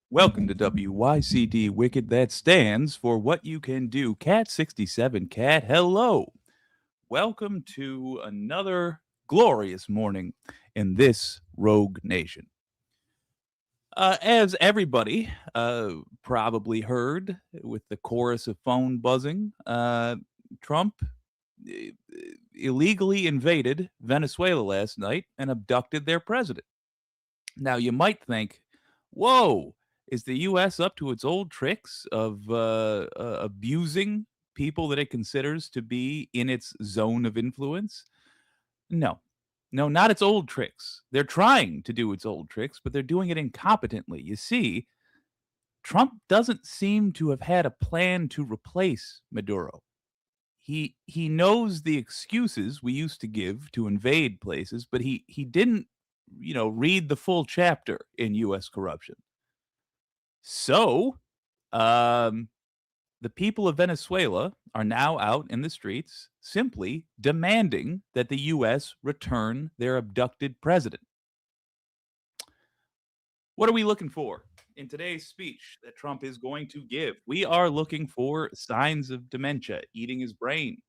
Welcome to WYCD Wicked. That stands for What You Can Do. Cat 67 Cat, hello. Welcome to another glorious morning in this rogue nation. As everybody probably heard with the chorus of phone buzzing, Trump uh, illegally invaded Venezuela last night and abducted their president. Now, you might think, whoa, is the U.S. up to its old tricks of abusing people that it considers to be in its zone of influence? No, no, not its old tricks. They're trying to do its old tricks, but they're doing it incompetently. You see, Trump doesn't seem to have had a plan to replace Maduro. He knows the excuses we used to give to invade places, but he didn't, read the full chapter in U.S. corruption. So, um, the people of Venezuela are now out in the streets simply demanding that the U.S. return their abducted president. What are we looking for in today's speech that Trump is going to give? We are looking for signs of dementia eating his brain.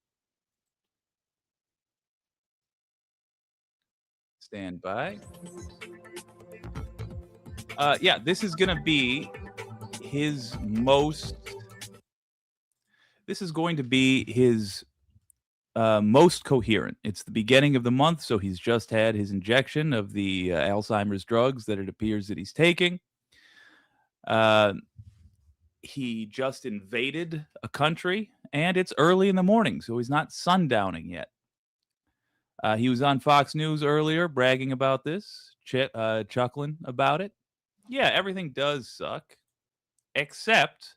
Stand by. Yeah, this is going to be his most. This is going to be his most coherent. It's the beginning of the month, so he's just had his injection of the Alzheimer's drugs that it appears that he's taking. Uh, he just invaded a country, and it's early in the morning, so he's not sundowning yet. He was on Fox News earlier bragging about this, chuckling about it. Yeah, everything does suck, except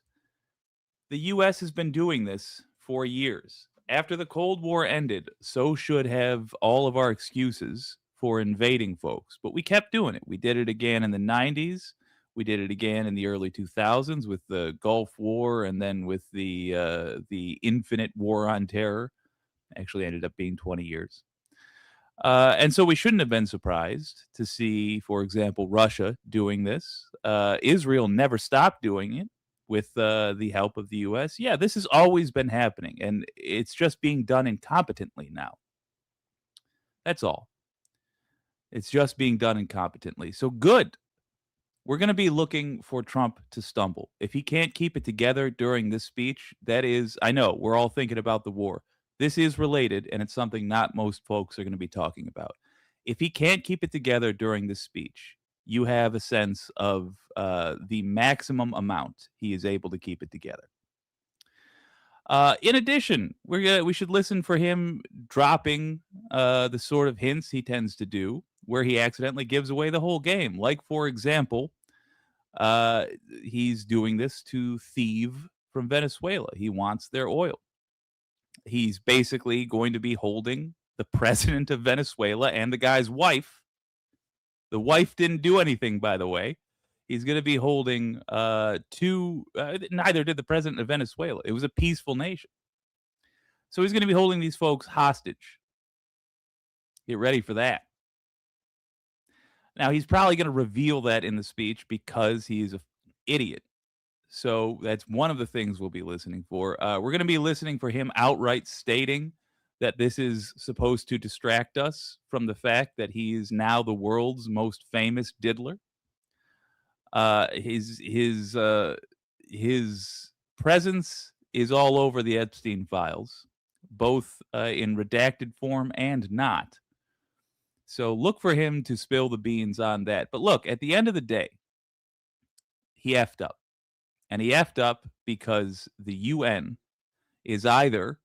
the U.S. has been doing this for years. After the Cold War ended, so should have all of our excuses for invading folks. But we kept doing it. We did it again in the 90s. We did it again in the early 2000s with the Gulf War, and then with the infinite war on terror. Actually, ended up being 20 years. And so we shouldn't have been surprised to see, for example, Russia doing this. Israel never stopped doing it with the help of the U.S. Yeah, this has always been happening, and it's just being done incompetently now. That's all. It's just being done incompetently. So good. We're going to be looking for Trump to stumble. If he can't keep it together during this speech, that is, I know we're all thinking about the war. This is related, and it's something not most folks are going to be talking about. If he can't keep it together during this speech, you have a sense of the maximum amount he is able to keep it together. In addition, we should listen for him dropping the sort of hints he tends to do, where he accidentally gives away the whole game. Like, for example, uh, he's doing this to thieve from Venezuela. He wants their oil. He's basically going to be holding the president of Venezuela and the guy's wife. The wife didn't do anything, by the way. He's going to be holding two. Neither did the president of Venezuela. It was a peaceful nation. So he's going to be holding these folks hostage. Get ready for that. Now, he's probably going to reveal that in the speech because he's an idiot. So that's one of the things we'll be listening for. We're going to be listening for him outright stating that this is supposed to distract us from the fact that he is now the world's most famous diddler. His presence is all over the Epstein files, both in redacted form and not. So look for him to spill the beans on that. But look, at the end of the day, he effed up. And he effed up because the UN is either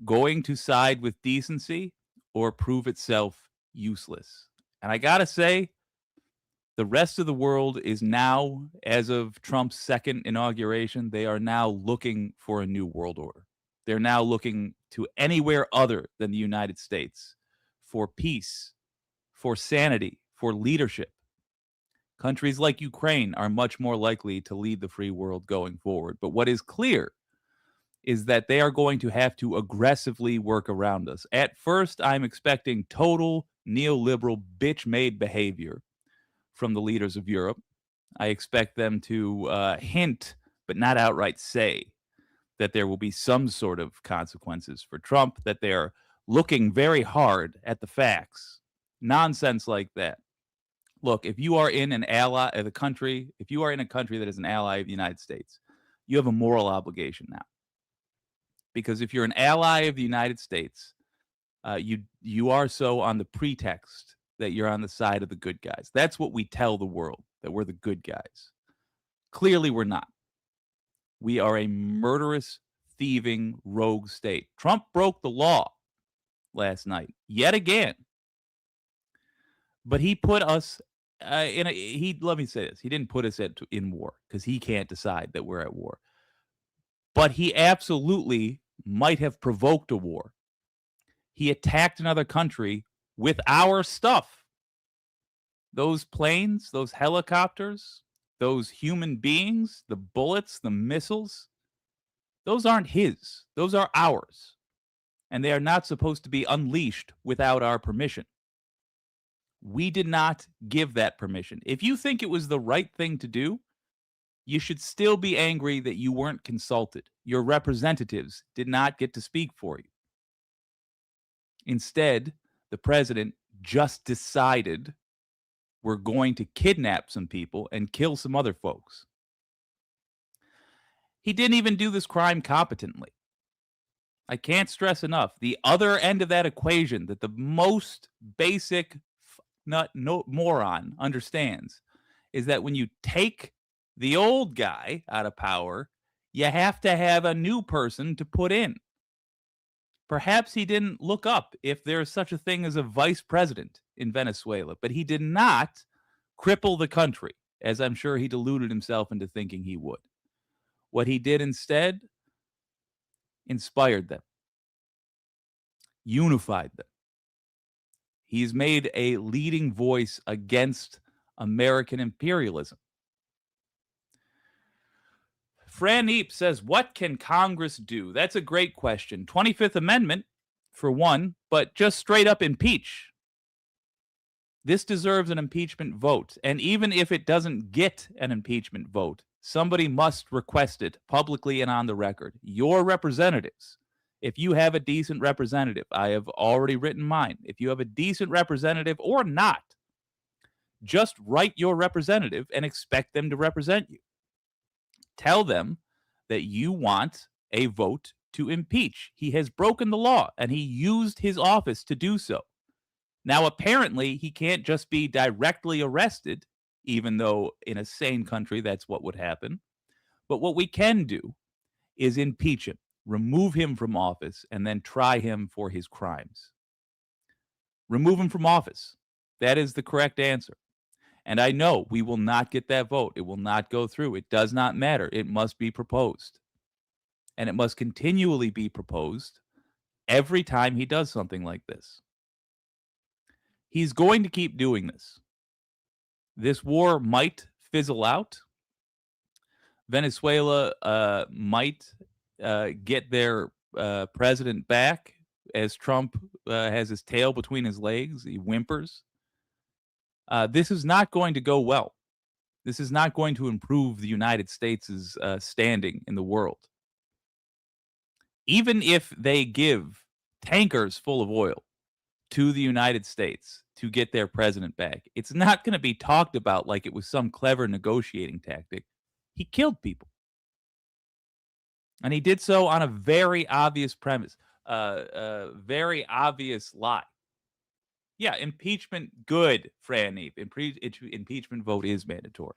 going to side with decency or prove itself useless. And I got to say, the rest of the world is now, as of Trump's second inauguration, they are now looking for a new world order. They're now looking to anywhere other than the United States for peace, for sanity, for leadership. Countries like Ukraine are much more likely to lead the free world going forward. But what is clear is that they are going to have to aggressively work around us. At first, I'm expecting total neoliberal bitch made behavior from the leaders of Europe. I expect them to hint, but not outright say, that there will be some sort of consequences for Trump, that they are looking very hard at the facts. Nonsense like that. Look, if you are in an ally of the country, if you are in a country that is an ally of the United States, you have a moral obligation now. Because if you're an ally of the United States, you are so on the pretext that you're on the side of the good guys. That's what we tell the world, that we're the good guys. Clearly, we're not. We are a murderous, thieving, rogue state. Trump broke the law last night, yet again. But he put us in a. He let me say this: he didn't put us in war because he can't decide that we're at war. But he absolutely might have provoked a war. He attacked another country with our stuff. Those planes, those helicopters, those human beings, the bullets, the missiles, those aren't his. Those are ours. And they are not supposed to be unleashed without our permission. We did not give that permission. If you think it was the right thing to do, you should still be angry that you weren't consulted. Your representatives did not get to speak for you. Instead, the president just decided we're going to kidnap some people and kill some other folks. He didn't even do this crime competently. I can't stress enough the other end of that equation that the most basic moron understands is that when you take the old guy out of power, you have to have a new person to put in. Perhaps he didn't look up if there's such a thing as a vice president in Venezuela, but he did not cripple the country, as I'm sure he deluded himself into thinking he would. What he did instead, inspired them, unified them. He's made a leading voice against American imperialism. Fran Eep says, what can Congress do? That's a great question. 25th Amendment, for one, but just straight up impeach. This deserves an impeachment vote. And even if it doesn't get an impeachment vote, somebody must request it publicly and on the record. Your representatives, if you have a decent representative, I have already written mine. If you have a decent representative or not, just write your representative and expect them to represent you. Tell them that you want a vote to impeach. He has broken the law, and he used his office to do so. Now, apparently, he can't just be directly arrested, even though in a sane country that's what would happen. But what we can do is impeach him, remove him from office, and then try him for his crimes. Remove him from office. That is the correct answer. And I know we will not get that vote. It will not go through. It does not matter. It must be proposed. And it must continually be proposed every time he does something like this. He's going to keep doing this. This war might fizzle out. Venezuela might get their president back as Trump has his tail between his legs. He whimpers. This is not going to go well. This is not going to improve the United States' standing in the world. Even if they give tankers full of oil to the United States to get their president back, it's not going to be talked about like it was some clever negotiating tactic. He killed people. And he did so on a very obvious premise, a very obvious lie. Yeah, impeachment, good, Fran Eep. Impeachment vote is mandatory.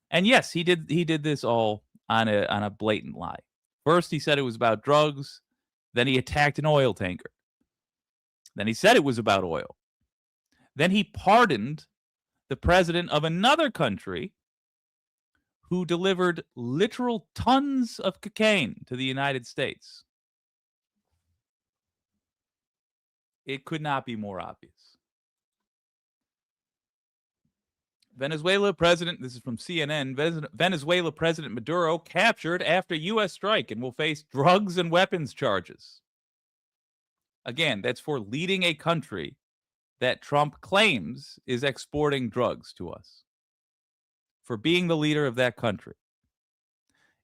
And yes, he did this all on a blatant lie. First, he said it was about drugs. Then he attacked an oil tanker. Then he said it was about oil. Then he pardoned the president of another country who delivered literal tons of cocaine to the United States. It could not be more obvious. Venezuela President, this is from CNN, Venezuela President Maduro captured after U.S. strike and will face drugs and weapons charges. Again, that's for leading a country that Trump claims is exporting drugs to us. for being the leader of that country.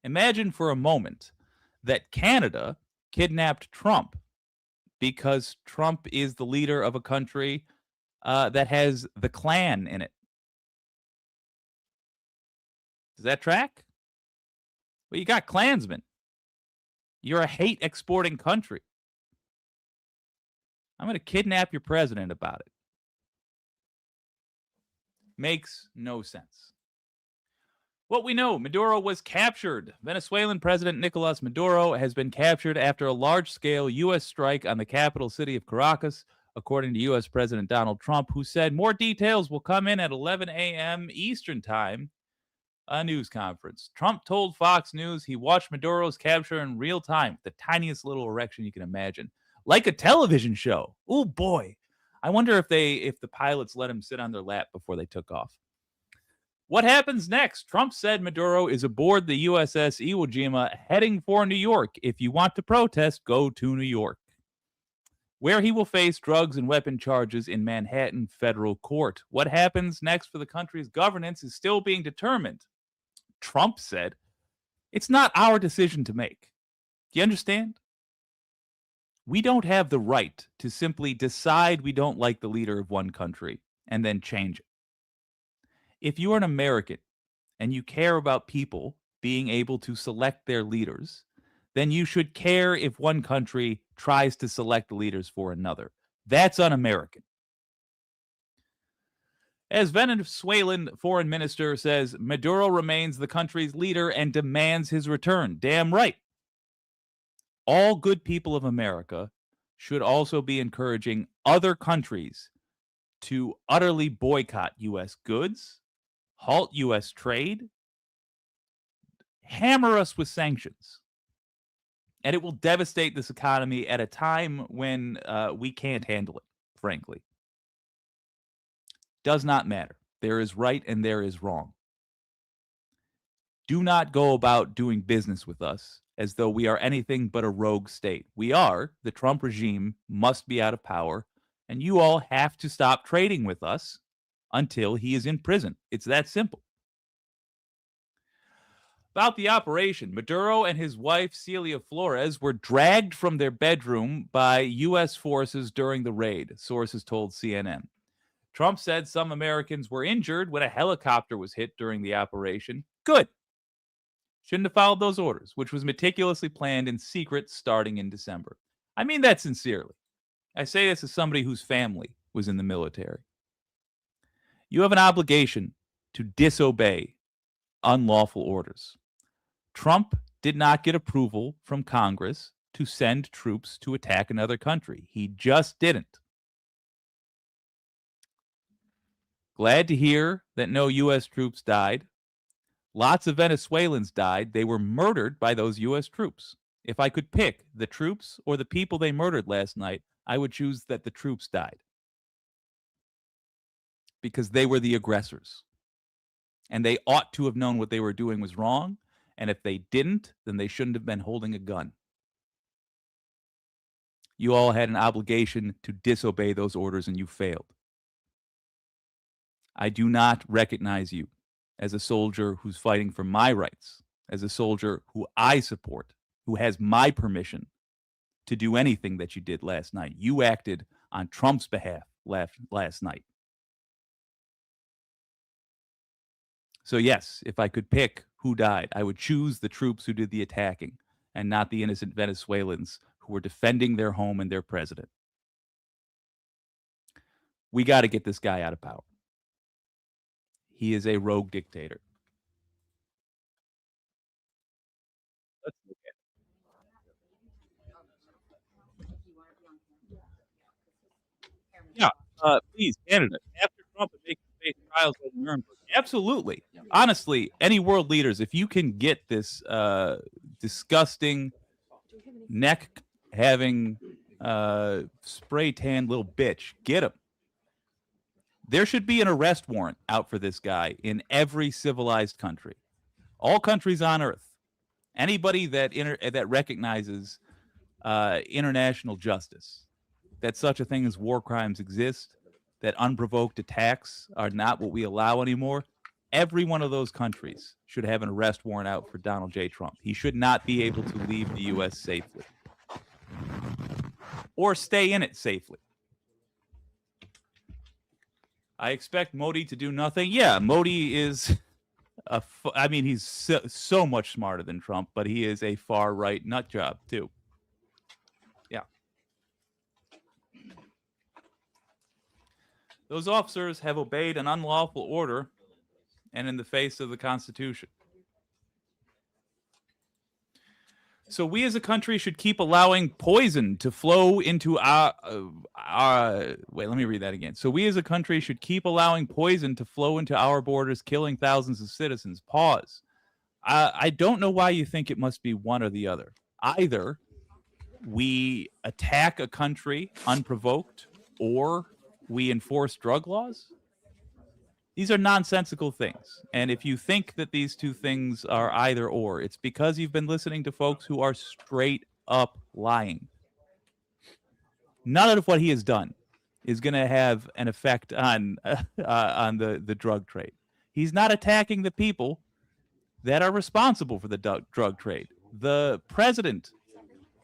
Imagine for a moment that Canada kidnapped Trump because Trump is the leader of a country that has the Klan in it. Does that track? Well, you got Klansmen. You're a hate exporting country. I'm going to kidnap your president about it. Makes no sense. What we know, Maduro was captured. Venezuelan President Nicolas Maduro has been captured after a large-scale U.S. strike on the capital city of Caracas, according to U.S. President Donald Trump, who said more details will come in at 11 a.m. Eastern Time, a news conference. Trump told Fox News he watched Maduro's capture in real time, the tiniest little erection you can imagine, like a television show. Oh boy. I wonder if the pilots let him sit on their lap before they took off. What happens next? Trump said Maduro is aboard the USS Iwo Jima heading for New York. If you want to protest, go to New York, where he will face drugs and weapon charges in Manhattan federal court. What happens next for the country's governance is still being determined. Trump said, it's not our decision to make. Do you understand? We don't have the right to simply decide we don't like the leader of one country and then change it. If you are an American and you care about people being able to select their leaders, then you should care if one country tries to select leaders for another. That's un-American. As Venezuelan foreign minister says, Maduro remains the country's leader and demands his return. Damn right. All good people of America should also be encouraging other countries to utterly boycott U.S. goods, halt U.S. trade, hammer us with sanctions. And it will devastate this economy at a time when we can't handle it, frankly. Does not matter. There is right and there is wrong. Do not go about doing business with us as though we are anything but a rogue state. We are. The Trump regime must be out of power, and you all have to stop trading with us until he is in prison. It's that simple. About the operation, Maduro and his wife, Celia Flores, were dragged from their bedroom by U.S. forces during the raid, sources told CNN. Trump said some Americans were injured when a helicopter was hit during the operation. Good. Shouldn't have followed those orders, which was meticulously planned in secret starting in December. I mean that sincerely. I say this as somebody whose family was in the military. You have an obligation to disobey unlawful orders. Trump did not get approval from Congress to send troops to attack another country. He just didn't. Glad to hear that no U.S. troops died. Lots of Venezuelans died. They were murdered by those U.S. troops. If I could pick the troops or the people they murdered last night, I would choose that the troops died. Because they were the aggressors. And they ought to have known what they were doing was wrong. And if they didn't, then they shouldn't have been holding a gun. You all had an obligation to disobey those orders and you failed. I do not recognize you as a soldier who's fighting for my rights, as a soldier who I support, who has my permission to do anything that you did last night. You acted on Trump's behalf last night. So yes, if I could pick who died, I would choose the troops who did the attacking and not the innocent Venezuelans who were defending their home and their president. We got to get this guy out of power. He is a rogue dictator. Let's look at it. Yeah, please, Canada, after Trump and make him face trials like Nuremberg. Absolutely. Honestly, any world leaders, if you can get this disgusting neck having spray tan little bitch, get him. There should be an arrest warrant out for this guy in every civilized country, all countries on earth. Anybody that that recognizes international justice, that such a thing as war crimes exist, that unprovoked attacks are not what we allow anymore, every one of those countries should have an arrest warrant out for Donald J. Trump. He should not be able to leave the U.S. safely or stay in it safely. I expect Modi to do nothing. Yeah, Modi is he's so much smarter than Trump, but he is a far-right nut job, too. Yeah. Those officers have obeyed an unlawful order and in the face of the Constitution. So we as a country should keep allowing poison to flow into our wait, let me read that again. So we as a country should keep allowing poison to flow into our borders, killing thousands of citizens. Pause. I don't know why you think it must be one or the other. Either we attack a country unprovoked or we enforce drug laws. These are nonsensical things. And if you think that these two things are either or, it's because you've been listening to folks who are straight up lying. None of what he has done is going to have an effect on the drug trade. He's not attacking the people that are responsible for the drug trade. The president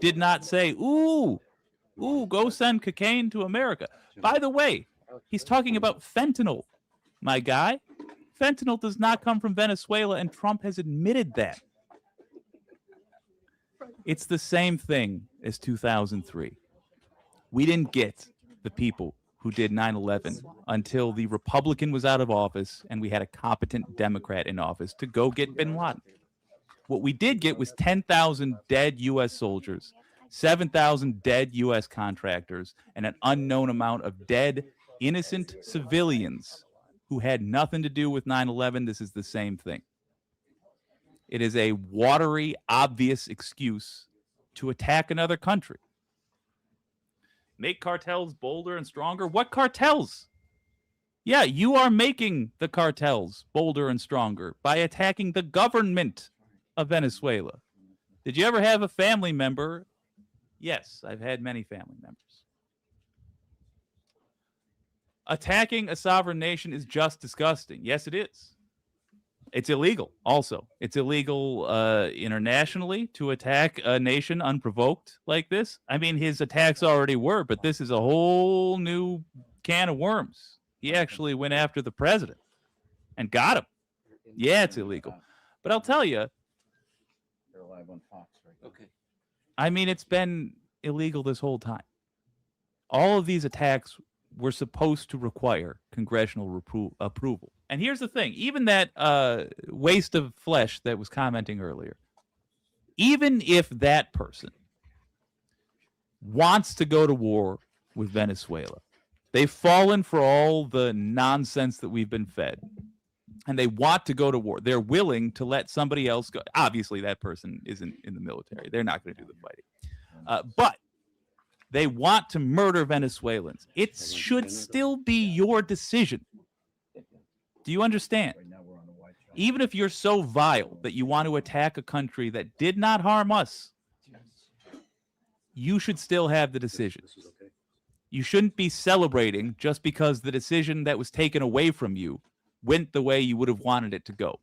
did not say, ooh, go send cocaine to America. By the way, he's talking about fentanyl. My guy, fentanyl does not come from Venezuela, and Trump has admitted that. It's the same thing as 2003. We didn't get the people who did 9/11 until the Republican was out of office and we had a competent Democrat in office to go get bin Laden. What we did get was 10,000 dead U.S. soldiers, 7,000 dead U.S. contractors, and an unknown amount of dead, innocent civilians who had nothing to do with 9/11. This is the same thing. It is a watery, obvious excuse to attack another country. Make cartels bolder and stronger. What cartels? Yeah, you are making the cartels bolder and stronger by attacking the government of Venezuela. Did you ever have a family member? Yes, I've had many family members. Attacking a sovereign nation is just disgusting. Yes, it is. It's illegal also. It's illegal internationally to attack a nation unprovoked like this. I mean, his attacks already were, but this is a whole new can of worms. He actually went after the president and got him. Yeah, it's illegal. But I'll tell you, they're live on Fox right now. Okay. I mean, it's been illegal this whole time. All of these attacks were supposed to require congressional approval. And here's the thing. Even that waste of flesh that was commenting earlier, even if that person wants to go to war with Venezuela, they've fallen for all the nonsense that we've been fed, and they want to go to war. They're willing to let somebody else go. Obviously, that person isn't in the military. They're not going to do the fighting. But they want to murder Venezuelans. It should still be your decision. Do you understand? Even if you're so vile that you want to attack a country that did not harm us, you should still have the decision. You shouldn't be celebrating just because the decision that was taken away from you went the way you would have wanted it to go.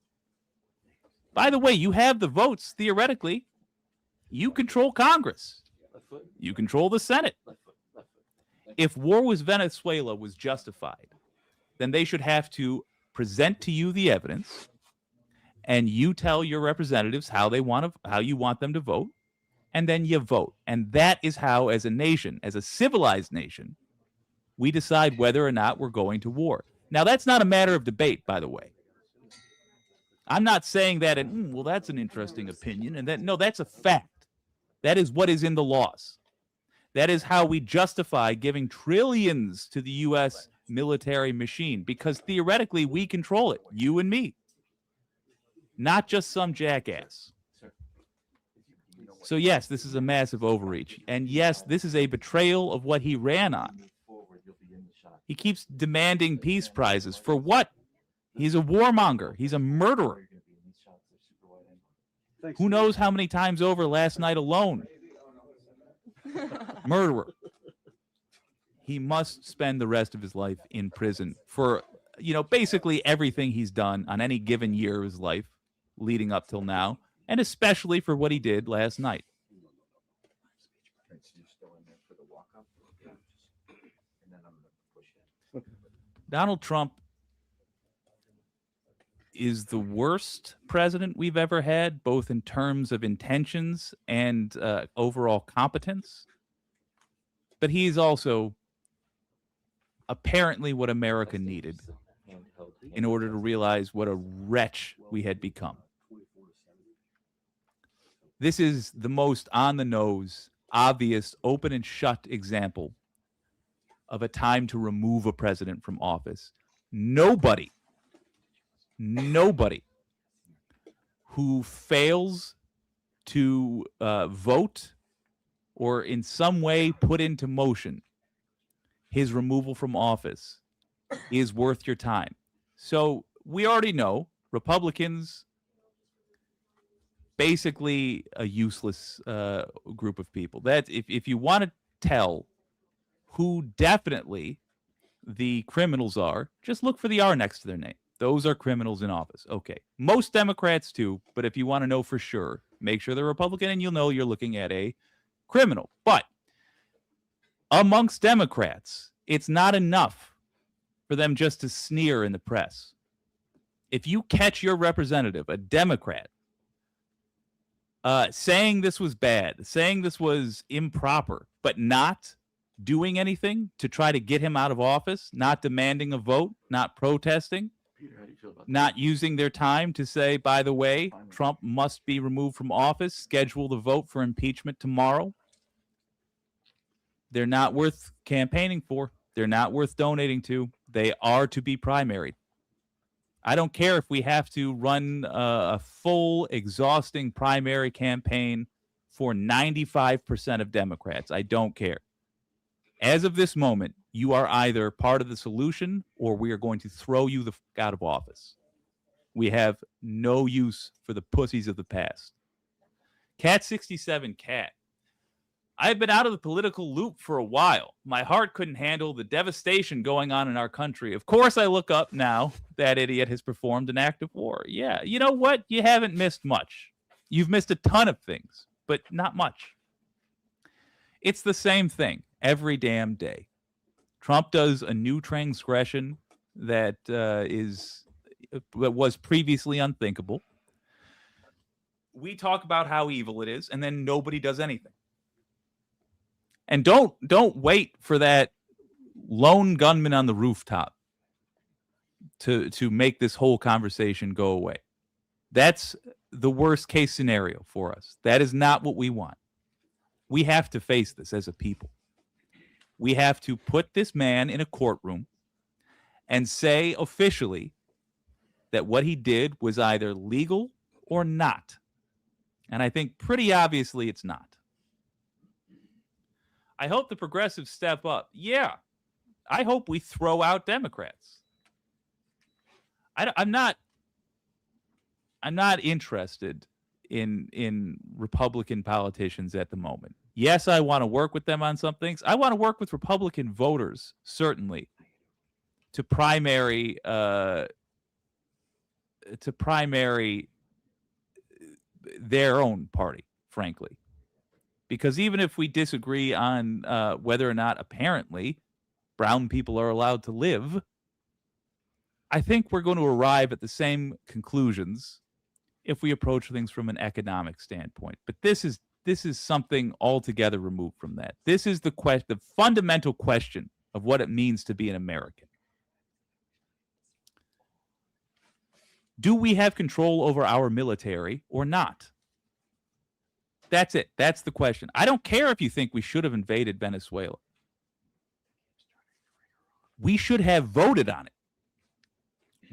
By the way, you have the votes, theoretically. You control Congress. You control the Senate. If war with Venezuela was justified, then they should have to present to you the evidence, and you tell your representatives how you want them to vote, and then you vote. And that is how, as a nation, as a civilized nation, we decide whether or not we're going to war. Now, that's not a matter of debate, by the way. I'm not saying that, well, that's an interesting opinion, and no, that's a fact. That is what is in the laws. That is how we justify giving trillions to the U.S. military machine, because theoretically we control it, you and me, not just some jackass. So yes, this is a massive overreach. And yes, this is a betrayal of what he ran on. He keeps demanding peace prizes. For what? He's a warmonger. He's a murderer. Who knows how many times over last night alone? Murderer. He must spend the rest of his life in prison for basically everything he's done on any given year of his life leading up till now, and especially for what he did last night. Right, so you're still in there for the walk-up? Yeah. And then I'm gonna push in. Donald Trump is the worst president we've ever had, both in terms of intentions and overall competence. But he's also apparently what America needed in order to realize what a wretch we had become. This is the most on-the-nose, obvious, open and shut example of a time to remove a president from office. Nobody who fails to vote or in some way put into motion his removal from office is worth your time. So we already know Republicans, basically a useless group of people. That if you want to tell who definitely the criminals are, just look for the R next to their name. Those are criminals in office. Okay. Most Democrats too, but if you want to know for sure, make sure they're Republican and you'll know you're looking at a criminal. But amongst Democrats, it's not enough for them just to sneer in the press. If you catch your representative, a Democrat, saying this was bad, saying this was improper, but not doing anything to try to get him out of office, not demanding a vote, not protesting, Peter, how do you feel about not using their time to say, by the way, Trump must be removed from office, schedule the vote for impeachment tomorrow. They're not worth campaigning for. They're not worth donating to. They are to be primaried. I don't care if we have to run a full, exhausting primary campaign for 95% of Democrats. I don't care. As of this moment, you are either part of the solution or we are going to throw you the f out of office. We have no use for the pussies of the past. Cat67 Cat. I've been out of the political loop for a while. My heart couldn't handle the devastation going on in our country. Of course, I look up now. That idiot has performed an act of war. Yeah, you know what? You haven't missed much. You've missed a ton of things, but not much. It's the same thing every damn day. Trump does a new transgression that was previously unthinkable. We talk about how evil it is, and then nobody does anything. And don't wait for that lone gunman on the rooftop to make this whole conversation go away. That's the worst case scenario for us. That is not what we want. We have to face this as a people. We have to put this man in a courtroom and say officially that what he did was either legal or not. And I think pretty obviously it's not. I hope the progressives step up. Yeah, I hope we throw out Democrats. I'm not interested in Republican politicians at the moment. Yes, I want to work with them on some things. I want to work with Republican voters, certainly, to primary their own party, frankly. Because even if we disagree on whether or not apparently brown people are allowed to live, I think we're going to arrive at the same conclusions if we approach things from an economic standpoint. But this is something altogether removed from that. This is the fundamental question of what it means to be an American. Do we have control over our military or not? That's it. That's the question. I don't care if you think we should have invaded Venezuela. We should have voted on it.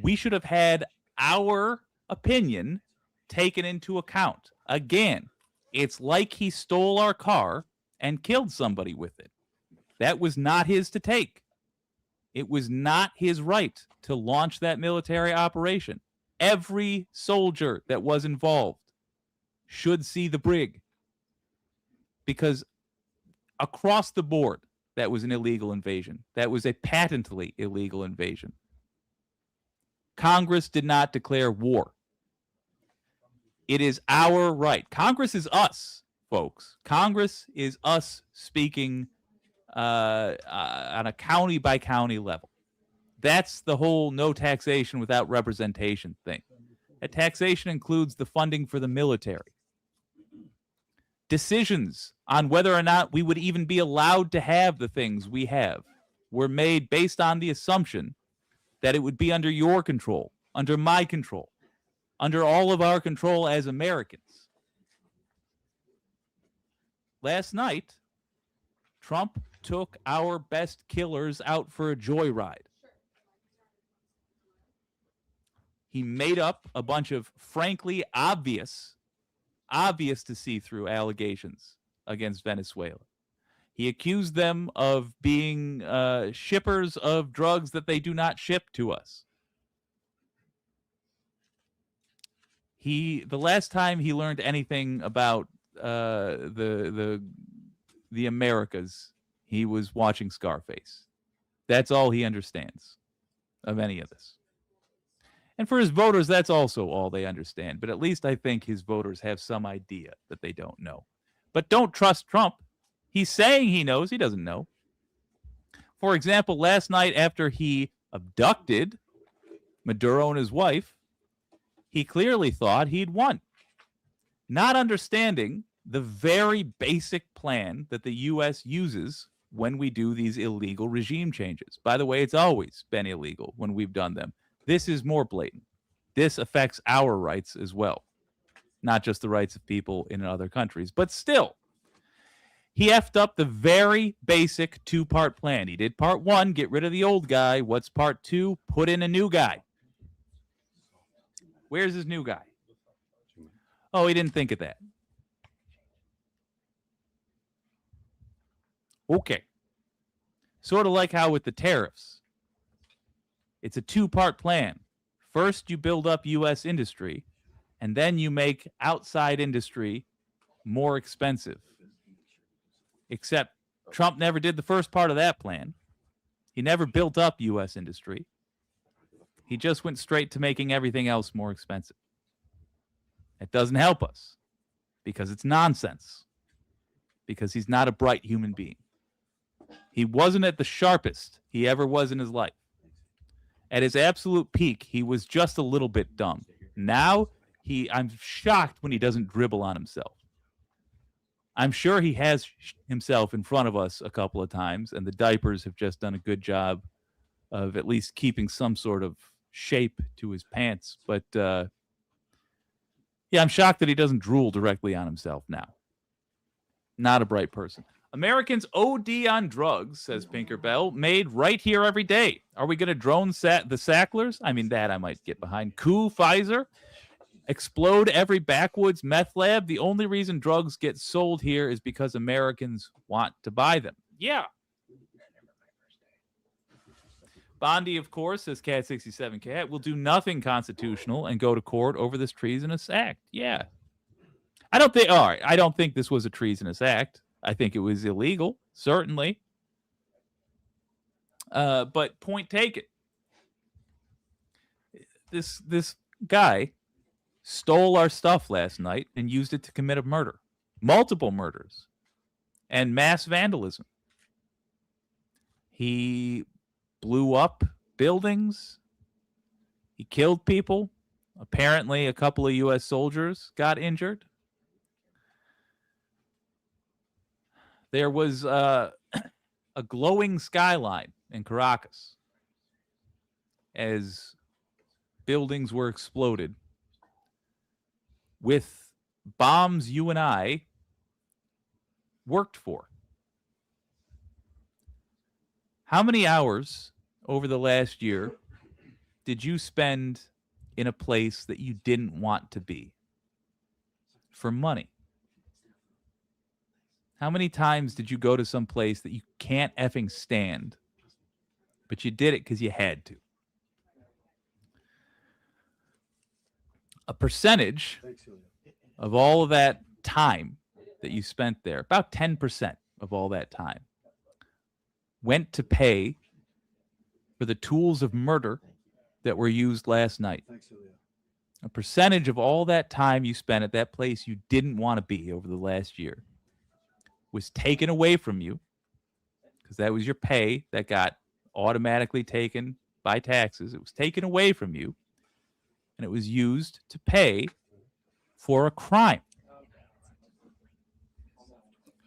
We should have had our opinion taken into account. Again, it's like he stole our car and killed somebody with it. That was not his to take. It was not his right to launch that military operation. Every soldier that was involved should see the brig. Because across the board, that was an illegal invasion. That was a patently illegal invasion. Congress did not declare war. It is our right. Congress is us, folks. Congress is us speaking on a county by county level. That's the whole no taxation without representation thing. That taxation includes the funding for the military. Decisions on whether or not we would even be allowed to have the things we have were made based on the assumption that it would be under your control, under my control, under all of our control as Americans. Last night, Trump took our best killers out for a joyride. He made up a bunch of frankly obvious to see through allegations against Venezuela. He accused them of being shippers of drugs that they do not ship to us. The last time he learned anything about the Americas, he was watching Scarface. That's all he understands of any of this. And for his voters, that's also all they understand. But at least I think his voters have some idea that they don't know. But don't trust Trump. He's saying he knows. He doesn't know. For example, last night after he abducted Maduro and his wife, he clearly thought he'd won, not understanding the very basic plan that the U.S. uses when we do these illegal regime changes. By the way, it's always been illegal when we've done them. This is more blatant. This affects our rights as well, not just the rights of people in other countries. But still, he effed up the very basic two-part plan. He did part one, get rid of the old guy. What's part two? Put in a new guy. Where's his new guy? Oh, he didn't think of that. Okay. Sort of like how with the tariffs. It's a two-part plan. First, you build up U.S. industry, and then you make outside industry more expensive. Except Trump never did the first part of that plan. He never built up U.S. industry. He just went straight to making everything else more expensive. It doesn't help us because it's nonsense, because he's not a bright human being. He wasn't at the sharpest he ever was in his life. At his absolute peak, he was just a little bit dumb. Now, I'm shocked when he doesn't dribble on himself. I'm sure he has himself in front of us a couple of times, and the diapers have just done a good job of at least keeping some sort of shape to his pants. But, yeah, I'm shocked that he doesn't drool directly on himself now. Not a bright person. Americans OD on drugs, says Pinkerbell, made right here every day. Are we going to drone the Sacklers? I mean, that I might get behind. Coup Pfizer? Explode every backwoods meth lab? The only reason drugs get sold here is because Americans want to buy them. Yeah. Bondi, of course, says Cat67Cat, will do nothing constitutional and go to court over this treasonous act. Yeah. I don't think this was a treasonous act. I think it was illegal, certainly. But point taken. This guy stole our stuff last night and used it to commit a murder. Multiple murders. And mass vandalism. He blew up buildings. He killed people. Apparently, a couple of U.S. soldiers got injured. There was a glowing skyline in Caracas as buildings were exploded with bombs you and I worked for. How many hours over the last year did you spend in a place that you didn't want to be for money? How many times did you go to some place that you can't effing stand, but you did it because you had to? A percentage of all of that time that you spent there, about 10% of all that time, went to pay for the tools of murder that were used last night, Thanks, Ilya. a percentage of all that time you spent at that place you didn't want to be over the last year, was taken away from you, because that was your pay that got automatically taken by taxes. It was taken away from you, and it was used to pay for a crime.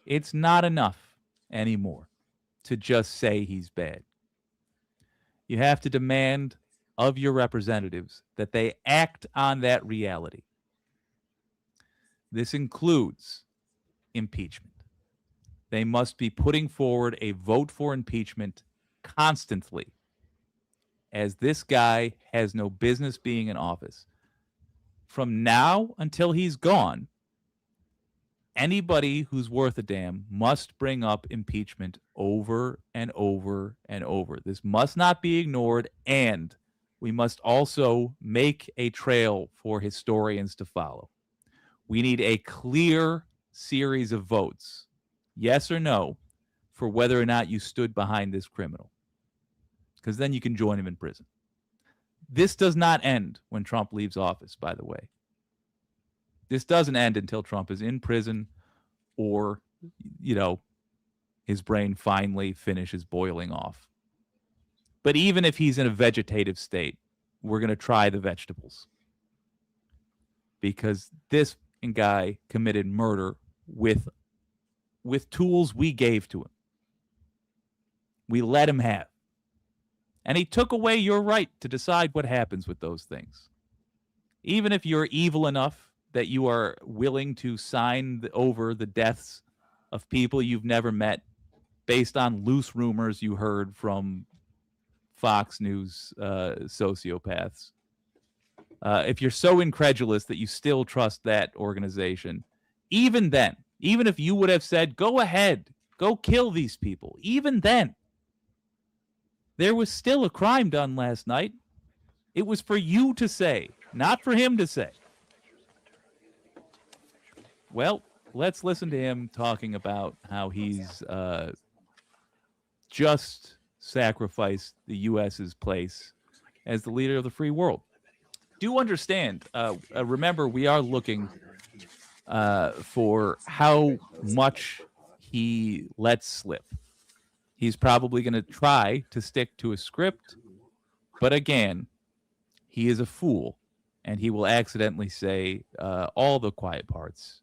It's not enough anymore to just say he's bad. You have to demand of your representatives that they act on that reality. This includes impeachment. They must be putting forward a vote for impeachment constantly, as this guy has no business being in office. From now until he's gone, anybody who's worth a damn must bring up impeachment over and over and over. This must not be ignored, and we must also make a trail for historians to follow. We need a clear series of votes, yes or no, for whether or not you stood behind this criminal, because then you can join him in prison. This does not end when Trump leaves office, by the way. This doesn't end until Trump is in prison or, his brain finally finishes boiling off. But even if he's in a vegetative state, we're going to try the vegetables. Because this guy committed murder with tools we gave to him. We let him have. And he took away your right to decide what happens with those things. Even if you're evil enough that you are willing to sign over the deaths of people you've never met based on loose rumors you heard from Fox News sociopaths. If you're so incredulous that you still trust that organization, even then, even if you would have said, go ahead, go kill these people, even then, there was still a crime done last night. It was for you to say, not for him to say. Well, let's listen to him talking about how he's just sacrificed the U.S.'s place as the leader of the free world. Do understand, remember, we are looking for how much he lets slip. He's probably going to try to stick to a script, but again, he is a fool, and he will accidentally say all the quiet parts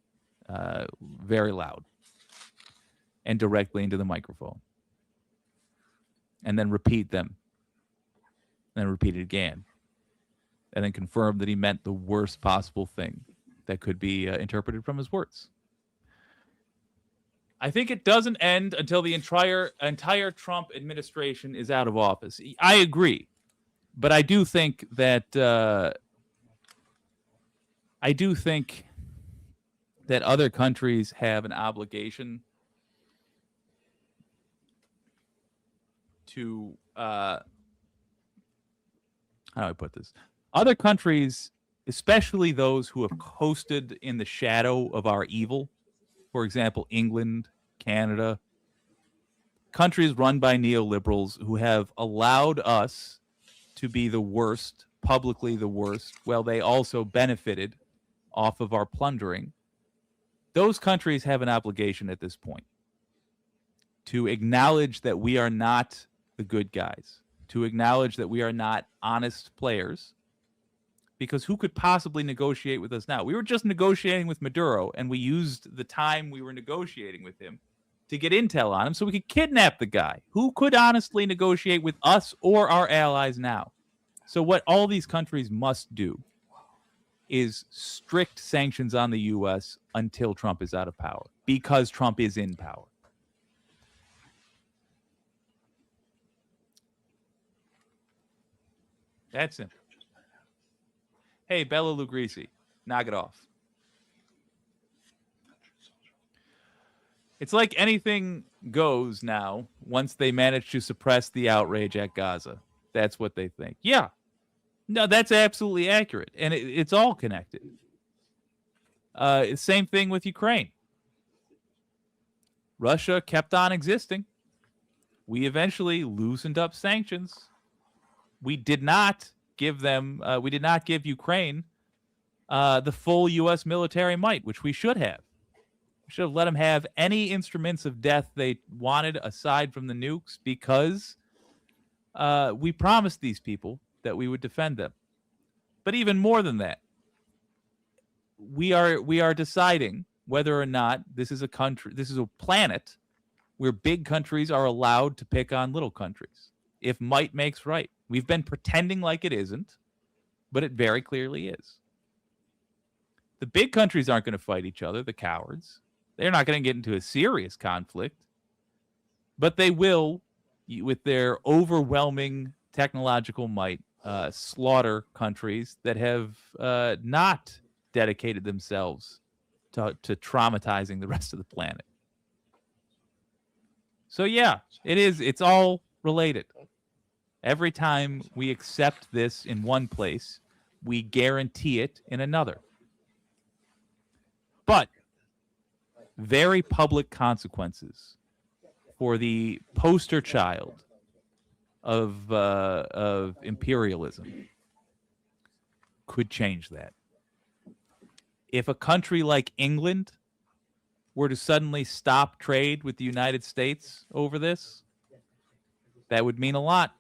very loud and directly into the microphone, and then repeat them, and then repeat it again, and then confirm that he meant the worst possible thing that could be interpreted from his words. I think it doesn't end until the entire Trump administration is out of office. I agree, but I do think that other countries have an obligation to how do I put this? Other countries, especially those who have coasted in the shadow of our evil, for example, England, Canada, countries run by neoliberals who have allowed us to be the worst, publicly the worst, well, they also benefited off of our plundering. Those countries have an obligation at this point to acknowledge that we are not the good guys, to acknowledge that we are not honest players, because who could possibly negotiate with us now? We were just negotiating with Maduro, and we used the time we were negotiating with him to get intel on him so we could kidnap the guy. Who could honestly negotiate with us or our allies now? So what all these countries must do is strict sanctions on the U.S. until Trump is out of power, because Trump is in power. That's simple. Hey, Bella Lugrisi, knock it off. It's like anything goes now once they manage to suppress the outrage at Gaza. That's what they think. Yeah. No, that's absolutely accurate. And it's all connected. Same thing with Ukraine. Russia kept on existing. We eventually loosened up sanctions. We did not give them, we did not give Ukraine the full U.S. military might, which we should have. We should have let them have any instruments of death they wanted aside from the nukes, because we promised these people that we would defend them. But even more than that, we are deciding whether or not this is a planet where big countries are allowed to pick on little countries. If might makes right. We've been pretending like it isn't, but it very clearly is. The big countries aren't going to fight each other, the cowards. They're not going to get into a serious conflict, but they will, with their overwhelming technological might, slaughter countries that have not dedicated themselves to traumatizing the rest of the planet. So yeah, it's all related. Every time we accept this in one place, we guarantee it in another. But very public consequences for the poster child of imperialism could change that. If a country like England were to suddenly stop trade with the United States over this, that would mean a lot.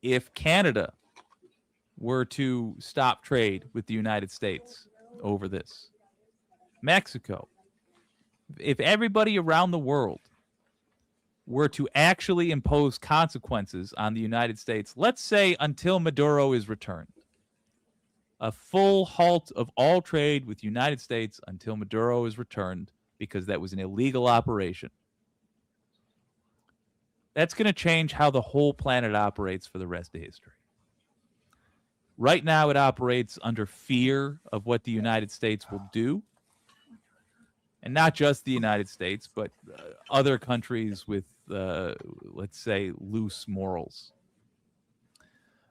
If Canada were to stop trade with the United States over this, Mexico, if everybody around the world were to actually impose consequences on the United States, let's say until Maduro is returned, a full halt of all trade with the United States until Maduro is returned, because that was an illegal operation. That's going to change how the whole planet operates for the rest of history. Right now, it operates under fear of what the United States will do. And not just the United States, but other countries with, let's say, loose morals.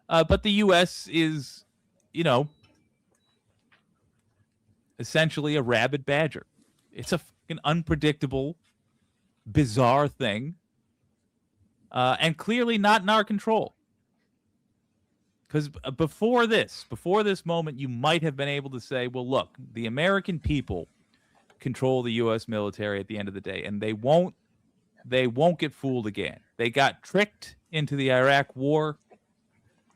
But the U.S. is, essentially a rabid badger. It's an unpredictable, bizarre thing. And clearly not in our control. Because before this moment, you might have been able to say, well, look, the American people control the U.S. military at the end of the day, and they won't get fooled again. They got tricked into the Iraq War,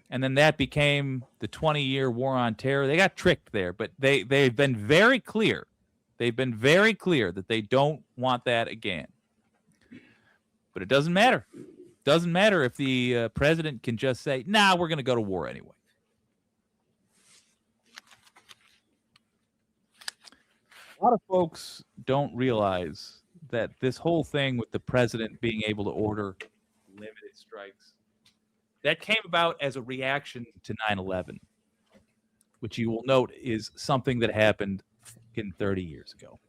and then that became the 20-year war on terror. They got tricked there, but they've been very clear. They've been very clear that they don't want that again. But it doesn't matter. Doesn't matter if the president can just say, nah, we're going to go to war anyway. A lot of folks don't realize that this whole thing with the president being able to order limited strikes, that came about as a reaction to 9/11, which you will note is something that happened 30 years ago.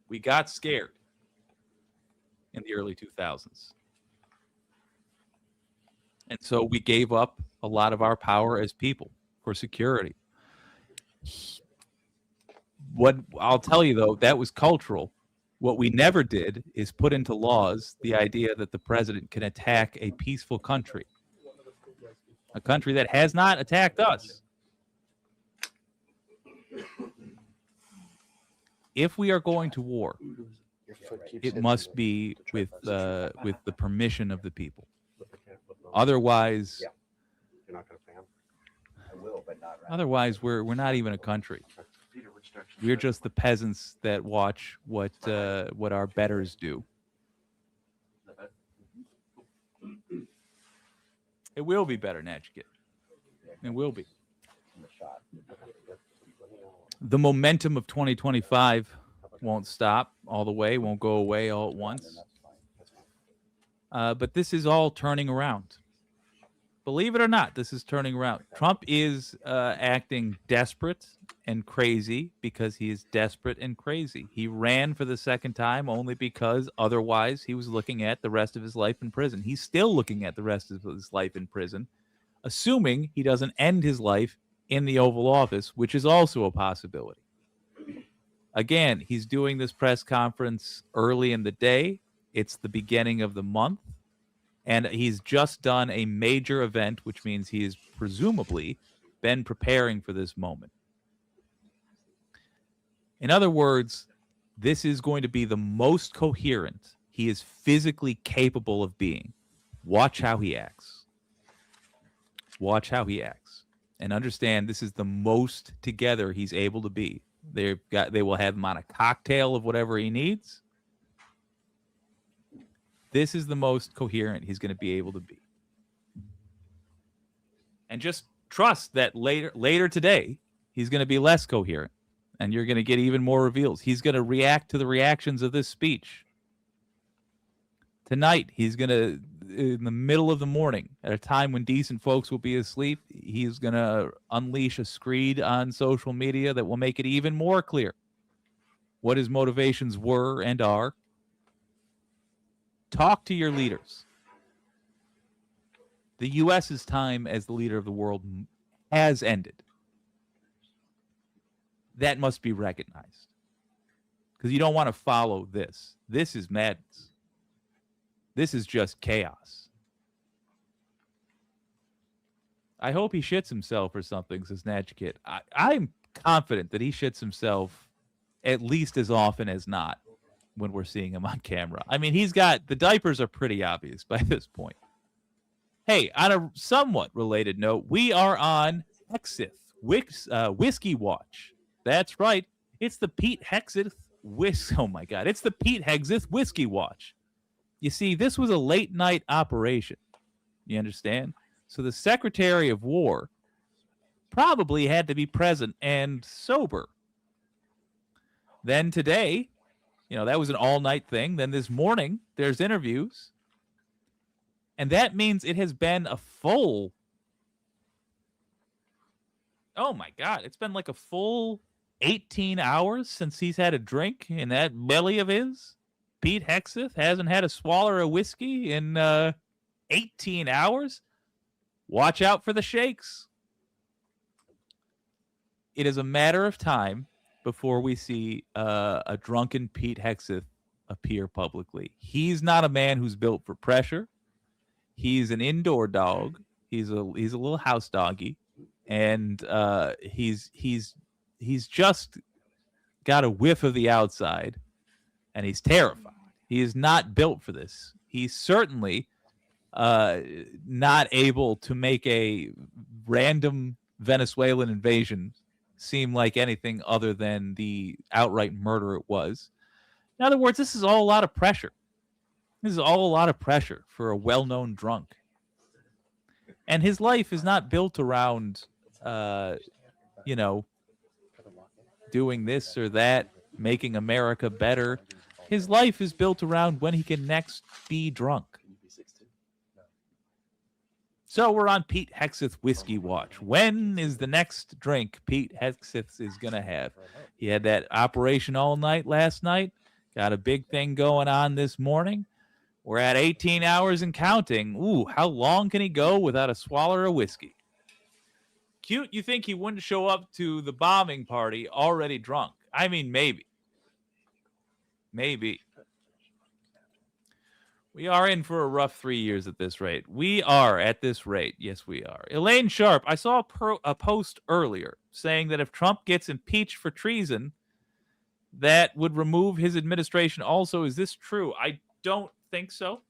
We got scared in the early 2000s. And so we gave up a lot of our power as people for security. What I'll tell you, though, that was cultural. What we never did is put into laws the idea that the president can attack a peaceful country, a country that has not attacked us. If we are going to war, it must be with the permission of the people. Otherwise, You're not going to fan. I will, but not right. otherwise we're not even a country. We're just the peasants that watch what our betters do. It will be better, Natchkit. It will be. In the shot. The momentum of 2025 won't stop all the way, won't go away all at once. But this is all turning around. Believe it or not, this is turning around. Trump is acting desperate and crazy because he is desperate and crazy. He ran for the second time only because otherwise he was looking at the rest of his life in prison. He's still looking at the rest of his life in prison, assuming he doesn't end his life in the Oval Office, which is also a possibility. Again, he's doing this press conference early in the day. It's the beginning of the month. And he's just done a major event, which means he has presumably been preparing for this moment. In other words, this is going to be the most coherent he is physically capable of being. Watch how he acts. Watch how he acts. And understand this is the most together he's able to be. They will have him on a cocktail of whatever he needs. This is the most coherent he's going to be able to be. And just trust that later today, he's going to be less coherent. And you're going to get even more reveals. He's going to react to the reactions of this speech. Tonight, he's going to, in the middle of the morning, at a time when decent folks will be asleep, he's going to unleash a screed on social media that will make it even more clear what his motivations were and are. Talk to your leaders. The U.S.'s time as the leader of the world has ended. That must be recognized. Because you don't want to follow this. This is madness. This is just chaos. I hope he shits himself or something, says Natchkit. I'm confident that he shits himself at least as often as not when we're seeing him on camera. I mean, the diapers are pretty obvious by this point. Hey, on a somewhat related note, we are on Hexith Whiskey Watch. That's right. It's the Pete Hegseth It's the Pete Hegseth Whiskey Watch. You see, this was a late night operation. You understand? So the Secretary of War probably had to be present and sober. Then today, that was an all-night thing. Then this morning, there's interviews. And that means it has been a full... Oh, my God. It's been like a full 18 hours since he's had a drink in that belly of his. Pete Hegseth hasn't had a swallow of whiskey in 18 hours. Watch out for the shakes. It is a matter of time before we see a drunken Pete Hegseth appear publicly. He's not a man who's built for pressure. He's an indoor dog. He's a little house doggy, and he's just got a whiff of the outside, and he's terrified. He is not built for this. He's certainly not able to make a random Venezuelan invasion seem like anything other than the outright murder it was. In other words, this is all a lot of pressure. This is all a lot of pressure for a well-known drunk. And his life is not built around, doing this or that, making America better. His life is built around when he can next be drunk. So we're on Pete Hegseth Whiskey Watch. When is the next drink Pete Hegseth is going to have? He had that operation all night last night. Got a big thing going on this morning. We're at 18 hours and counting. Ooh, how long can he go without a swallow of whiskey? Cute, you think he wouldn't show up to the bombing party already drunk? I mean, maybe. Maybe. We are in for a rough 3 years at this rate. We are at this rate. Yes, we are. Elaine Sharp, I saw a post earlier saying that if Trump gets impeached for treason, that would remove his administration also. Is this true? I don't think so.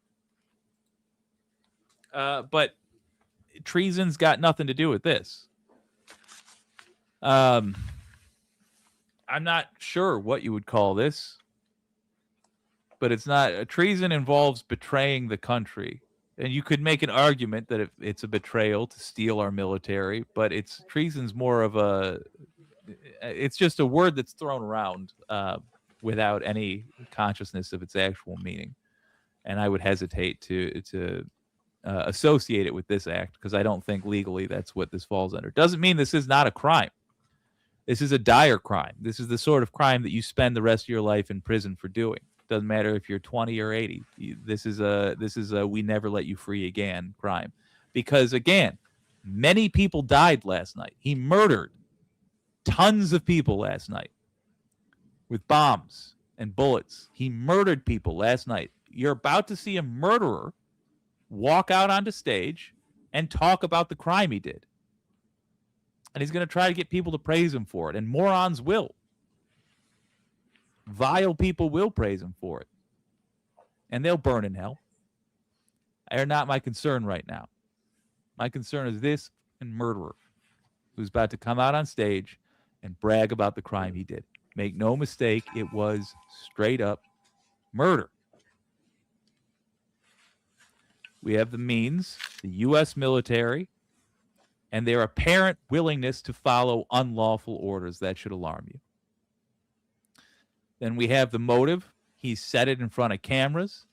But treason's got nothing to do with this. I'm not sure what you would call this. But it's not. Treason involves betraying the country. And you could make an argument that it's a betrayal to steal our military, but treason's more of it's just a word that's thrown around without any consciousness of its actual meaning. And I would hesitate to associate it with this act because I don't think legally that's what this falls under. Doesn't mean this is not a crime. This is a dire crime. This is the sort of crime that you spend the rest of your life in prison for doing. Doesn't matter if you're 20 or 80. This is a we never let you free again crime. Because again, many people died last night. He murdered tons of people last night with bombs and bullets. He murdered people last night. You're about to see a murderer walk out onto stage and talk about the crime he did. And he's going to try to get people to praise him for it. And morons will. Vile people will praise him for it. And they'll burn in hell. They're not my concern right now. My concern is this and murderer who's about to come out on stage and brag about the crime he did. Make no mistake, it was straight up murder. We have the means, the U.S. military, and their apparent willingness to follow unlawful orders. That should alarm you. Then we have the motive. He said it in front of cameras.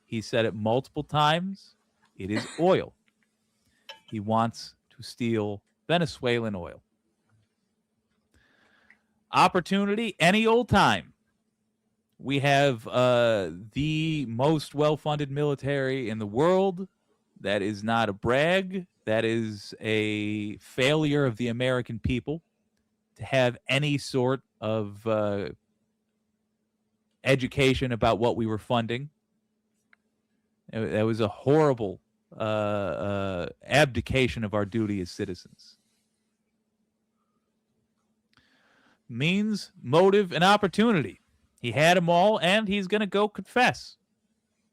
He said it multiple times. It is oil. He wants to steal Venezuelan oil. Opportunity, any old time. We have the most well-funded military in the world. That is not a brag. That is a failure of the American people to have any sort of education about what we were funding. That was a horrible abdication of our duty as citizens. Means, motive, and opportunity. He had them all, and he's going to go confess.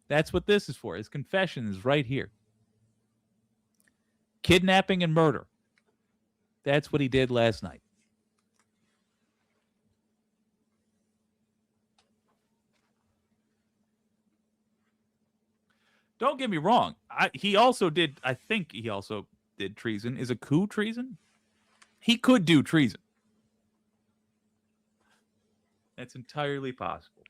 That's what this is for. His confession is right here. Kidnapping and murder. That's what he did last night. Don't get me wrong. I think he also did treason. Is a coup treason? He could do treason. That's entirely possible.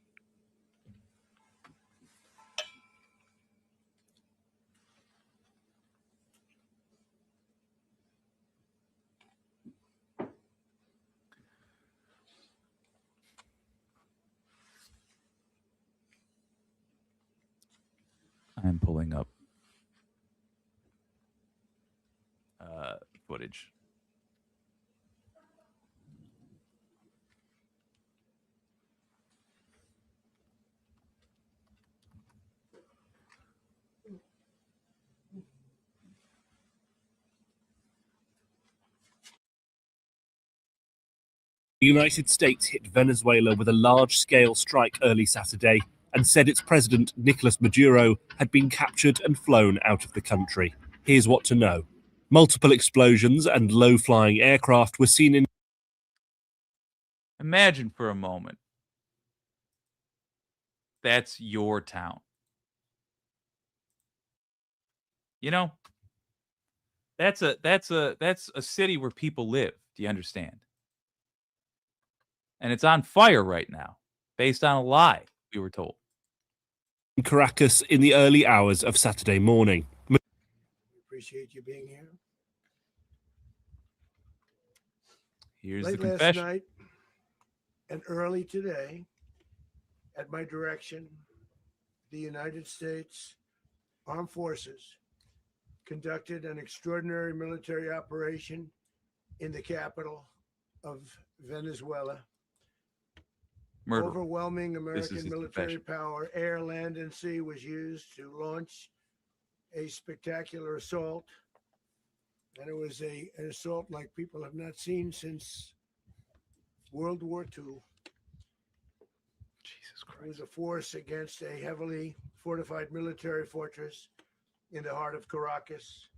I'm pulling up footage. The United States hit Venezuela with a large-scale strike early Saturday and said its president, Nicolas Maduro, had been captured and flown out of the country. Here's what to know. Multiple explosions and low-flying aircraft were seen in... Imagine for a moment. That's your town. You know, that's a city where people live. Do you understand? And it's on fire right now, based on a lie, we were told. Caracas in the early hours of Saturday morning. Appreciate you being here. Here's Late the confession. last night and early today, at my direction, the United States Armed Forces conducted an extraordinary military operation in the capital of Venezuela. Murder. Overwhelming American his military confession. power, air, land, and sea, was used to launch a spectacular assault. And it was an assault like people have not seen since World War II. Jesus It Christ. was a force against a heavily fortified military fortress in the heart of Caracas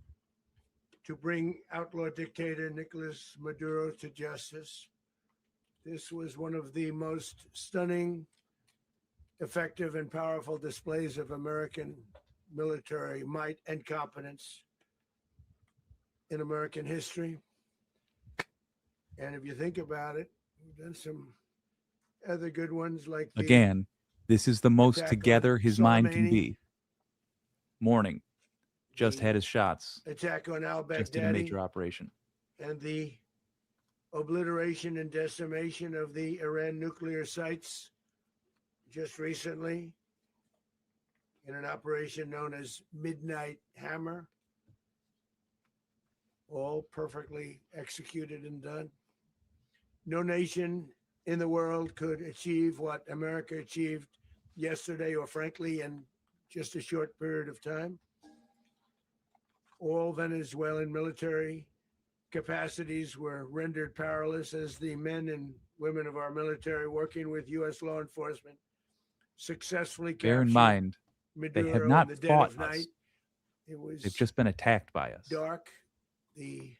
to bring outlaw dictator Nicolas Maduro to justice. This was one of the most stunning, effective, and powerful displays of American military might and competence in American history. And if you think about it, we've done some other good ones like the Again, this is the most attack on together his mind can Soleimani, be. Morning. Just the had his shots. attack on Just did a al-Baghdadi, major operation. and the obliteration and decimation of the Iran nuclear sites just recently in an operation known as Midnight Hammer, all perfectly executed and done. No nation in the world could achieve what America achieved yesterday, or frankly, in just a short period of time. All Venezuelan military capacities were rendered powerless as the men and women of our military working with U.S. law enforcement successfully Bear in captured mind, they have Maduro not in the dead fought of us. night. It was They've just been attacked by us. dark. The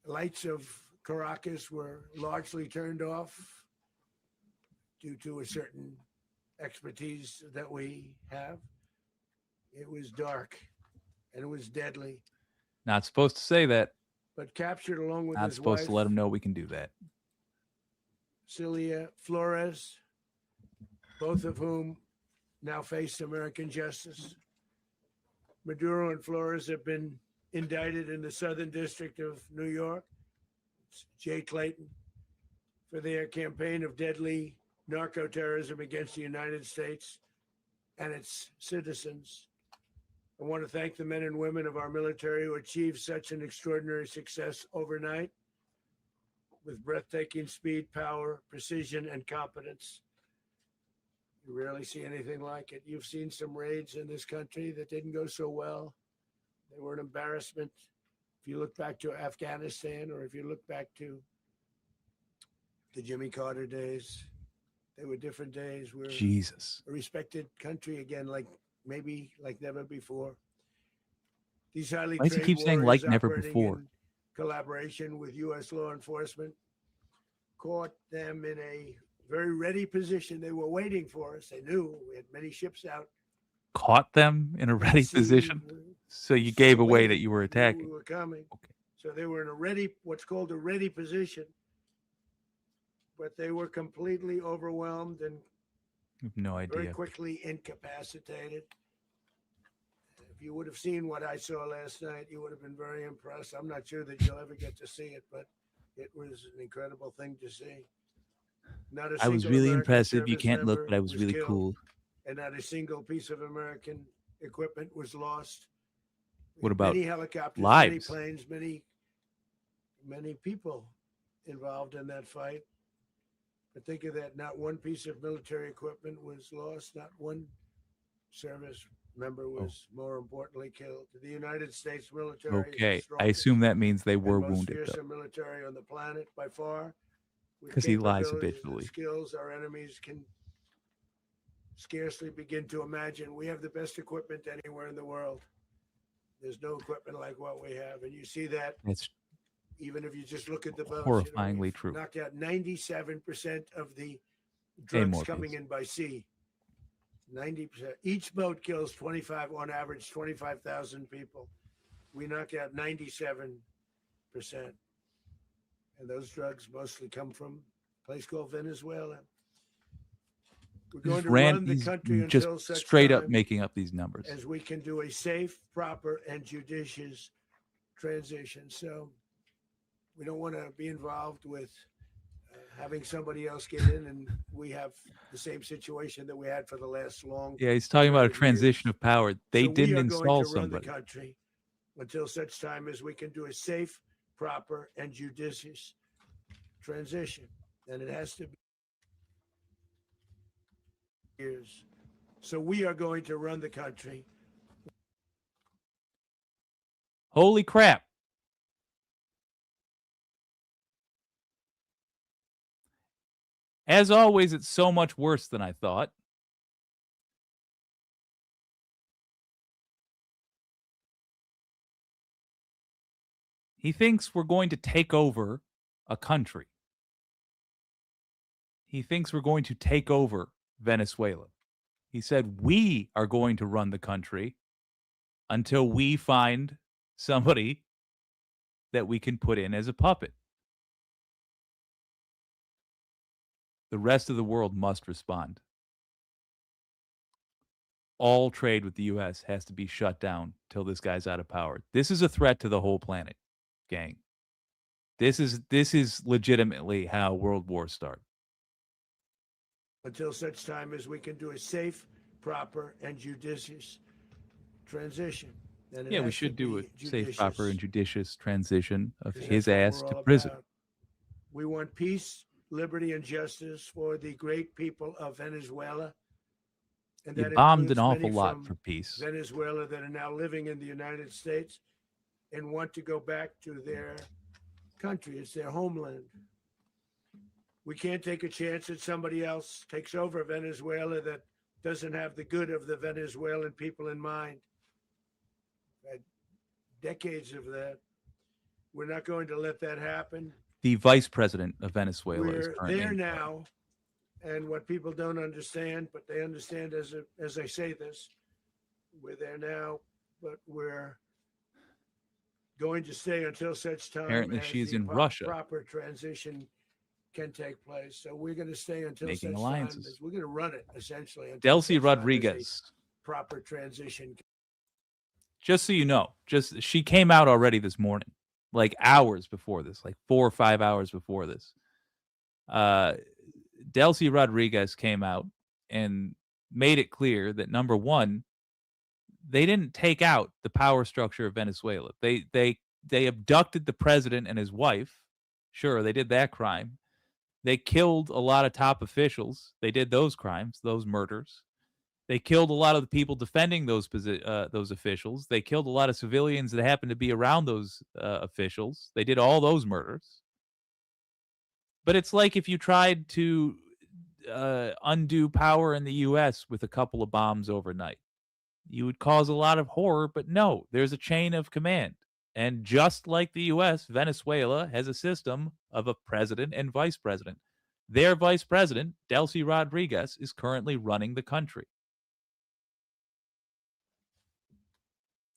lights of Caracas were largely turned off due to a certain expertise that we have. It was dark and it was deadly, Not supposed to say that. but captured along with Not his supposed wife, to let them know we can do that. Celia Flores, both of whom now face American justice. Maduro and Flores have been indicted in the Southern District of New York, Jay Clayton, for their campaign of deadly narco-terrorism against the United States and its citizens. I want to thank the men and women of our military who achieved such an extraordinary success overnight with breathtaking speed, power, precision, and competence. You rarely see anything like it. You've seen some raids in this country that didn't go so well. They were an embarrassment. If you look back to Afghanistan, or if you look back to the Jimmy Carter days, they were different days. We're Jesus. a respected country again, like maybe like never before. These highly Why does he trained keep saying warriors like never operating before? in collaboration with U.S. law enforcement caught them in a very ready position. They were waiting for us. They knew we had many ships out. Caught them in a at ready sea. position. So you gave away that you were Knew attacking. We were coming. Okay. So they were in a ready, what's called a ready position. But they were completely overwhelmed and I have no very idea. quickly incapacitated. If you would have seen what I saw last night, you would have been very impressed. I'm not sure that you'll ever get to see it, but it was an incredible thing to see. Not a I was single really American impressive. You service can't look, member but I was really killed, cool. and not a single piece of American equipment was lost. We What had about many helicopters, lives? many planes, many people involved in that fight? But think of that, not one piece of military equipment was lost, not one service member was, more importantly, killed. The United States military is the Okay. I strongest assume that means they and were most wounded, though. fearsome military on the planet by far. With 'Cause he lies capabilities and habitually. skills our enemies can scarcely begin to imagine. We have the best equipment anywhere in the world. There's no equipment like what we have, and you see that That's even if you just look at the boats. horrifyingly we've true. knocked out 97% of the drugs more, coming please. in by sea. 90%. Each boat kills 25, on average, 25,000 people. We knock out 97%. And those drugs mostly come from a place called Venezuela. We're going to run the He's country just until such straight up time making up these numbers. as we can do a safe, proper, and judicious transition. So we don't want to be involved with having somebody else get in, and we have the same situation that we had for the last long. Yeah, he's talking about a 100 transition years. of power. They So we didn't are install going to run somebody. the country until such time as we can do a safe, proper, and judicious transition, and it has to be years. So we are going to run the country. Holy crap. As always, it's so much worse than I thought. He thinks we're going to take over a country. He thinks we're going to take over Venezuela. He said we are going to run the country until we find somebody that we can put in as a puppet. The rest of the world must respond. All trade with the U.S. has to be shut down till this guy's out of power. This is a threat to the whole planet, gang. This is legitimately how world wars start. Until such time as we can do a safe, proper, and judicious transition. And it Yeah, we has to should do a be safe, proper, and judicious, judicious transition of 'cause his that's ass what to we're all prison. about. We want peace, liberty, and justice for the great people of Venezuela. And You that bombed an includes awful many lot from for peace. Venezuela that are now living in the United States and want to go back to their country. It's their homeland. We can't take a chance that somebody else takes over Venezuela that doesn't have the good of the Venezuelan people in mind. Had decades of that. We're not going to let that happen. The vice president of Venezuela is We're currently there in power. now, and what people don't understand, but they understand as I say this, we're there now, but we're going to stay until such time Apparently as she is the in Russia. proper transition can take place. So we're going to stay until Making such alliances. time as we're going to run it essentially. Until Delcy such time as a Rodriguez, proper transition. just so you know, she came out already this morning, like hours before this, like 4 or 5 hours before this. Delcy Rodriguez came out and made it clear that, number one, they didn't take out the power structure of Venezuela. They abducted the president and his wife. Sure, they did that crime. They killed a lot of top officials. They did those crimes, those murders. They killed a lot of the people defending those officials. They killed a lot of civilians that happened to be around those officials. They did all those murders. But it's like if you tried to undo power in the U.S. with a couple of bombs overnight. You would cause a lot of horror, but no, there's a chain of command. And just like the U.S., Venezuela has a system of a president and vice president. Their vice president, Delcy Rodriguez, is currently running the country.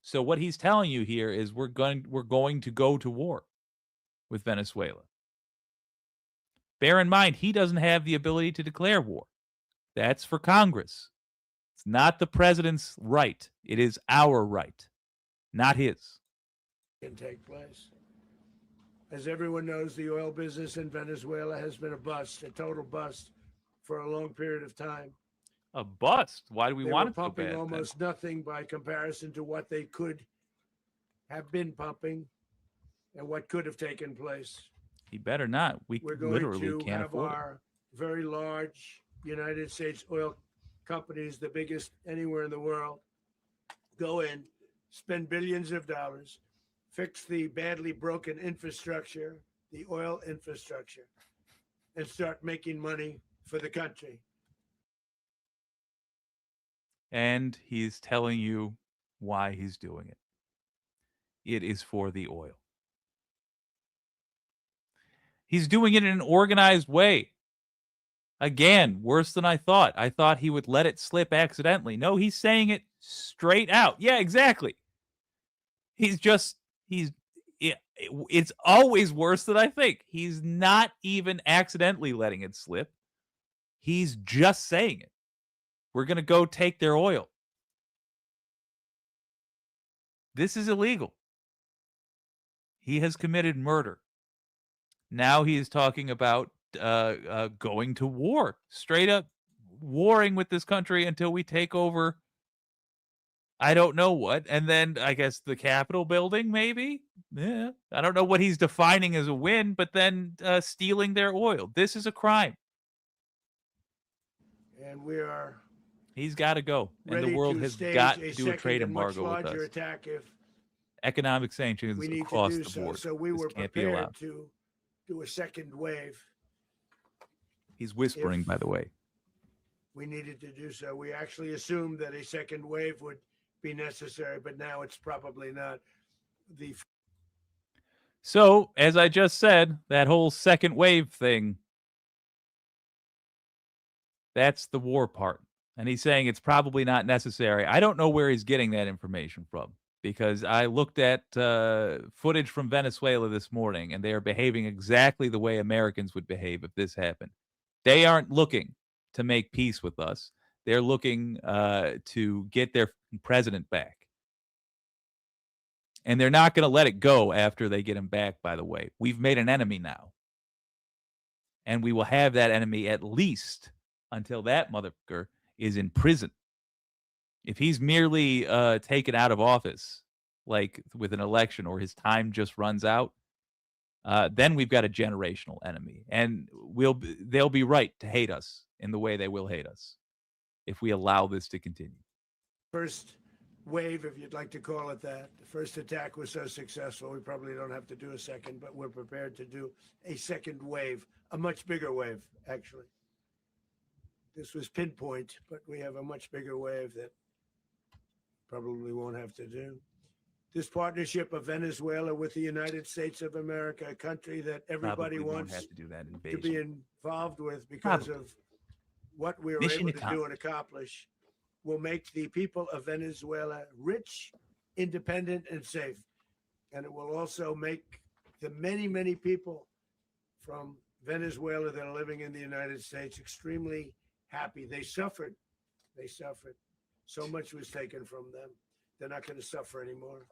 So what he's telling you here is we're going to go to war with Venezuela. Bear in mind, he doesn't have the ability to declare war. That's for Congress. It's not the president's right. It is our right, not his. Can take place. As everyone knows, the oil business in Venezuela has been a bust, a total bust for a long period of time. A bust? Why do we They want were it so pumping bad? almost nothing by comparison to what they could have been pumping and what could have taken place. He better not. We're going literally to can't have afford it. our very large United States oil companies, the biggest anywhere in the world, go in, spend billions of dollars, fix the badly broken infrastructure, the oil infrastructure, and start making money for the country. And he's telling you why he's doing it. It is for the oil. He's doing it in an organized way. Again, worse than I thought. I thought he would let it slip accidentally. No, he's saying it straight out. Yeah, exactly. It's always worse than I think. He's not even accidentally letting it slip. He's just saying it. We're going to go take their oil. This is illegal. He has committed murder. Now he is talking about going to war, straight up warring with this country until we take over. I don't know what. And then I guess the Capitol building, maybe? Yeah. I don't know what he's defining as a win, but then stealing their oil. This is a crime. And we are He's got to go. And ready the world to has stage got a to do a second trade and much embargo with larger us. attack if Economic sanctions we need across to do the so. board. So we This were can't be prepared allowed. to do a second wave. He's whispering, if- by the way. We needed to do so. We actually assumed that a second wave would be necessary, but now it's probably not. So, as I just said, that whole second wave thing, that's the war part. And he's saying it's probably not necessary. I don't know where he's getting that information from because I looked at footage from Venezuela this morning and they are behaving exactly the way Americans would behave if this happened. They aren't looking to make peace with us. They're looking to get their president back. And they're not going to let it go after they get him back, by the way. We've made an enemy now. And we will have that enemy at least until that motherfucker is in prison. If he's merely taken out of office, like with an election or his time just runs out, then we've got a generational enemy. And they'll be right to hate us in the way they will hate us. if we allow this to continue. First wave, if you'd like to call it that. The first attack was so successful, we probably don't have to do a second, but we're prepared to do a second wave, a much bigger wave, actually. This was pinpoint, but we have a much bigger wave that probably won't have to do. This partnership of Venezuela with the United States of America, a country that everybody Probably won't wants have to do that to invasion. be involved with because Probably. of what we were Mission able to do and accomplish, will make the people of Venezuela rich, independent, and safe. And it will also make the many, many people from Venezuela that are living in the United States extremely happy. They suffered. They suffered. So much was taken from them. They're not going to suffer anymore.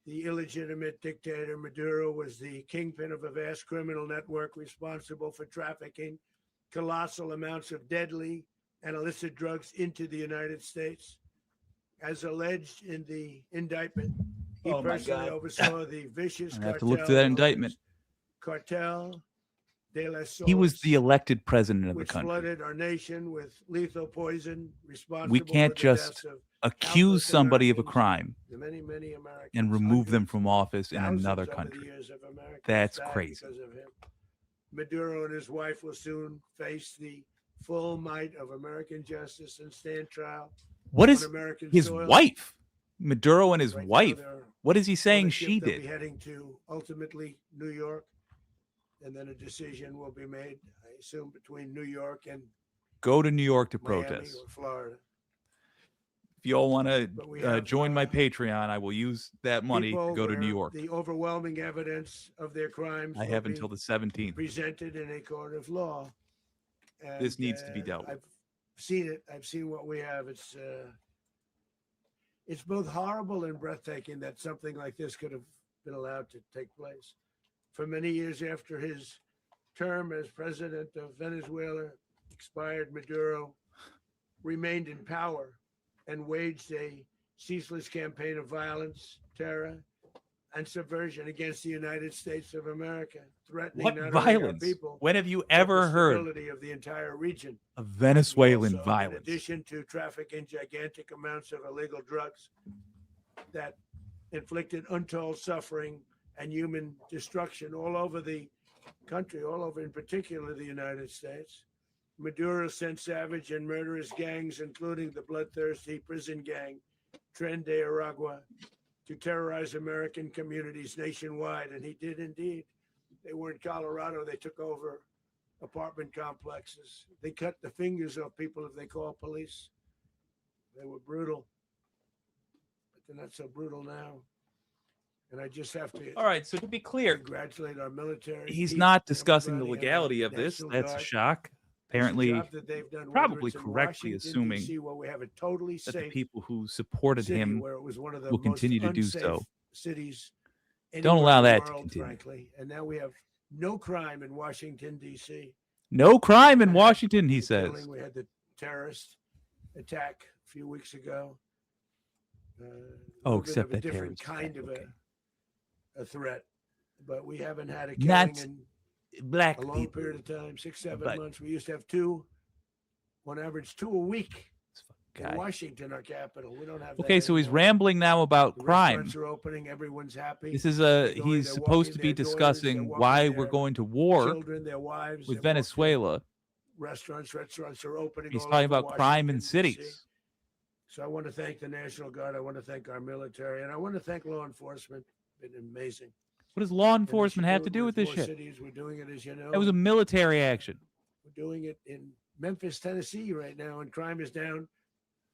The illegitimate dictator Maduro was the kingpin of a vast criminal network responsible for trafficking colossal amounts of deadly and illicit drugs into the United States. As alleged in the indictment, he Oh, my personally God. oversaw the vicious I have to cartel look through that known indictment. as Cartel de la He was Soles, the elected president of the which country. flooded our nation with lethal poison responsible We can't for the just deaths of Accuse countless somebody of a Americans, crime the many, many Americans, and remove them hundreds, from office in thousands another over the country. years of Americans That's died crazy. because of him. Maduro and his wife will soon face the full might of American justice and stand trial What on is American his soil. wife? Maduro and his Right now, wife. they're What is he saying on a ship she they'll be did? heading to ultimately New York, and then a decision will be made, I assume, between New York and Go to New York to Miami protest. or Florida. If you all want But we to have, join my Patreon, I will use that money to People go to New where York. The overwhelming evidence of their crimes I will have be until the 17th. presented in a court of law. This And, needs to be dealt with. I've seen it. I've seen what we have. It's both horrible and breathtaking that something like this could have been allowed to take place. For many years after his term as president of Venezuela expired, Maduro remained in power and waged a ceaseless campaign of violence, terror, and subversion against the United States of America, threatening What not only our violence? people, When have you but the ever heard stability of the entire region. of Venezuelan Also, in violence? addition to trafficking gigantic amounts of illegal drugs that inflicted untold suffering and human destruction all over the country, all over, in particular, the United States. Maduro sent savage and murderous gangs, including the bloodthirsty prison gang, Tren de Aragua, to terrorize American communities nationwide. And he did indeed. They were in Colorado. They took over apartment complexes. They cut the fingers off people if they call police. They were brutal, but they're not so brutal now. And I just have to All right, so to be clear, congratulate our military. he's Pete, not discussing the everybody, and our legality of this. National That's a Guard. shock. It's a Apparently, job that they've done, whether probably it's in correctly Washington, assuming DC, where we have a totally that the safe people who supported city, him where it was one of the will most continue to do unsafe so. cities. Don't anywhere allow in the that to world, continue. frankly. And now we have no crime in Washington D.C. No crime in Had Washington, he the says. killing. We had the terrorist attack a few weeks ago. A Oh, little bit except of a that different terrorist kind attack, of okay. a threat, but we haven't had a killing Not in Black a long people. period of time, 6-7 but- months. We used to have two, on average, 2 a week This fucking in guy. Washington, our capital. We don't have that Okay, so he's anymore. rambling now about The crime. restaurants are opening. Everyone's happy. This is They're he's walking supposed to be their daughters, discussing they're walking why their we're going to war children, their wives. with they're walking Venezuela. Restaurants are opening. He's all talking over about crime in Washington, DC. cities. So I want to thank the National Guard. I want to thank our military, and I want to thank law enforcement. Been amazing. What does law And we enforcement should have to it do with this more shit? Cities. We're doing it, as you know. That was a military action. We're doing it in Memphis, Tennessee, right now, and crime is down.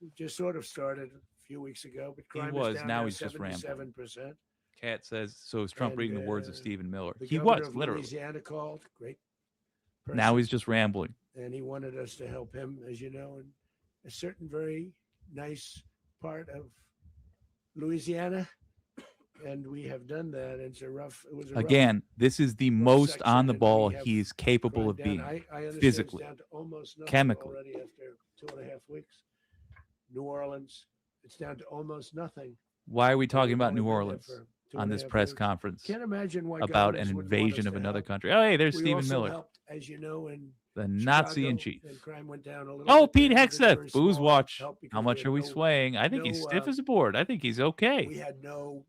We just sort of started a few weeks ago, but crime was. is down Now he's just rambling. 77%. Cat says, so is Trump And, reading the words of uh, Stephen Miller? The He governor was, of literally. Louisiana called. Great. Now person. he's just rambling. And he wanted us to help him, as you know, in a certain very nice part of Louisiana. And we have done that. And it was a rough Again, this is the most section, on the and ball we have he's capable crime of down. being. I understand physically, it's down to almost nothing chemically. already after 2.5 weeks. New Orleans, it's down to almost nothing. Why are we talking We've about only New been there Orleans for on this 2.5 press weeks. conference Can't imagine why about governors an wouldn't want invasion us of to another help. country? Oh, hey, there's We Stephen also Miller. helped, as you know, in The Nazi in Chicago, chief. and crime went down a little Oh, bit Pete there. It was a very Hegseth, Booze small Watch. help because How much had are we no- swaying? I think he's no, stiff as a board. I think he's okay. We had no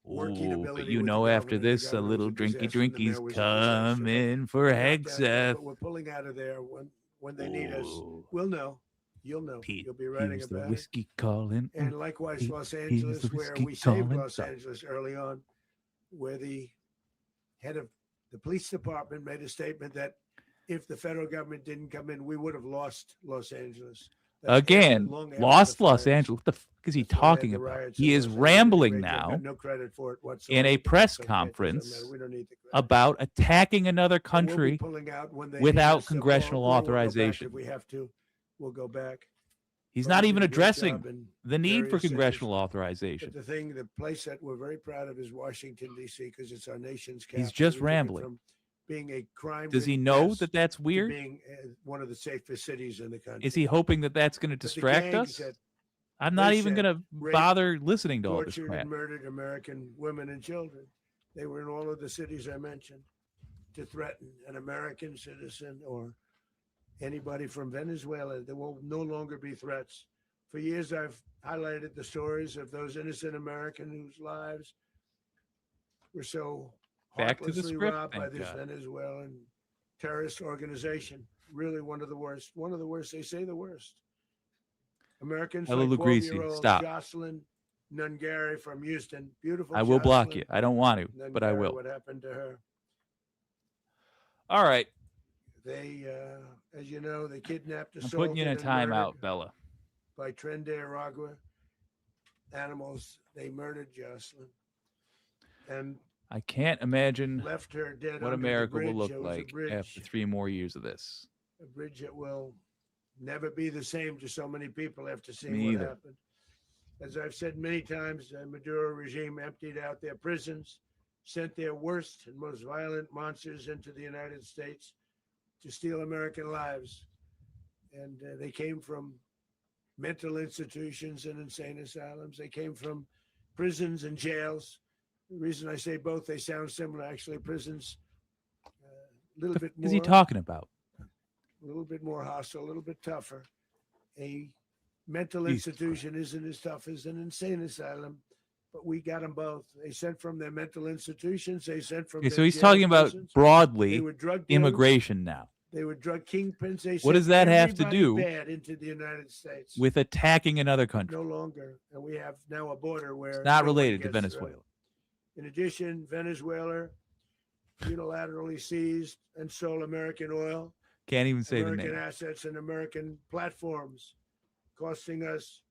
working Ooh, but ability you with the know, after government. The this, a government little was a drinky disaster, and the drinky's mayor was a disaster, but coming for we knocked out there, Hegseth. but we're pulling out of there when they need us. Ooh, We'll know. You'll know. Pete, You'll be writing here's the about it. whiskey calling. And likewise, Pete, Los here's Angeles, the where whiskey we saved calling. Los Angeles early on, where the head of the police department made a statement that if the federal government didn't come in, we would have lost Los Angeles. That's Again, long after lost the Los fires. Angeles. What the fuck is he That's why they had talking the about? riots He in is Los Angeles. rambling Anyway, Joe now got no credit for it whatsoever. in a press So it doesn't conference matter. We don't need the credit. about attacking another And we'll be country pulling out when they need without us, so congressional we'll go back authorization. If we have to, we'll go back. He's But not we even did a great addressing job in the need for various cities. congressional But authorization. the place that we're very proud of is Washington, D.C., because it's our nation's capital. He's just We took it rambling. From being a crime. Does he know that that's to weird? being one of the safest cities in the country. Is he hoping that that's going to But the distract gangs us? that I'm not they even said going to raped, bother listening to all this tortured crap. and murdered American women and children. They were in all of the cities I mentioned to threaten an American citizen or anybody from Venezuela. There will no longer be threats. For years, I've highlighted the stories of those innocent Americans whose lives were so Back to the heartlessly script, robbed by thank this God. Venezuelan terrorist organization. Really one of the worst. One of the worst. They say the worst. Americans I will like agree with you. 12-year-old Stop. Jocelyn Nungari from Houston. Beautiful. I will block Jocelyn you. I don't want to, but I Nungari, will. What happened to her? All right. They, as you know, they kidnapped, I'm putting you in a assaulted, and timeout, murdered Bella. by Tren de Aragua animals. They murdered Jocelyn and I can't imagine left her dead what under the America will bridge. look There was a like bridge, after 3 more years of this. a bridge that will never be the same to so many people after seeing Me what either. happened. As I've said many times, the Maduro regime emptied out their prisons, sent their worst and most violent monsters into the United States to steal American lives. And they came from mental institutions and insane asylums. They came from prisons and jails. The reason I say both, they sound similar. Actually, prisons, a little bit What is more. he talking about? A little bit more hostile, a little bit tougher. A mental Jesus institution isn't as tough as an insane asylum, but we got them both. They sent from their mental institutions. They sent from. Okay, their so he's jail talking about prisons. They broadly were drug dealers. immigration now, They were drug kingpins. They What does sent that have to everybody do bad into the United States? with attacking another country. No longer, and we have now a border where It's not nobody related to gets through. Venezuela. In addition, Venezuela unilaterally seized and sold American oil, Can't even say the American name. assets, and American platforms, costing us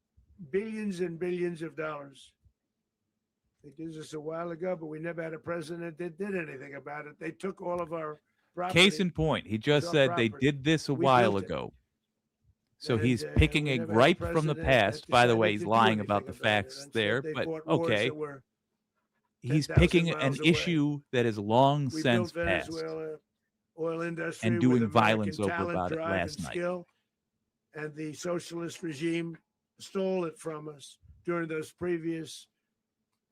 billions and billions of dollars. They did this a while ago, but we never had a president that did anything about it. They took all of our property. Case in point, he just our said they property. did this a We while built it. ago. So And, he's picking we a never had gripe from the president that past. By the decided way, to he's do lying anything about the it. facts Instead, there, they but fought wars okay. that were He's 10,000 picking an miles away. issue that is long We since built passed. Venezuela oil industry and with doing American violence over talent, about it drive, last and night. skill, and the socialist regime stole it from us during those previous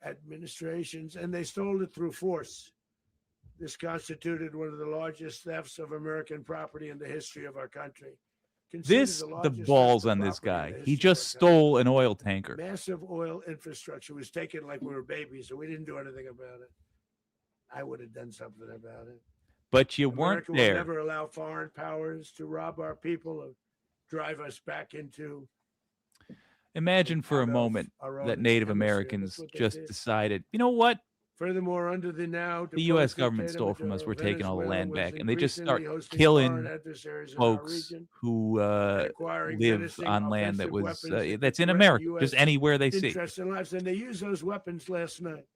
administrations, and they stole it through force. This constituted one of the largest thefts of American property in the history of our country. Considered The largest balls theft of on this property in guy. the He history of just our country. stole an oil tanker. Massive oil infrastructure was taken like we were babies, so we didn't do anything about it. I would have done something about it. But you weren't America will there. never allow foreign powers to rob our people or drive us back into. Imagine for a out of moment our that own Native hemisphere. Americans That's what they just did. decided, you know what? Furthermore, under the now The U.S. deposed government dictator stole from us. Maduro, We're taking all the Venezuela land was back. And they just start increasingly hosting killing foreign adversaries in our folks region who and acquiring live menacing on land that offensive was weapons that that's in threaten America, US just anywhere they see. interests and lives. And they used those weapons last night.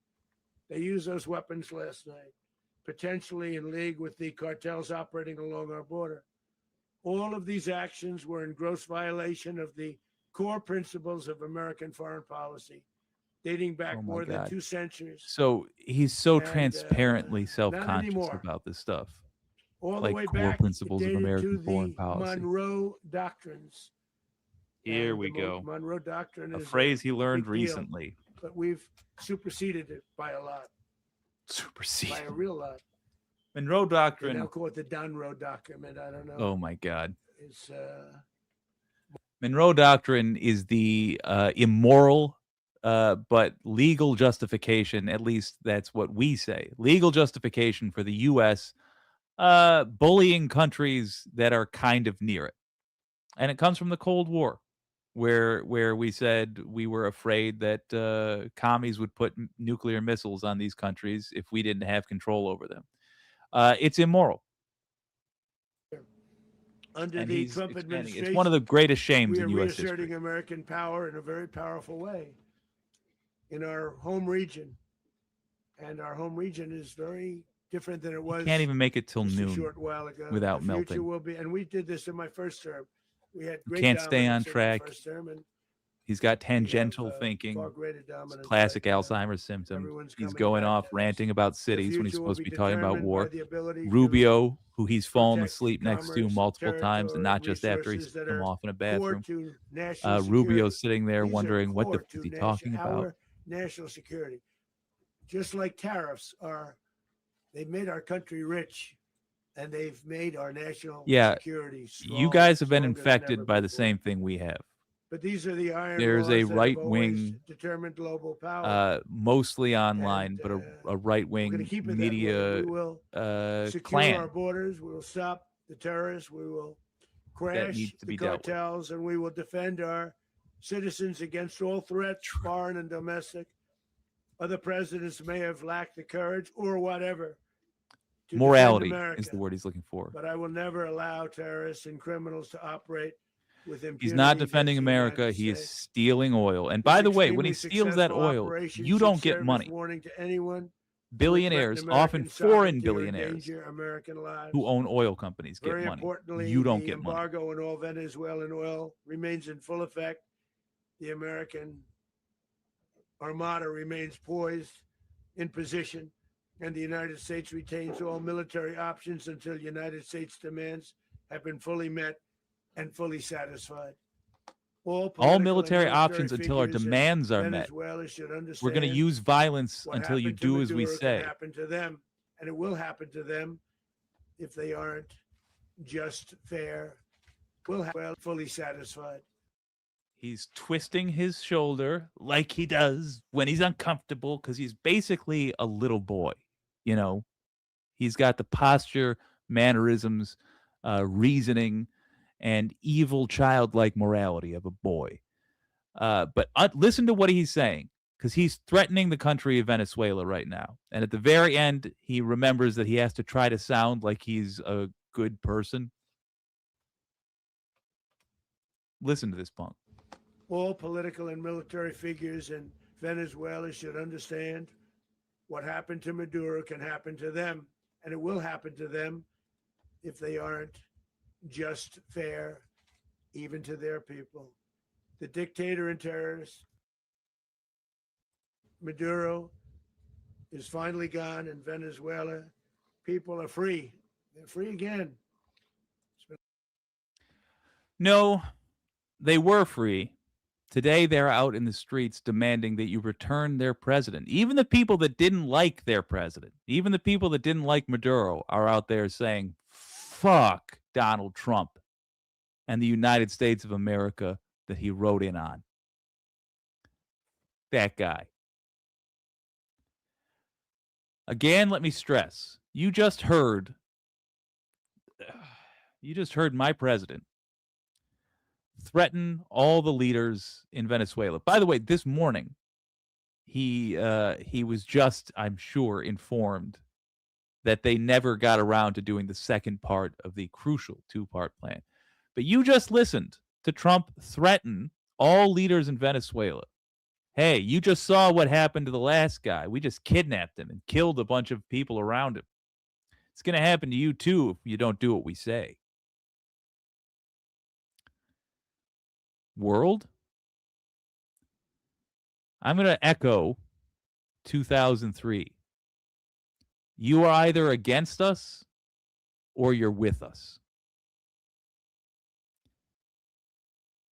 They used those weapons last night, potentially in league with the cartels operating along our border. All of these actions were in gross violation of the core principles of American foreign policy, dating back Oh my more than God. 2 centuries. So he's so And, transparently self-conscious anymore. about this stuff. All like the way core back, principles of dated American to foreign the policy. Monroe Doctrines. Here And we the go. Monroe Doctrine A is phrase he learned big deal, recently. but we've superseded it by a lot, by Supersede. a real lot. Monroe They Doctrine. now call it the Dunroe document. I don't know. Oh my God. It's Monroe Doctrine is the immoral but legal justification, at least that's what we say, legal justification for the U.S. Bullying countries that are kind of near it. And it comes from the Cold War, where we said we were afraid that commies would put nuclear missiles on these countries if we didn't have control over them. It's immoral. under And the he's Trump expanding. administration. It's one of the greatest shames We are in U.S. reasserting history. American power in a very powerful way in our home region. And our home region is very different than it was Can't even make it till just a noon. short while ago. without The future melting. will be, and we did this in my first term. We had great Can't stay on dominance in our track. first term, and He's got we have, tangential thinking. far greater dominance Classic right now. Alzheimer's symptom. Everyone's He's coming going back off at us. ranting about The cities when he's future will supposed to be be talking about determined by war. the ability to Rubio, who he's fallen protect asleep next to commerce, multiple times, territory, and not just after he's resources that come are off in a core bathroom. to national security. Rubio's sitting there These are wondering what the core f- is to he talking about. our national security. Just like tariffs are, they've made our country rich, and they've made our national Yeah, security strong. You guys have been stronger than ever infected by the before. same thing we have. But these are the iron There's laws a that have right-wing, always determined global power. Mostly online, And, but a we're going to right-wing keep it that way. media We will secure clan our borders. We will stop the terrorists. We will that crash needs to the be dealt with. cartels, and we will defend our citizens against all threats, foreign and domestic. Other presidents may have lacked the courage or whatever to defend Morality America, is the word he's looking for. but I will never allow terrorists and criminals to operate with impunity. He's not defending against the United America. He is States. stealing oil. And This by the way, when extremely he steals that successful oil, operation you should don't get serve as money. warning to anyone who would Billionaires, threaten often American foreign sovereignty or billionaires endanger American lives. who own oil companies, get Very money. importantly, You don't the get money. embargo on all Venezuelan oil remains in full effect. The American armada remains poised in position, and the United States retains all military options until United States demands have been fully met and fully satisfied. All political and military options until our figures in demands are met. Venezuela should We're going to understand use violence what until you happened to do as we Maduro say. can happen to them, and it will happen to them if they aren't just, fair, fully satisfied. He's twisting his shoulder like he does when he's uncomfortable because he's basically a little boy. You know, he's got the posture, mannerisms, reasoning, and evil childlike morality of a boy. But listen to what he's saying, because he's threatening the country of Venezuela right now. And at the very end, he remembers that he has to try to sound like he's a good person. Listen to this punk. All political and military figures in Venezuela should understand what happened to Maduro can happen to them, and it will happen to them if they aren't just, fair, even to their people. The dictator and terrorist, Maduro, is finally gone in Venezuela. People are free. They're free again. No, they were free. Today, they're out in the streets demanding that you return their president. Even the people that didn't like their president, even the people that didn't like Maduro, are out there saying, fuck Donald Trump and the United States of America that he rode in on. That guy. Again, let me stress, you just heard my president threaten all the leaders in Venezuela. By the way, this morning, he was just, I'm sure, informed that they never got around to doing the second part of the crucial two-part plan. But you just listened to Trump threaten all leaders in Venezuela. Hey, you just saw what happened to the last guy. We just kidnapped him and killed a bunch of people around him. It's going to happen to you too if you don't do what we say. World, I'm going to echo 2003. You are either against us or you're with us.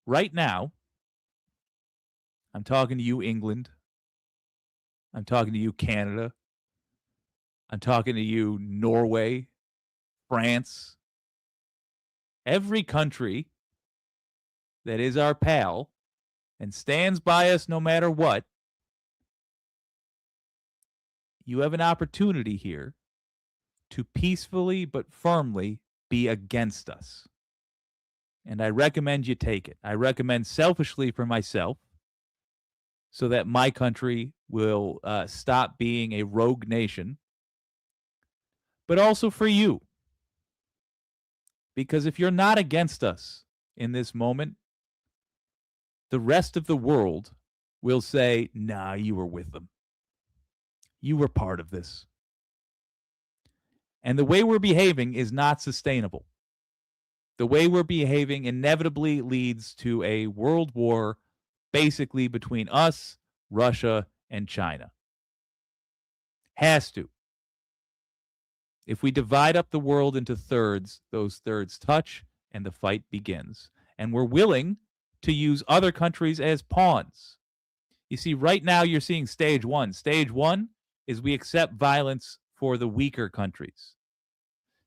Right now, I'm talking to you, England. I'm talking to you, Canada. I'm talking to you, Norway, France, every country that is our pal and stands by us no matter what. You have an opportunity here to peacefully but firmly be against us. And I recommend you take it. I recommend selfishly for myself so that my country will stop being a rogue nation, but also for you. Because if you're not against us in this moment, the rest of the world will say, nah, you were with them. You were part of this. And the way we're behaving is not sustainable. The way we're behaving inevitably leads to a world war basically between us, Russia, and China. Has to. If we divide up the world into thirds, those thirds touch and the fight begins. And we're willing to use other countries as pawns. You see, right now you're seeing stage one. Stage one is we accept violence for the weaker countries.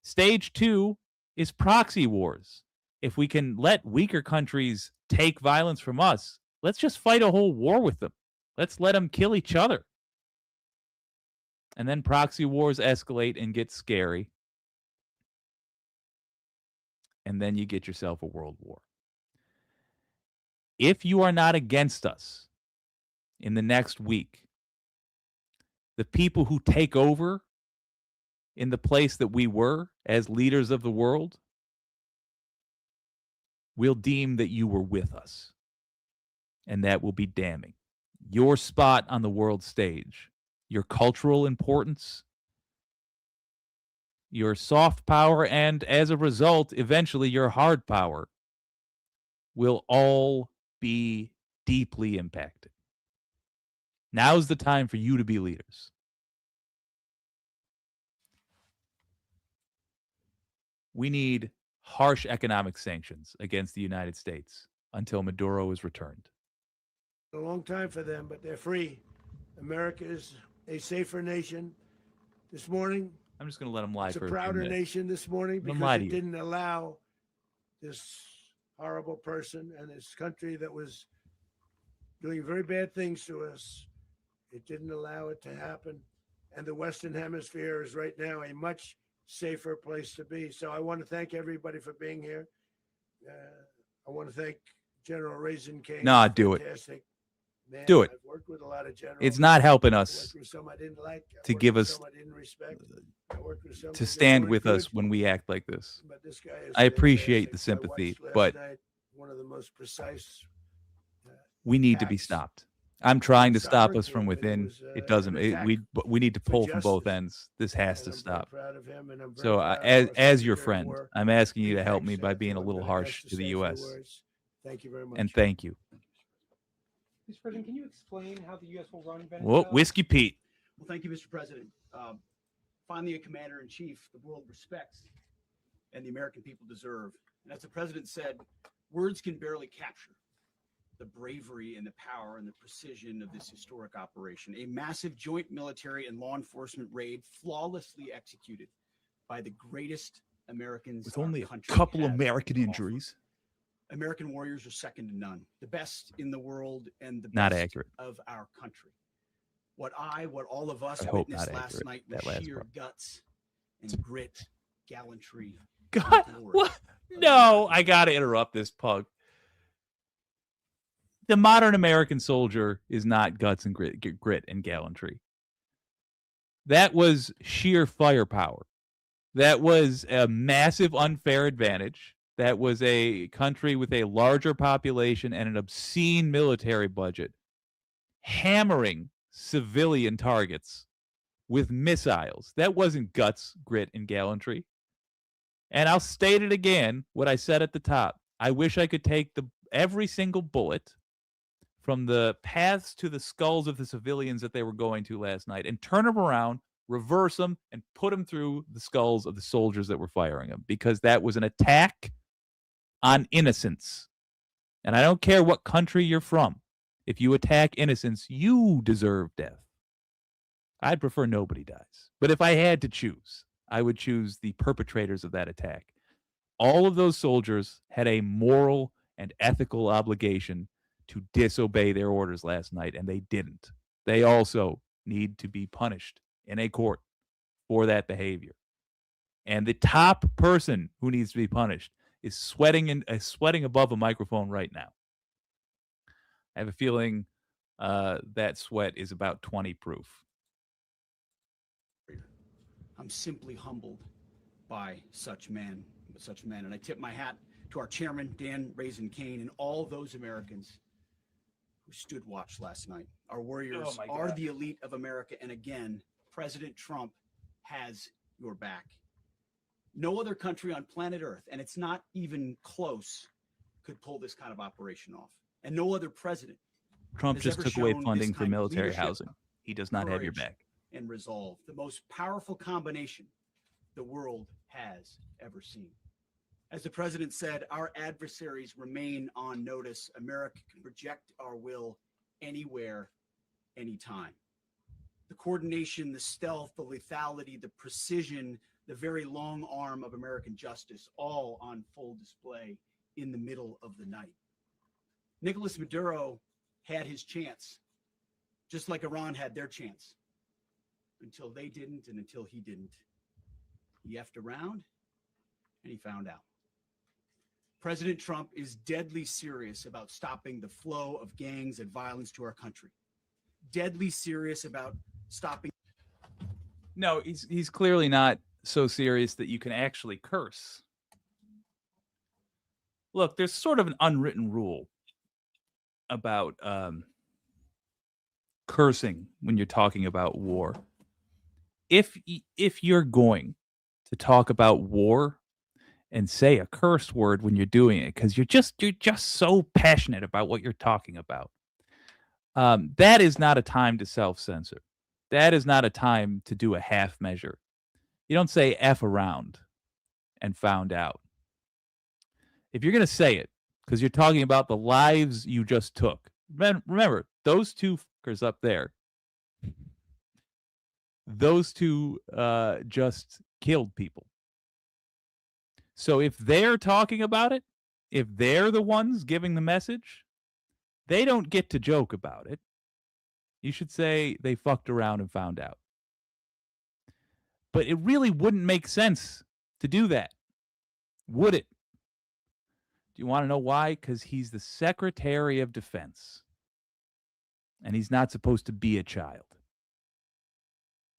Stage two is proxy wars. If we can let weaker countries take violence from us, let's just fight a whole war with them. Let's let them kill each other. And then proxy wars escalate and get scary. And then you get yourself a world war. If you are not against us in the next week, the people who take over in the place that we were as leaders of the world will deem that you were with us. And that will be damning. Your spot on the world stage, your cultural importance, your soft power, and as a result, eventually your hard power will all be deeply impacted. Now's the time for you to be leaders. We need harsh economic sanctions against the United States until Maduro is returned. A long time for them, but they're free. America is a safer nation. This morning, I'm just going to let them lie it's for a a few prouder minutes. nation this morning Let 'em because lie to it you. didn't allow this horrible person and this country that was doing very bad things to us. It didn't allow it to happen. And the Western Hemisphere is right now a much safer place to be. So I want to thank everybody for being here. I want to thank General Raisin King. Nah, do it. Fantastic man. Do it. I've worked with a lot of generals. It's not helping I us worked with some I didn't like. I to worked give with us some I didn't respect. I worked with some to that stand weren't with us good, when we act like this. but this guy is I appreciate fantastic. the I sympathy, watched last but night one of the most precise. we need to be attacks stopped. I'm trying to stop sovereignty. us from I mean, within. was, It doesn't. an attack We need to for pull from both justice. ends. This has And to I'm very stop. proud of him, and I'm very So, proud of as our your Secretary of friend, War. I'm asking you He to help thanks me by being a everyone little that harsh has to the say a few U.S. words. Thank you very much. And thank you. Mr. President, can you explain how the U.S. will run Whoa, Venezuela? Whiskey Pete. Well, thank you, Mr. President. Finally, a commander in chief the world respects and the American people deserve. And as the president said, words can barely capture the bravery and the power and the precision of this historic operation. A massive joint military and law enforcement raid flawlessly executed by the greatest Americans With our only a country couple has American to offer. injuries. American warriors are second to none, the best in the world and the Not best accurate. of our country. What all of us I hope witnessed not last accurate, night was that last sheer part. guts and grit, gallantry. God, glory what? of the No, American I got to interrupt this pug. The modern American soldier is not guts and grit and gallantry. That was sheer firepower. That was a massive unfair advantage. That was a country with a larger population and an obscene military budget, hammering civilian targets with missiles. That wasn't guts, grit, and gallantry. And I'll state it again, what I said at the top. I wish I could take every single bullet from the paths to the skulls of the civilians that they were going to last night and turn them around, reverse them, and put them through the skulls of the soldiers that were firing them, because that was an attack on innocence. And I don't care what country you're from. If you attack innocence, you deserve death. I'd prefer nobody dies. But if I had to choose, I would choose the perpetrators of that attack. All of those soldiers had a moral and ethical obligation to disobey their orders last night, and they didn't. They also need to be punished in a court for that behavior. And the top person who needs to be punished is sweating above a microphone right now. I have a feeling that sweat is about 20 proof. I'm simply humbled by such men, and I tip my hat to our chairman, Dan Raisin Kane, and all those Americans who stood watch last night. Our warriors my are God. the elite of America, and again, President Trump has your back. No other country on planet Earth, and it's not even close, could pull this kind of operation off. And no other president Trump has just ever took away shown this funding for kind of military leadership, housing. He does not have your courage, back. and resolve, the most powerful combination the world has ever seen. As the president said, our adversaries remain on notice. America can project our will anywhere, anytime. The coordination, the stealth, the lethality, the precision, the very long arm of American justice, all on full display in the middle of the night. Nicolas Maduro had his chance, just like Iran had their chance, until they didn't and until he didn't. He effed around and he found out. President Trump is deadly serious about stopping the flow of gangs and violence to our country. Deadly serious about stopping. No, he's clearly not so serious that you can actually curse. Look, there's sort of an unwritten rule about cursing when you're talking about war. If you're going to talk about war and say a curse word when you're doing it, because you're just so passionate about what you're talking about, that is not a time to self-censor. That is not a time to do a half measure. You don't say F around and found out. If you're going to say it, because you're talking about the lives you just took, remember, those two fuckers up there, those two just killed people. So if they're talking about it, if they're the ones giving the message, they don't get to joke about it. You should say they fucked around and found out. But it really wouldn't make sense to do that, would it? Do you want to know why? Because he's the Secretary of Defense. And he's not supposed to be a child.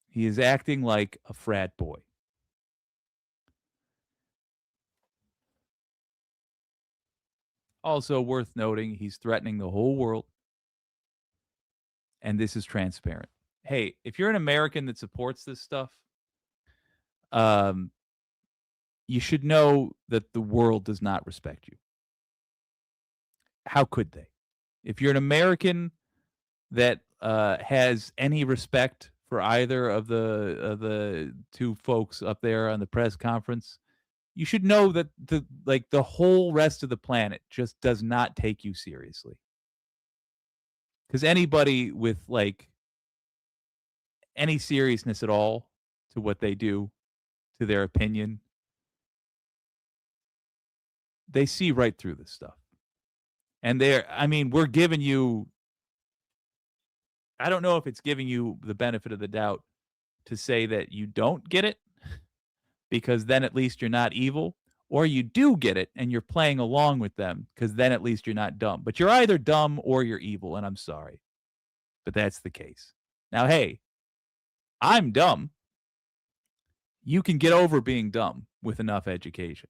He is acting like a frat boy. Also worth noting, he's threatening the whole world. And this is transparent. Hey, if you're an American that supports this stuff, you should know that the world does not respect you. How could they? If you're an American that has any respect for either of the two folks up there on the press conference, you should know that the whole rest of the planet just does not take you seriously. Because anybody with like any seriousness at all to what they do, to their opinion, they see right through this stuff. And we're giving you, I don't know if it's giving you the benefit of the doubt to say that you don't get it, because then at least you're not evil, or you do get it and you're playing along with them, because then at least you're not dumb. But you're either dumb or you're evil, and I'm sorry. But that's the case. Now, hey, I'm dumb. You can get over being dumb with enough education.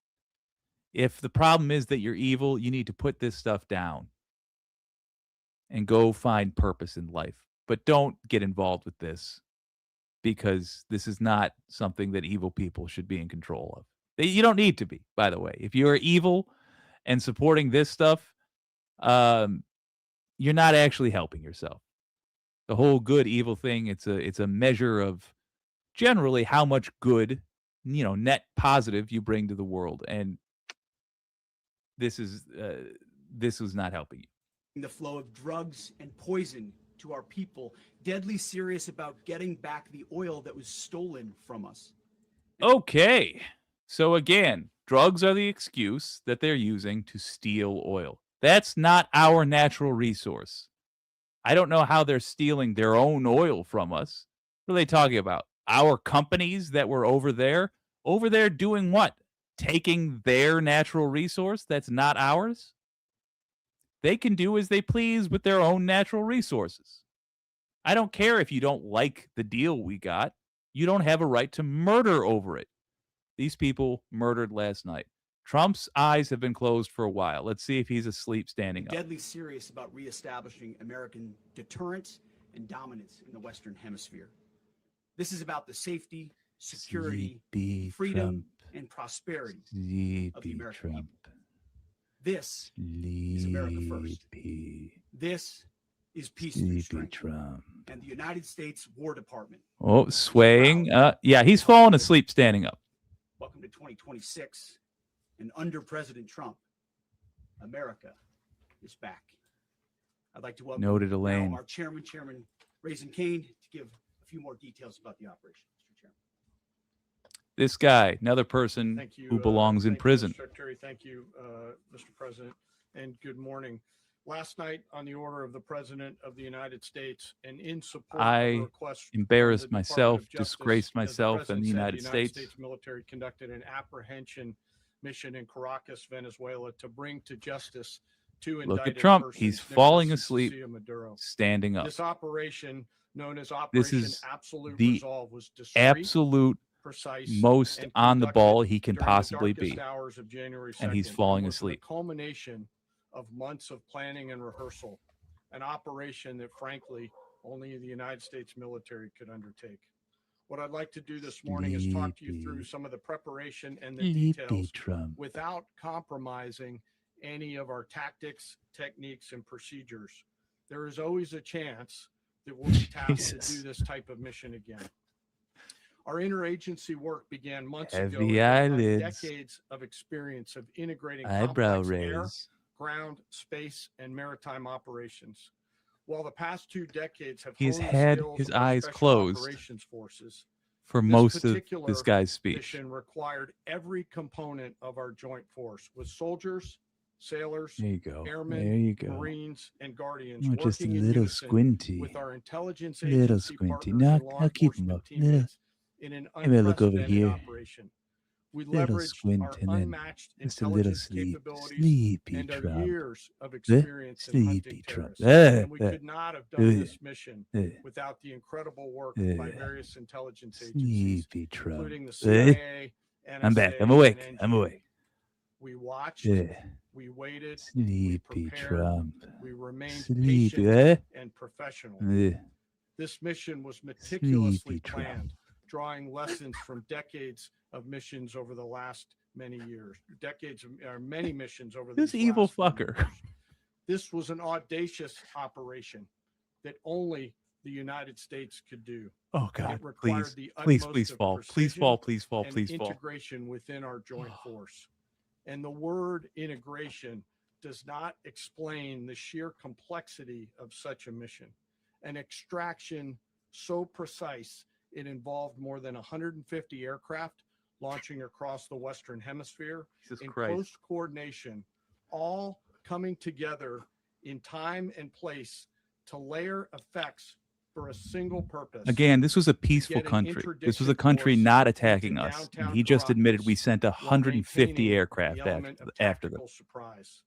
If the problem is that you're evil, you need to put this stuff down and go find purpose in life. But don't get involved with this, because this is not something that evil people should be in control of. You don't need to be, by the way. If you're evil and supporting this stuff, you're not actually helping yourself. The whole good evil thing, it's a measure of generally how much good, net positive you bring to the world. And this was not helping you. The flow of drugs and poison to our people, deadly serious about getting back the oil that was stolen from us. Okay. So again, drugs are the excuse that they're using to steal oil. That's not our natural resource. I don't know how they're stealing their own oil from us. What are they talking about? Our companies that were over there doing what? Taking their natural resource that's not ours? They can do as they please with their own natural resources. I don't care if you don't like the deal we got. You don't have a right to murder over it. These people murdered last night. Trump's eyes have been closed for a while. Let's see if he's asleep standing up. Deadly serious about reestablishing American deterrence and dominance in the Western Hemisphere. This is about the safety, security, Sleepy freedom, Trump. and prosperity of the Sleepy American Trump. people. This is America first. Sleepy. This is peace through Sleepy strength. Trump. And the United States War Department. Oh, swaying. Yeah, he's falling asleep standing up. Welcome to 2026. And under President Trump, America is back. I'd like to welcome Noted now Elaine. our Chairman Raisin Kane, to give a few more details about the operation. Mr. Chairman. This guy, another person Thank you, who belongs in thank you, prison. Mr. Secretary. Thank you, Mr. President, and good morning. Last night, on the order of the President of the United States, and in support of I a request from the embarrassed Department myself, of Justice, disgraced as the myself and President the said, United States. military conducted an apprehension mission in Caracas, Venezuela, to bring to justice two Look at indicted Trump. persons, He's Nicolas falling and asleep, Cecilia Maduro. standing up. This operation, known as This Operation is Absolute the Resolve, was discreet, absolute precise, most and on the conducted ball he can during the possibly darkest be. hours of January 2nd, And he's falling was asleep. The culmination of months of planning and rehearsal, an operation that frankly only the United States military could undertake. What I'd like to do this morning is talk to you through Sleepy. some of the preparation and the Sleepy details Trump. without compromising any of our tactics, techniques, and procedures. There is always a chance that we'll be tasked to Jesus. do this type of mission again. Our interagency work began months ago. Heavy and reflects eyelids. Decades of experience of integrating Eyebrow complex air, raise. ground, space, and maritime operations. While the past 2 decades have He's honed the had skills his of our eyes special closed operations forces, for this most of particular this guy's speech. mission required every component of our joint force, with soldiers, sailors, There you go. airmen, There you go. Marines, and Guardians Oh, just a working in little unison squinty. with our intelligence Little agency squinty. partners No, and law I'll keep him enforcement up. Little, teammates in an let me look over unprecedented here. operation. We Little leveraged squint our and then unmatched just a little intelligence sleep. capabilities Sleepy and our Trump. years of experience in hunting Sleepy Trump. terrorists. And we could not have done this mission eh, without the incredible work by eh, various intelligence agencies, Sleepy Trump. including the Eh, CIA, I'm back. NSA, I'm awake. and I'm NGA. awake. We watched, Yeah. we waited, Sleepy prepared, Trump. we remained Sleepy. patient Eh? and professional. Eh. This mission was meticulously Sleepy Trump. planned, drawing lessons from decades of missions over the last many years. Many missions over This these evil last many fucker. years. This was an audacious operation that only the United States could do. Oh and God! it required Please, the please, utmost please of fall! Please precision fall! Please fall! and Please fall! integration within our joint force. And the word integration does not explain the sheer complexity of such a mission. An extraction so precise, it involved more than 150 aircraft launching across the Western Hemisphere Jesus in Christ! close coordination, all coming together in time and place to layer effects for a single purpose. Again, this was a peaceful get an country. This was a interdiction country force not into attacking us. And downtown he just admitted we Caracas sent while 150 maintaining aircraft the element of after them. tactical surprise.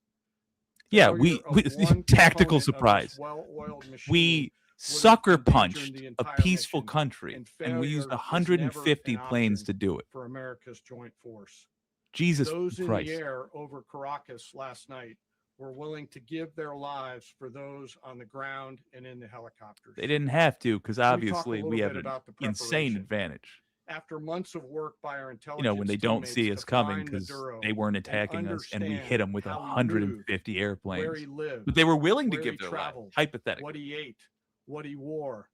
Yeah, Failure of we one tactical component of this surprise. well-oiled machine We have sucker endangered punched the a entire peaceful mission, country, and and we used failure is 150 never an planes option to do it. for America's joint force. Jesus Those in Christ! the air over Caracas last night were willing to give their lives for those on the ground and in the helicopters. They didn't have to, because Let me talk a obviously little we bit have an about the insane preparation. advantage. After months of work by our intelligence, You know, when they don't teammates see to us coming find because Maduro they weren't and attacking us, and we hit understand them with how he 150 moved, where airplanes. he lived, But they were willing to where give he their life, traveled, hypothetically. what he ate, what he wore,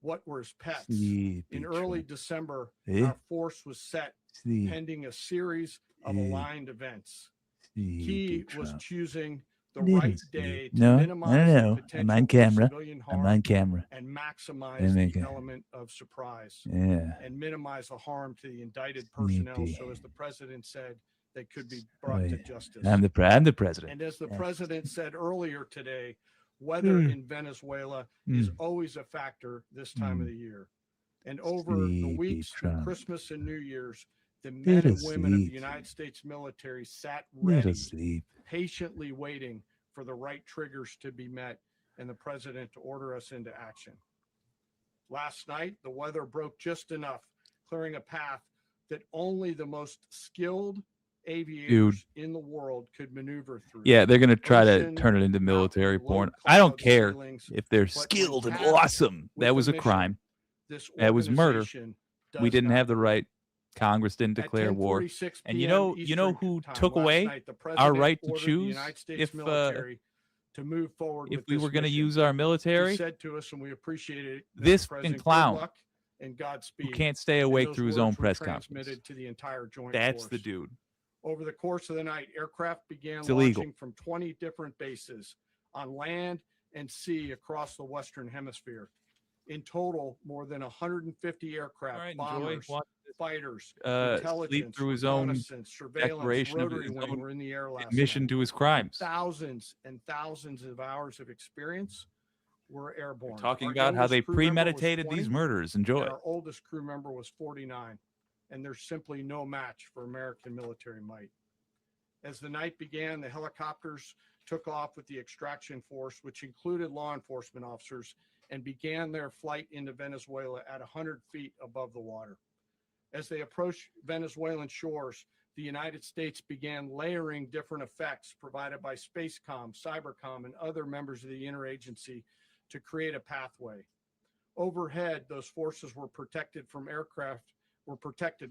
what were his pets. Sleepy In early Trump. December, Eh? our force was set Sleep, pending a series of Eh? aligned events. Key sleepy was Trump. choosing the Little right sleep. day to No, I minimize don't the know. I'm potential on for camera. civilian I'm harm on camera. and Yeah, maximize make the it. element of surprise Yeah. and minimize the harm to the indicted personnel. So Sleepy. as the president said, they could be brought to Wait. justice. I'm the president. And as the Yeah. president said earlier today, weather Mm. in Venezuela is Mm. always a factor this time of Mm. the year. And over the Sleepy weeks through Trump. Christmas and New Year's, the men Little and women of the sleep. United States military sat Little ready, sleep. patiently waiting for the right triggers to be met and the president to order us into action. Last night, the weather broke just enough, clearing a path that only the most skilled aviators in the world could maneuver through. Yeah, they're gonna try to Ocean, turn it into military mountain, porn. low I don't cloud care sailings, if they're when skilled and tasked awesome. with That a was a mission, crime. this That was murder. organization We does didn't not have the quit. right. Congress didn't At declare war. 10:46 And you p.m. know Eastern who time took last away night, the our president right to ordered the choose United States if military to move forward if with we this were going to mission. use our He military? said to us, and we appreciate it, Mr. This fucking President, good clown luck and who Godspeed. can't stay And awake those through his own words were press conference. transmitted to the entire joint That's the force. dude. Over the course of the night, aircraft began It's illegal. launching from 20 different bases on land and sea across the Western Hemisphere. In total, more than 150 aircraft, All right, enjoy. bombers, Watch fighters, sleep intelligence, through his own reconnaissance, surveillance, declaration of rotary his wing own were in the air last admission night. to his crimes. Thousands and thousands of hours of experience were airborne. Talking Our about how youngest they crew member was premeditated 20, these murders. and Enjoy. our oldest crew member was 49, and there's simply no match for American military might. As the night began, the helicopters took off with the extraction force, which included law enforcement officers, and began their flight into Venezuela at 100 feet above the water. As they approached Venezuelan shores, the United States began layering different effects provided by Spacecom, Cybercom, and other members of the interagency to create a pathway. Overhead, those forces were protected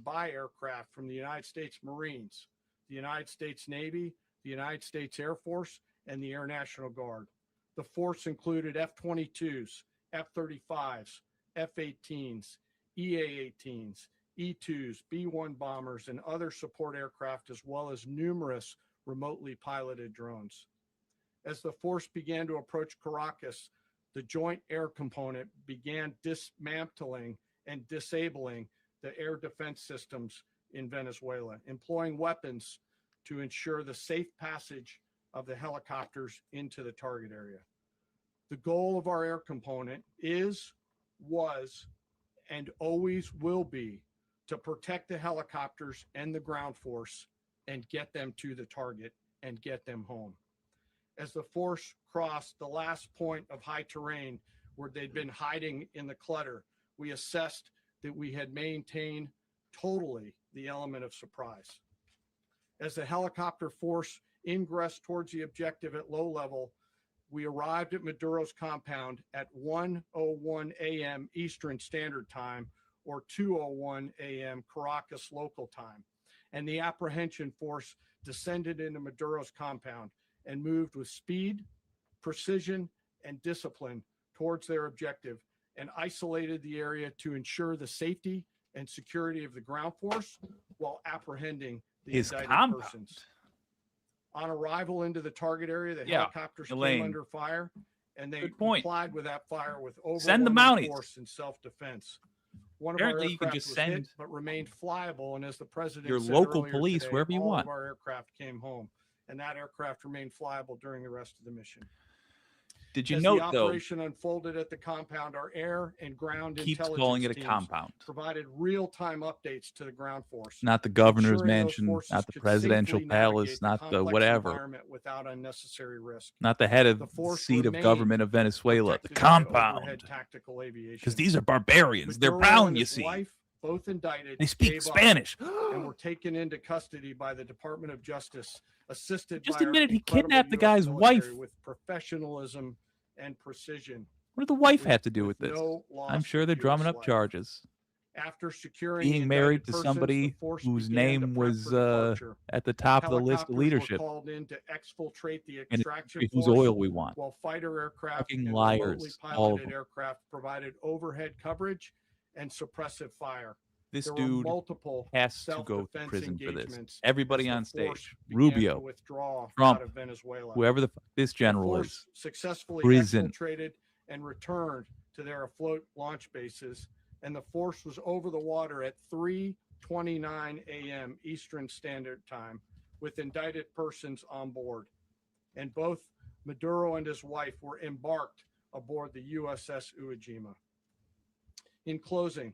by aircraft from the United States Marines, the United States Navy, the United States Air Force, and the Air National Guard. The force included F-22s, F-35s, F-18s, EA-18s, E-2s, B-1 bombers, and other support aircraft, as well as numerous remotely piloted drones. As the force began to approach Caracas, the Joint Air Component began dismantling and disabling the air defense systems in Venezuela, employing weapons to ensure the safe passage of the helicopters into the target area. The goal of our air component was, and always will be to protect the helicopters and the ground force and get them to the target and get them home. As the force crossed the last point of high terrain where they'd been hiding in the clutter, we assessed that we had maintained totally the element of surprise. As the helicopter force ingressed towards the objective at low level, we arrived at Maduro's compound at 1:01 a.m. Eastern Standard Time, or 2:01 a.m. Caracas local time, and the apprehension force descended into Maduro's compound and moved with speed, precision, and discipline towards their objective, and isolated the area to ensure the safety and security of the ground force while apprehending the His indicted compound. persons. On arrival into the target area, the Yeah, helicopters Elaine. came under fire, and they Good point. complied with that fire with Send the overwhelming Mounties. force and self-defense. One of Apparently our you can aircraft just was send hit, but remained flyable. And as the president your said local earlier police today, wherever you all want. of our aircraft came home, and that aircraft remained flyable during the rest of the mission. Did you As note, the though, operation unfolded at the compound, our air and ground keeps intelligence calling it a teams compound? provided real-time updates to the ground force, Not the governor's ensuring those mansion, forces not the could presidential safely palace, navigate not the complex whatever, environment without unnecessary risk. not the head of The the force seat of remained government of Venezuela, the protected by overhead compound. tactical aviation. Because these are barbarians. They're Maduro brown, and you his see. wife, both indicted, They speak gave up Spanish. and were taken into custody by the Department of Justice, assisted Just by our admitted he incredible kidnapped the US guy's military wife. with professionalism and precision. What did the wife have to do with this? no loss I'm sure of they're US drumming up life. charges. After securing the Being married indicted to persons, somebody the force whose began to name prep was for departure. at the top of the list of Helicopters leadership. were called in to exfiltrate the And extraction whose force, oil we want. while fighter aircraft Fucking and liars, remotely all of piloted them. aircraft provided overhead coverage and suppressive fire. This There were dude multiple has to go to self-defense prison for this. engagements Everybody as the on force stage, began to Rubio, withdraw Trump, out of Venezuela. whoever the this The general force is. successfully Prison. exfiltrated and returned to their afloat launch bases, and the force was over the water at 3:29 a.m. Eastern Standard Time with indicted persons on board. And both Maduro and his wife were embarked aboard the USS Iwo Jima. In closing,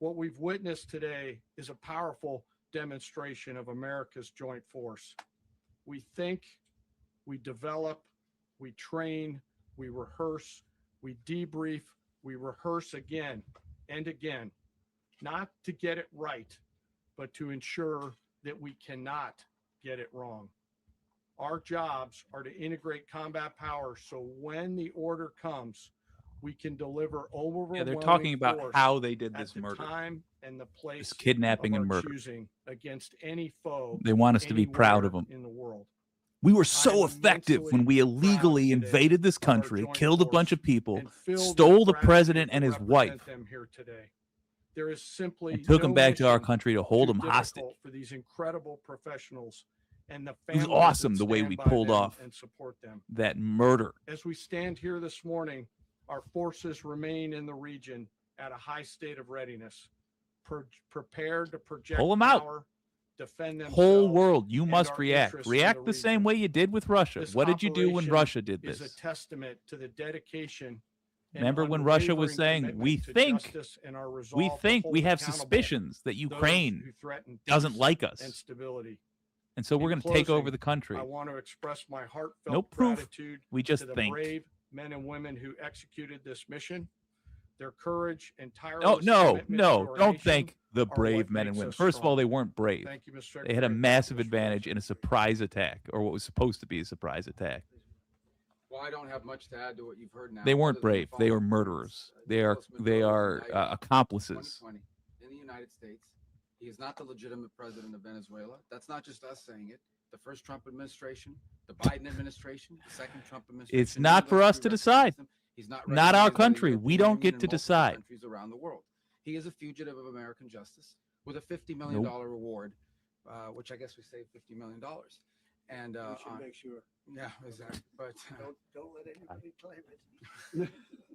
what we've witnessed today is a powerful demonstration of America's joint force. We think, we develop, we train, we rehearse, we debrief, we rehearse again and again, not to get it right, but to ensure that we cannot get it wrong. Our jobs are to integrate combat power so when the order comes, we can deliver Yeah, overwhelming they're talking about force how they did at this the murder, time and the place this kidnapping of and our murder. choosing against any foe They want us to be proud of anywhere them. in the world. We were I so am effective when we immensely proud illegally today invaded this of our country, joint killed a force bunch of people, and filled with stole the gratitude president to and his represent wife, them here today. There is simply and took them no back to our mission country to hold too them hostage. difficult for these incredible professionals and the It was families awesome that the way stand we by pulled them off and support them. that murder. As we stand here this morning, our forces remain in the region at a high state of readiness, prepared to project Pull 'em out. power, defend themselves. Whole world, you and must our react. interests in React the the same region. way you did with Russia. This What did you do when operation Russia did is a this? testament to the dedication. and Remember when Russia was unwavering saying, "We commitment to think, justice and our we resolve to think we hold have accountable suspicions that those Ukraine who threaten doesn't peace like and us, stability. and so we're In going to take over closing, the country." I want to express my heartfelt No proof. gratitude We just to the think. brave men and women who executed this mission. Their courage and tireless Oh no, commitment to no! our Don't nation thank the are brave what men and makes women. us First of all, strong. they weren't brave. Thank you, Mr. They had a Secretary. Thank you, massive Mr. advantage President. in a surprise attack, or what was supposed to be a surprise attack. Well, I don't have much to add to what you've heard now. They weren't other than the brave. They were following murderers. points. They are Nicolas Maduro was indicted in accomplices. 2020 in the United States. He is not the legitimate president of Venezuela. That's not just us saying it. The first Trump administration, the Biden administration, the second Trump administration. It's not for us to decide. He's not Not our recognized by the country. European We don't Union get and to multiple decide. Countries around the world. He is a fugitive of American justice with a $50 million Nope. reward, which I guess we saved $50 million. And We should make sure. yeah, exactly. But Don't let anybody claim it.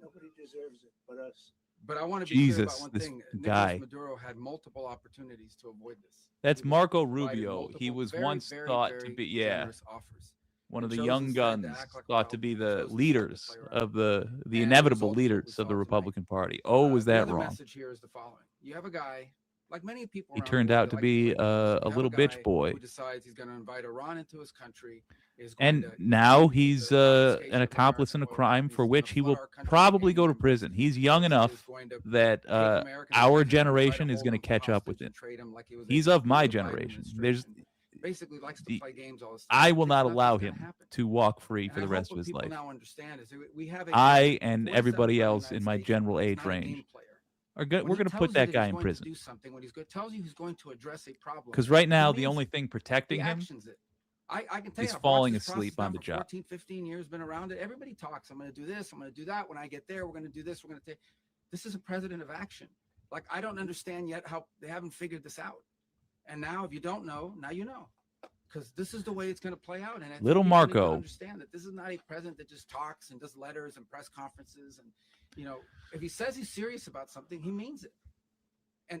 Nobody deserves it but us. But I want to be clear Jesus, about one this thing. guy. Nicolas Maduro had multiple opportunities to avoid this. That's He was Marco provided Rubio. He multiple was very, once very, thought to very be, generous offers. one of He the chose young instead to guns, act like a thought to coward. be He the chose instead to leaders play around. of the And the inevitable results are what we leaders saw of the tonight. Republican Party. Oh, was The that other wrong? message here is the following: you have a guy, like many people, He around the turned world out that to like be play games. You a have little guy bitch boy. who decides he's going to invite Iran into his country. Is going And to now use he's the confiscation an of accomplice in a American oil. crime He's for gonna which he flood will our country with probably go to alien prison. He's young He enough is going to that take American our citizens and try generation to is hold going to them catch up with hostage him. and trade them like he was He's able of to my do with the Biden generation. There's administration. Basically likes to the- play games all the time. I will Thinks not nothing's allow gonna him happen. to walk free And for the I rest hope of his what life. people now understand is that we have a I guy, and 47 everybody from the else United in my States, general he's age not a game range player. we're When going he to tells put you that he's guy in going to prison. do something, when tells you he's going to address a problem, Because right he now, the means only it. thing He protecting him actions it. I can tell is you, I've watched falling this process asleep now on the for job. 14, 15 years, been around it. Everybody talks. I'm going to do this. I'm going to do that. When I get there, we're going to do this. We're going to take. This is a president of action. Like, I don't understand yet how they haven't figured this out. And now, if you don't know, now you know. Because this is the way it's going to play out. And I think Little people need to Marco. understand that this is not a president that just talks and does letters and press conferences. And, you know, if he says he's serious about something, he means it.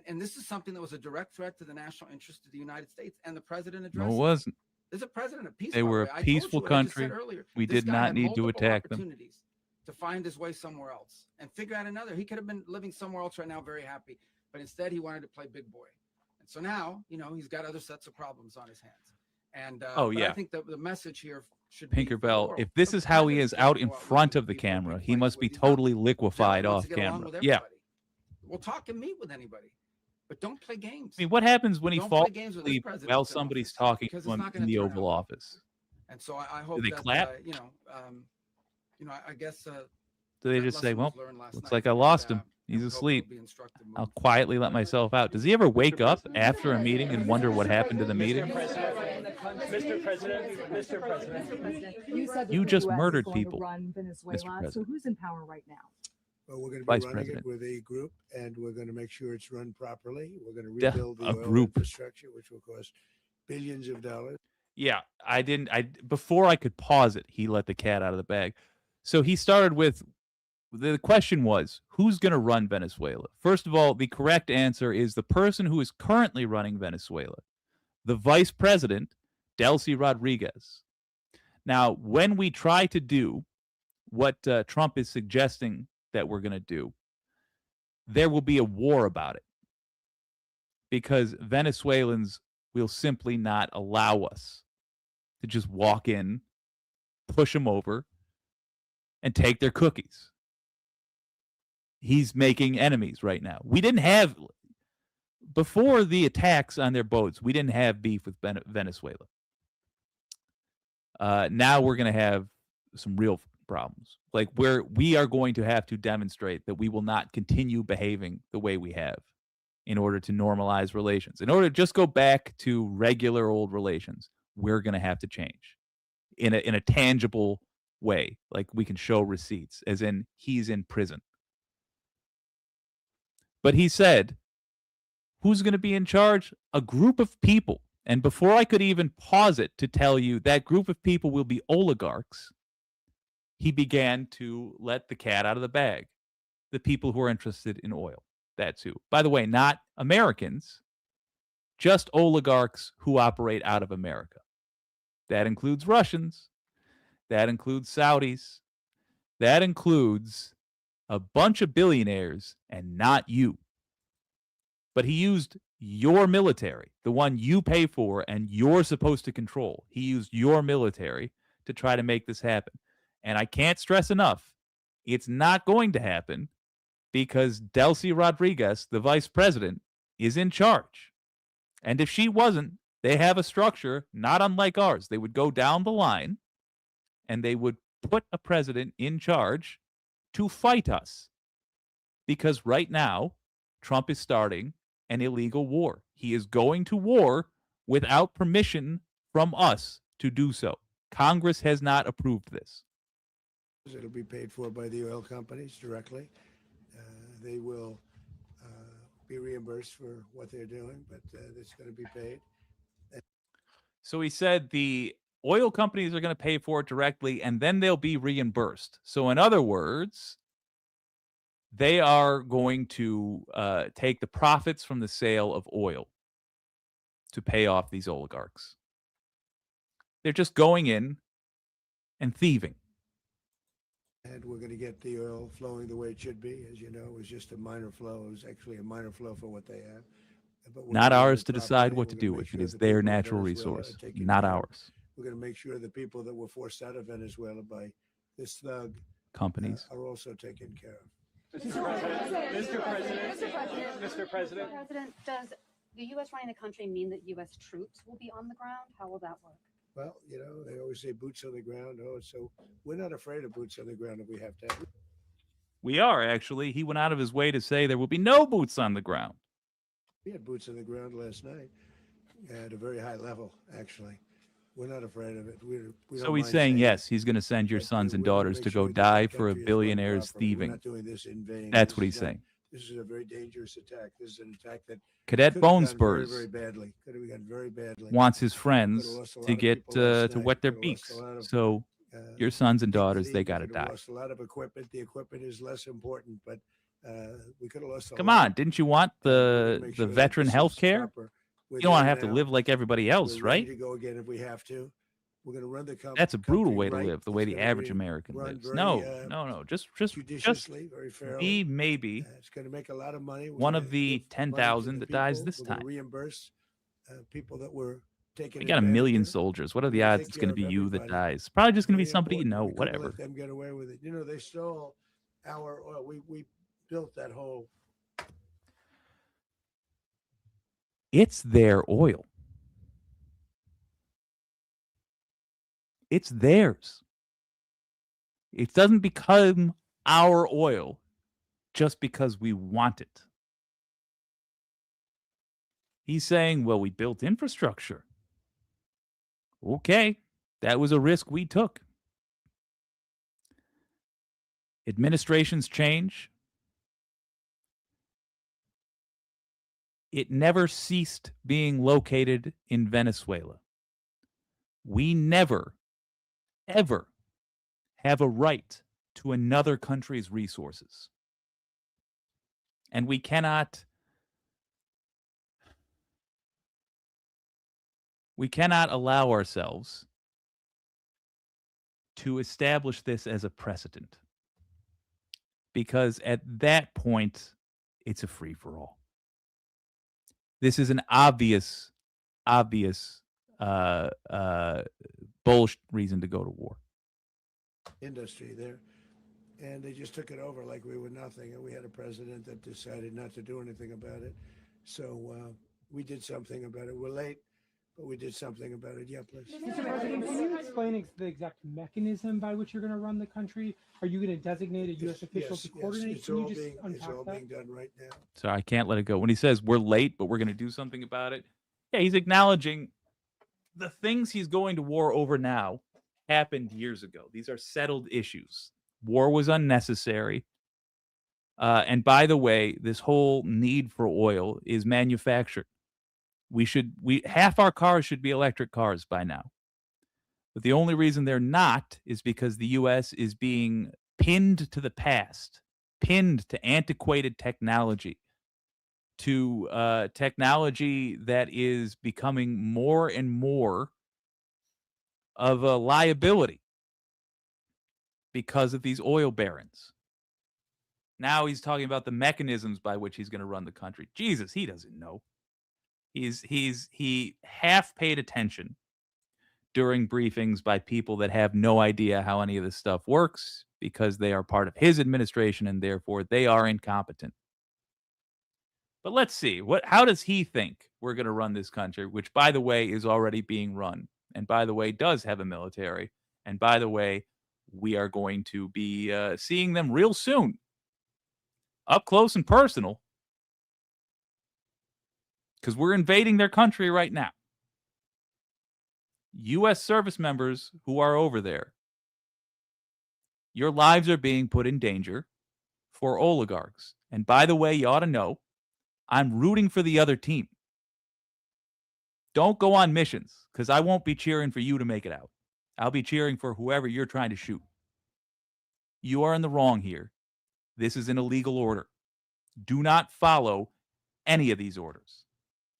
And this is something that was a direct threat to the national interest of the United States. And the president addressed No, it it. wasn't. There's a president of peace. They by the were way. a I told peaceful you what I just said country. earlier. We This did guy not had need to multiple attack them. opportunities to find his way somewhere else and figure out another. He could have been living somewhere else right now, very happy, but instead he wanted to play big boy. And so now, you know, he's got other sets of problems on his hands. And Oh, but yeah. I think the message here should be for the Tinkerbell, world. if this The is how he president's is gotta out in go out and front meet of the with people, camera, big he fights must with. be He's not- totally Generally liquefied wants off to get along camera. with Yeah. everybody. We'll talk and meet with anybody, but don't play games. I mean, what happens when he Don't play falls games with this asleep president while in somebody's office, talking because to it's him not in gonna the turn Oval out. Office? And so I hope they that clap? I guess Do they that just say, lesson "Well, was learned last looks night, like I and, lost him. and He's we hope it'll asleep. be instructive I'll moving quietly let myself out." Does he ever wake up after a meeting and wonder what Mr. happened to the meeting? Mr. President, You said that You the just US is murdered going to people, run Venezuela. President. So who's in power right now? But we're going to be Vice running President. it with a group, and we're going to make sure it's run properly. We're going to Def- rebuild the a oil group. infrastructure, which will cost billions of dollars. Yeah, before I could pause it, he let the cat out of the bag. So he started with the question was, who's going to run Venezuela? First of all, the correct answer is the person who is currently running Venezuela, the vice president, Delcy Rodriguez. Now, when we try to do what Trump is suggesting that we're going to do, there will be a war about it because Venezuelans will simply not allow us to just walk in, push them over, and take their cookies. He's making enemies right now. We didn't have, before the attacks on their boats, we didn't have beef with Venezuela. Now we're going to have some real problems. Like we are going to have to demonstrate that we will not continue behaving the way we have in order to normalize relations. In order to just go back to regular old relations, we're going to have to change in a tangible way. Like we can show receipts, as in he's in prison. But he said, who's going to be in charge? A group of people. And before I could even pause it to tell you that group of people will be oligarchs, he began to let the cat out of the bag. The people who are interested in oil. That's who. By the way, not Americans, just oligarchs who operate out of America. That includes Russians. That includes Saudis. That includes a bunch of billionaires and not you. But he used your military, the one you pay for and you're supposed to control. He used your military to try to make this happen. And I can't stress enough, it's not going to happen because Delcy Rodriguez, the vice president, is in charge. And if she wasn't, they have a structure not unlike ours. They would go down the line and they would put a president in charge to fight us. Because right now, Trump is starting an illegal war. He is going to war without permission from us to do so. Congress has not approved this. It'll be paid for by the oil companies directly. They will be reimbursed for what they're doing, but it's going to be paid. So he said the oil companies are going to pay for it directly and then they'll be reimbursed. So in other words, they are going to take the profits from the sale of oil to pay off these oligarchs. They're just going in and thieving. And we're going to get the oil flowing the way it should be. As you know, it was just a minor flow. It was actually a minor flow for what they have. But we're Not gonna do ours it to decide properly. what to We're do gonna make with. sure It is the their people of natural Venezuela are resource, taken not care of. ours. We're going to make sure the people that were forced out of Venezuela by this thug Companies. are also taken care of. Mr. President, Mr. President, does the U.S. running the country mean that U.S. troops will be on the ground? How will that work? Well, you know, they always say boots on the ground. Oh, so we're not afraid of boots on the ground if we have to have. We are, actually. He went out of his way to say there will be no boots on the ground. We had boots on the ground last night at a very high level, actually. We're not afraid of it. We So don't he's mind saying, it, yes, he's going to send your but sons and we wanna daughters make to sure go that the die for a country is run billionaire's properly. We're thieving. not doing this in vain. That's This what is he's not- saying. This is a very dangerous attack. This is an attack that Cadet could have Bone gone very, Spurs very badly. Could have gone very badly. wants his Could've friends lost a lot to of get people last to night. wet their Could've lost beaks. a lot of, So your sons and daughters, they dignity. got to We could've die. Lost a lot of equipment. The equipment is less important, but we could have lost a Come lot. on, didn't you want And we're gonna the make sure that veteran this health is care? proper. We're You don't want to there have to now. live like everybody else, We're ready right? to go again if we have to. We're going to run the That's a brutal country way to right. live, the way It's the gonna average be American run lives. very, No. Just judiciously, very fairly. be maybe It's going to make a lot of money. We're one gonna of the give money to 10,000 the that dies people. this We're gonna time. reimburse people that were taken. We got a advantage million of. soldiers. What are We're the gonna odds take it's going to care be of you that everybody. dies? Probably just going to be Very somebody you important. know, We couldn't whatever. Let them get away with it. You know, they stole our oil. We built that whole. It's their oil. It's theirs. It doesn't become our oil just because we want it. He's saying, well, we built infrastructure. Okay, that was a risk we took. Administrations change, It never ceased being located in Venezuela. We never, ever have a right to another country's resources. And we cannot allow ourselves to establish this as a precedent, because at that point, it's a free-for-all. This is an obvious bullshit reason to go to war. Industry there. And they just took it over like we were nothing. And we had a president that decided not to do anything about it. So we did something about it. We're late, but we did something about it. Yeah, please. Mr. President, can you explain the exact mechanism by which you're going to run the country? Are you going to designate a U.S. official to coordinate? It's Can you all just being, it's unpack all that? being done right now. So I can't let it go. When he says we're late, but we're going to do something about it, yeah, he's acknowledging the things he's going to war over now happened years ago. These are settled issues. War was unnecessary. And by the way, this whole need for oil is manufactured. Half our cars should be electric cars by now. But the only reason they're not is because the U.S. is being pinned to the past, pinned to antiquated technology, to technology that is becoming more and more of a liability because of these oil barons. Now he's talking about the mechanisms by which he's going to run the country. Jesus, he doesn't know. He half paid attention during briefings by people that have no idea how any of this stuff works because they are part of his administration and therefore they are incompetent. But let's see, how does he think we're going to run this country, which, by the way, is already being run, and by the way, does have a military, and by the way, we are going to be seeing them real soon, up close and personal, because we're invading their country right now. U.S. service members who are over there, your lives are being put in danger for oligarchs. And by the way, you ought to know, I'm rooting for the other team. Don't go on missions, because I won't be cheering for you to make it out. I'll be cheering for whoever you're trying to shoot. You are in the wrong here. This is an illegal order. Do not follow any of these orders.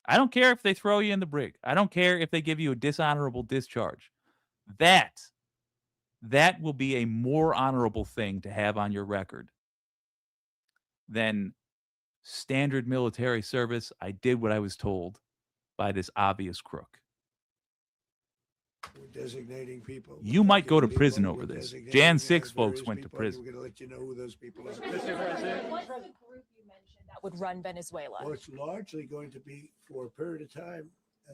I don't care if they throw you in the brig. I don't care if they give you a dishonorable discharge. That will be a more honorable thing to have on your record than standard military service. I did what I was told by this obvious crook. We're designating people. You might go to prison over this. Jan 6 folks went to prison. We're going to let you know who those people are. Mr. President, what's the group you mentioned that would run Venezuela? Well, it's largely going to be, for a period of time,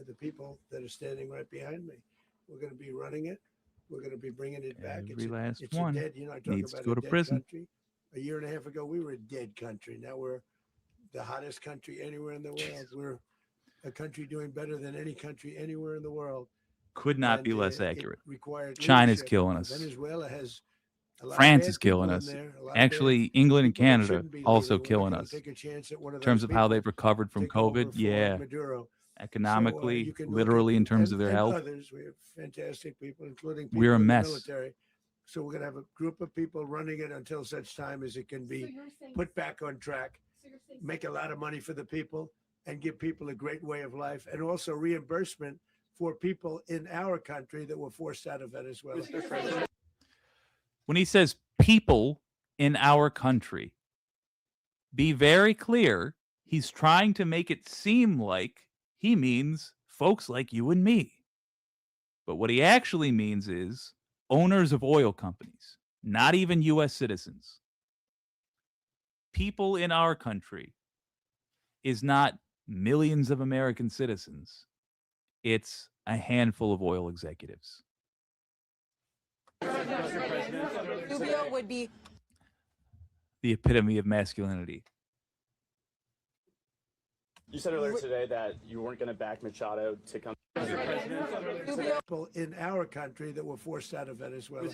the people that are standing right behind me. We're going to be running it. We're going to be bringing it back. Every last it's one a dead, I talk needs to about go a to dead prison. Country. A year and a half ago, we were a dead country. Now we're the hottest country anywhere in the world. Jesus. We're a country doing better than any country anywhere in the world. Could not be And, less it accurate. required China's leadership. killing us. Venezuela has a lot of France bad is killing people in us. there, a lot of bad Actually, England and people that Canada shouldn't be also leading. We're not killing gonna us. take a chance at one of In terms those of how people they've recovered from take over COVID, for yeah. Maduro. Economically, you can look literally, at- in terms and- of their and health. Others. We have fantastic people, including people We're a in the mess. military. So we're going to have a group of people running it until such time as it can be put back on track, make a lot of money for the people, and give people a great way of life, and also reimbursement for people in our country that were forced out of Venezuela. When he says people in our country, be very clear, he's trying to make it seem like he means folks like you and me. But what he actually means is owners of oil companies, not even U.S. citizens. People in our country is not millions of American citizens. It's a handful of oil executives. Rubio would be The epitome of masculinity. You said earlier today that you weren't going to back Machado to come. People in our country that were forced out of Venezuela.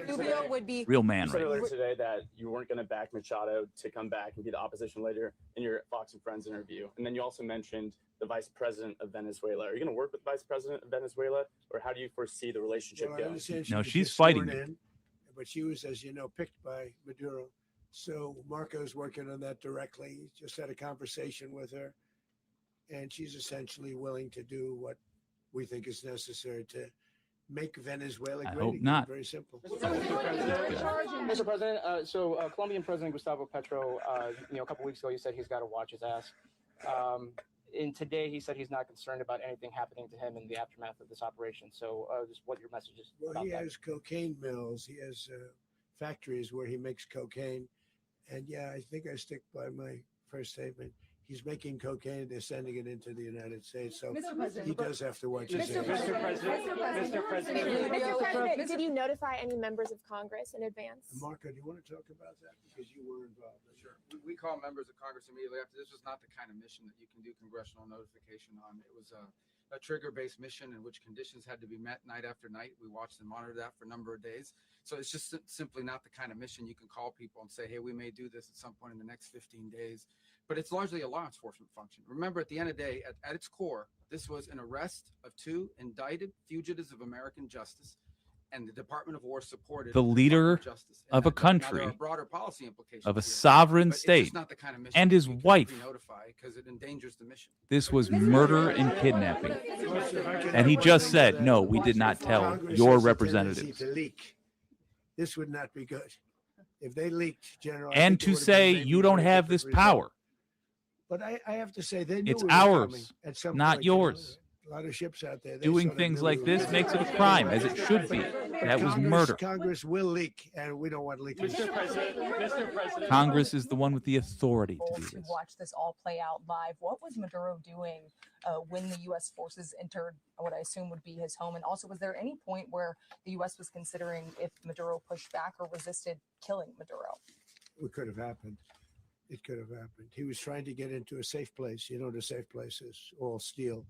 Rubio would be. Real man, You said right? earlier today that you weren't going to back Machado to come back and be the opposition leader in your Fox and Friends interview. And then you also mentioned the vice president of Venezuela. Are you going to work with the vice president of Venezuela, or how do you foresee the relationship Well, I going? understand No, was she's just fighting sworn me. in, but she was, as you know, picked by Maduro. So Marco's working on that directly. He just had a conversation with her, and she's essentially willing to do what we think is necessary to make Venezuela I great hope again. not. Very simple. Mr. President, Colombian President Gustavo Petro, a couple weeks ago, he said he's got to watch his ass. And today, he said he's not concerned about anything happening to him in the aftermath of this operation. So, just what your message is Well, about he that. has cocaine mills. He has factories where he makes cocaine. And yeah, I think I stick by my first statement. He's making cocaine. They're sending it into the United States. So Mr. President, he does have to watch his Mr. ass. Mr. President, Did you notify any members of Congress in advance? Marco, do you want to talk about that? Because you were involved. Sure. We call members of Congress immediately after. This was not the kind of mission that you can do congressional notification on. It was a trigger-based mission in which conditions had to be met night after night. We watched and monitored that for a number of days. So it's just simply not the kind of mission you can call people and say, hey, we may do this at some point in the next 15 days. But it's largely a law enforcement function. Remember, at the end of the day, at its core, this was an arrest of 2 indicted fugitives of American justice, and the Department of War supported The leader Justice. of a Now, there country, are broader policy implications of a here, sovereign but it's state, just not the kind of mission and that his we can wife. pre-notify because it endangers the mission. This was murder and kidnapping. And he just said, no, we did not tell Congress your has a representatives. tendency to leak. This would not be good. If they leaked, General, I And think it to would have been say maybe you a don't very have different this result. power. But I have to say, they knew It's we were coming ours, at some not point, you know. yours. A lot of ships out there. They Doing sort of things knew like we were this coming. makes it a crime, as it should be. That was murder. Congress will leak, and we don't want leakage. Mr. President, Congress is the one with the authority to do to this. watch this all play out live. What was Maduro doing when the U.S. forces entered what I assume would be his home? And also, was there any point where the U.S. was considering if Maduro pushed back or resisted killing Maduro? It could have happened. It could have happened. He was trying to get into a safe place. You know, the safe place is all steel.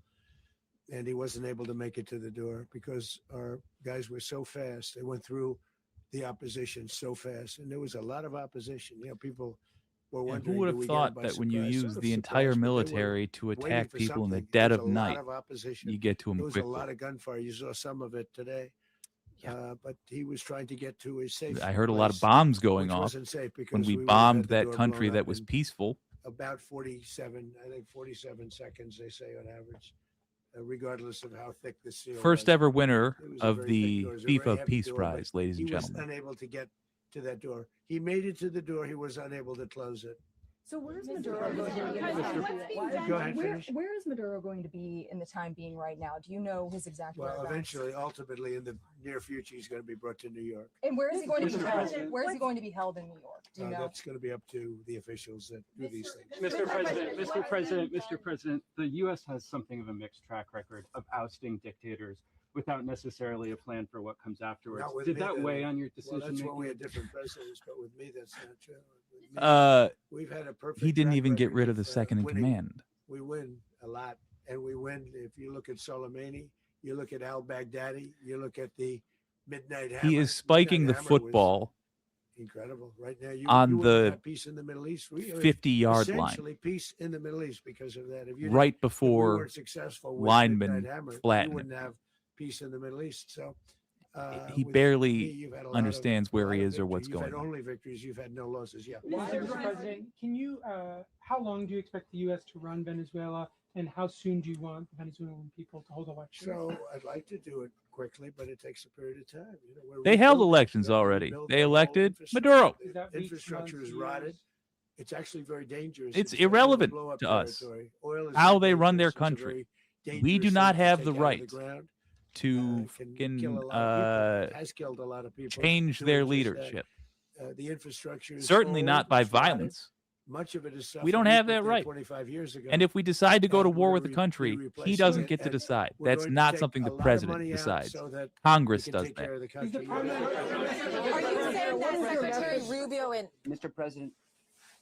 And he wasn't able to make it to the door because our guys were so fast. They went through the opposition so fast. And there was a lot of opposition. You know, people were And wondering, who would do have we get 'em thought by that when you surprise? use Sort of the entire surprised, but they were military to waiting attack for people in the something. dead There of was a lot night, of opposition. you get to them There was a quickly? lot of gunfire. You saw some of it today. But he was trying to get to a safe I heard a lot of place, bombs going which off wasn't safe when because we would have had bombed the that door country blown that up was in peaceful. about 47, I think 47 seconds, they say on average, regardless of how thick the steel First was. ever winner It was a of very thick the door. It was a very FIFA heavy Peace door, but Prize, ladies and he was gentlemen. unable to get to that door. He made it to the door. He was unable to close it. So where's Maduro going to be? Go ahead, Where, finish. where is Maduro going to be in the time being right now? Do you know his exact Well, whereabouts? eventually, ultimately, in the near future, he's going to be brought to New York. And where is he going to be Mr. held? President. Where is he going to be held in New York? Do you know? That's going to be up to the officials that do these things. Mr. President, the U.S. has something of a mixed track record of ousting dictators without necessarily a plan for what comes afterwards. Not with Did me, that though. weigh on your Well, decision that's why we making? had different presidents, but with me, that's not true. With me, we've had a perfect. He didn't track even get record rid of the second in winning. command. We win a lot, and we win. If you look at Soleimani, you look at al-Baghdadi, you look at the Midnight Hammer. He is spiking the Midnight Hammer was football incredible right now. on you wouldn't the have peace in the Middle East. We have 50-yard line, essentially peace in the Middle East because of that. If you right if we before weren't successful with linemen Midnight Hammer, you flatten wouldn't him. have peace in the Middle East. So He with barely me, you've had a lot of- understands where he lot of is or what's victory. You've going had on. only victories. You've had no losses. Yeah. Mr. President, can you, how long do you expect the U.S. to run Venezuela, and how soon do you want the Venezuelan people to hold elections? So I'd like to do it quickly, but it takes a period of time. You know, we're They held rebuilding. elections We have to already. rebuild They the whole elected infrastructure. Maduro. The Is that weeks, infrastructure months, is rotted. years? It's actually very dangerous. It's starting to irrelevant blow up to us territory. Oil is how very they run their dangerous. It's a country. very We do dangerous not thing to have take the out of right ground. to Can kill a lot of people. It fucking has killed a lot of people. change doing their just that. leadership. The infrastructure is Certainly old, not by it's rotted. violence. Much of it is stuff We don't that have put that there right. 25 years ago. And if we decide to go to and war we're with the gonna country, be he replacing doesn't it, get to and decide. we're That's going to not take something a the lot of president money out decides. so that Congress we can does take that. care of the Are country. you saying that Secretary Rubio and Mr. President,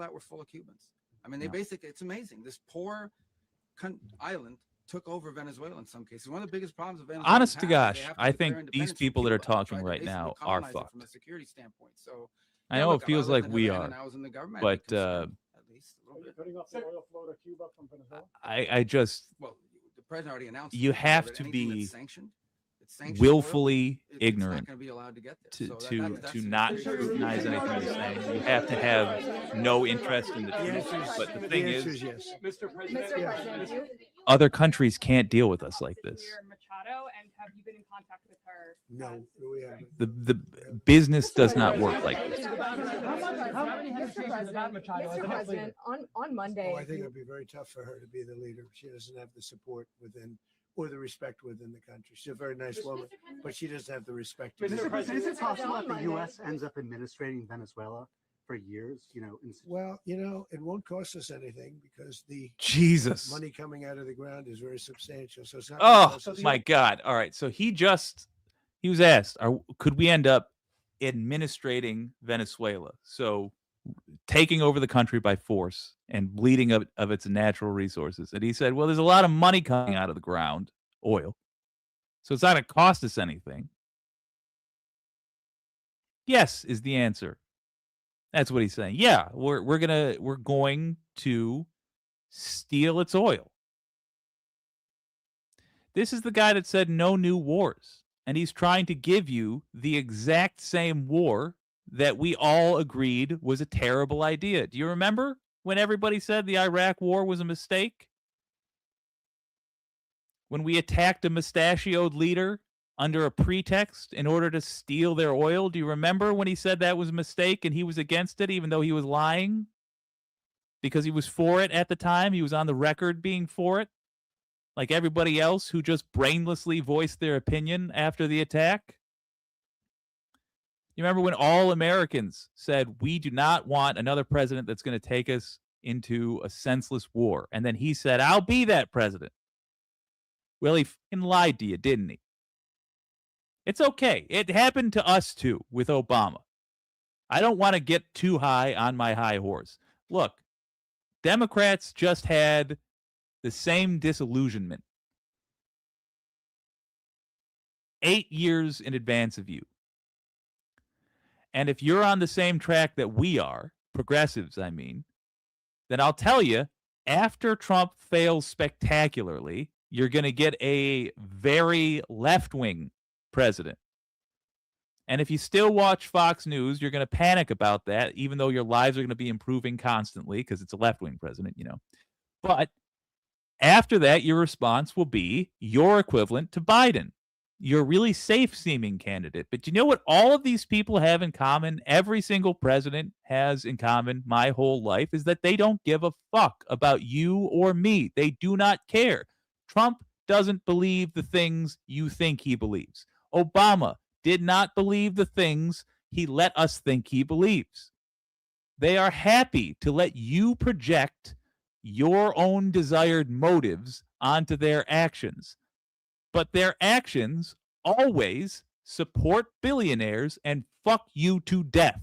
that were full of Cubans. I mean, they Yeah. basically, it's amazing. This poor island took over Venezuela in some cases. One of the biggest problems of Venezuela. Honest to gosh, I think declare these independence from people that are Cuba and talking tried to right basically now are colonize it fucked. from a security standpoint. So I yeah, know look, it feels I lived like in we Havana are, and I was in the government. I'd be but concerned, at least a little bit. Cutting off the oil flow to Cuba from Venezuela. I just Well, the president already announced you it, so have that to anything that's be sanctioned, it's sanctioned oil, willfully it's ignorant not going to be allowed to get there. to So to that's to an not issue. scrutinize anything you're saying. You have to have no interest in the truth. But the thing is, yes. Mr. President, Mr. President, you- other countries can't deal with us like this. Machado, and have you been in contact with her? No, we haven't. The business does not work like this. How many hesitations about Machado as the Mr. next leader? President, on Monday, Oh, I think it'd be very tough for her to be the leader. She doesn't have the support within or the respect within the country. She's a very nice woman, but she doesn't have the respect. to Mr. be the President, is it possible that the Monday- U.S. ends up administrating Venezuela for years? You know, Well, it won't cost us anything because the Jesus. money coming out of the ground is very substantial. So it's not. Oh my God. All right. So he was asked, could we end up administrating Venezuela? So taking over the country by force and bleeding of its natural resources. And he said, well, there's a lot of money coming out of the ground, oil. So it's not going to cost us anything. Yes, is the answer. That's what he's saying. Yeah, we're going to steal its oil. This is the guy that said no new wars. And he's trying to give you the exact same war that we all agreed was a terrible idea. Do you remember when everybody said the Iraq war was a mistake? When we attacked a mustachioed leader under a pretext in order to steal their oil? Do you remember when he said that was a mistake and he was against it even though he was lying? Because he was for it at the time. He was on the record being for it. Like everybody else who just brainlessly voiced their opinion after the attack. You remember when all Americans said, we do not want another president that's going to take us into a senseless war. And then he said, I'll be that president. Well, he fucking lied to you, didn't he? It's okay. It happened to us too with Obama. I don't want to get too high on my high horse. Look, Democrats just had the same disillusionment 8 years in advance of you. And if you're on the same track that we are, progressives, I mean, then I'll tell you, after Trump fails spectacularly, you're going to get a very left-wing president. And if you still watch Fox News, you're going to panic about that, even though your lives are going to be improving constantly because it's a left-wing president, you know. But after that, your response will be your equivalent to Biden. You're a really safe-seeming candidate. But you know what all of these people have in common? Every single president has in common my whole life is that they don't give a fuck about you or me. They do not care. Trump doesn't believe the things you think he believes. Obama did not believe the things he let us think he believes. They are happy to let you project your own desired motives onto their actions. But their actions always support billionaires and fuck you to death.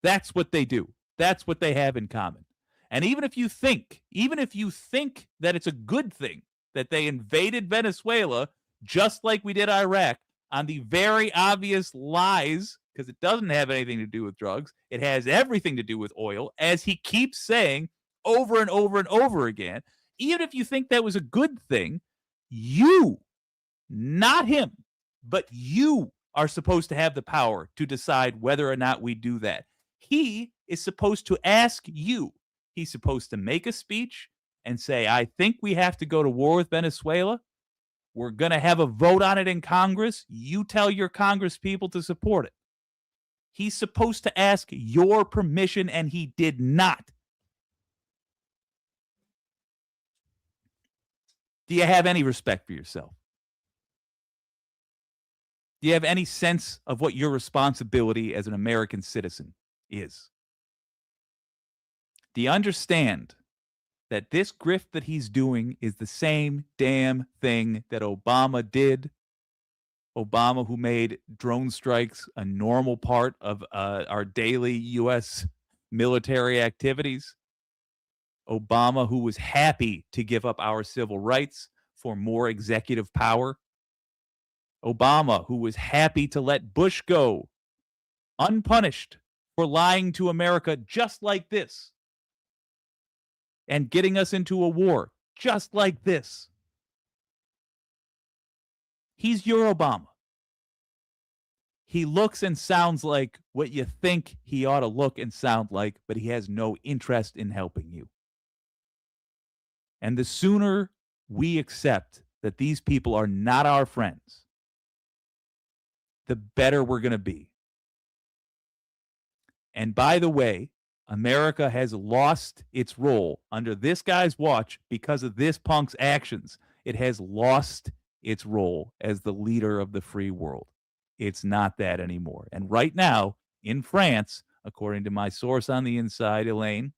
That's what they do. That's what they have in common. And even if you think that it's a good thing that they invaded Venezuela, just like we did Iraq, on the very obvious lies, because it doesn't have anything to do with drugs, it has everything to do with oil, as he keeps saying over and over and over again, even if you think that was a good thing, you, not him, but you are supposed to have the power to decide whether or not we do that. He is supposed to ask you. He's supposed to make a speech and say, I think we have to go to war with Venezuela. We're going to have a vote on it in Congress. You tell your Congress people to support it. He's supposed to ask your permission, and he did not. Do you have any respect for yourself? Do you have any sense of what your responsibility as an American citizen is? Do you understand that this grift that he's doing is the same damn thing that Obama did? Obama, who made drone strikes a normal part of our daily U.S. military activities. Obama, who was happy to give up our civil rights for more executive power. Obama, who was happy to let Bush go unpunished for lying to America just like this and getting us into a war just like this. He's your Obama. He looks and sounds like what you think he ought to look and sound like, but he has no interest in helping you. And the sooner we accept that these people are not our friends, the better we're going to be. And by the way, America has lost its role under this guy's watch because of this punk's actions. It has lost its role as the leader of the free world. It's not that anymore. And right now, in France, according to my source on the inside, Elaine,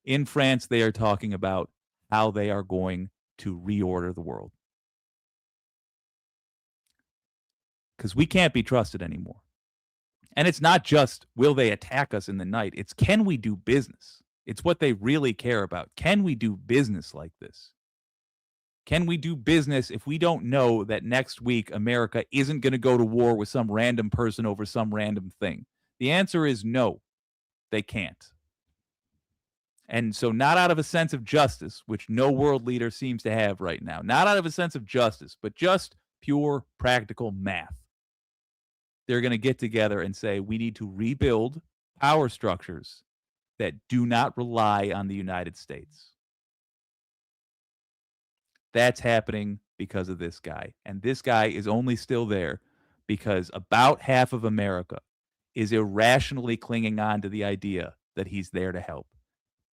in France, they are talking about how they are going to reorder the world. Because we can't be trusted anymore. And it's not just, will they attack us in the night? It's, can we do business? It's what they really care about. Can we do business like this? Can we do business if we don't know that next week America isn't going to go to war with some random person over some random thing? The answer is no, they can't. And so not out of a sense of justice, which no world leader seems to have right now, not out of a sense of justice, but just pure practical math. They're going to get together and say, we need to rebuild power structures that do not rely on the United States. That's happening because of this guy. And this guy is only still there because about half of America is irrationally clinging on to the idea that he's there to help.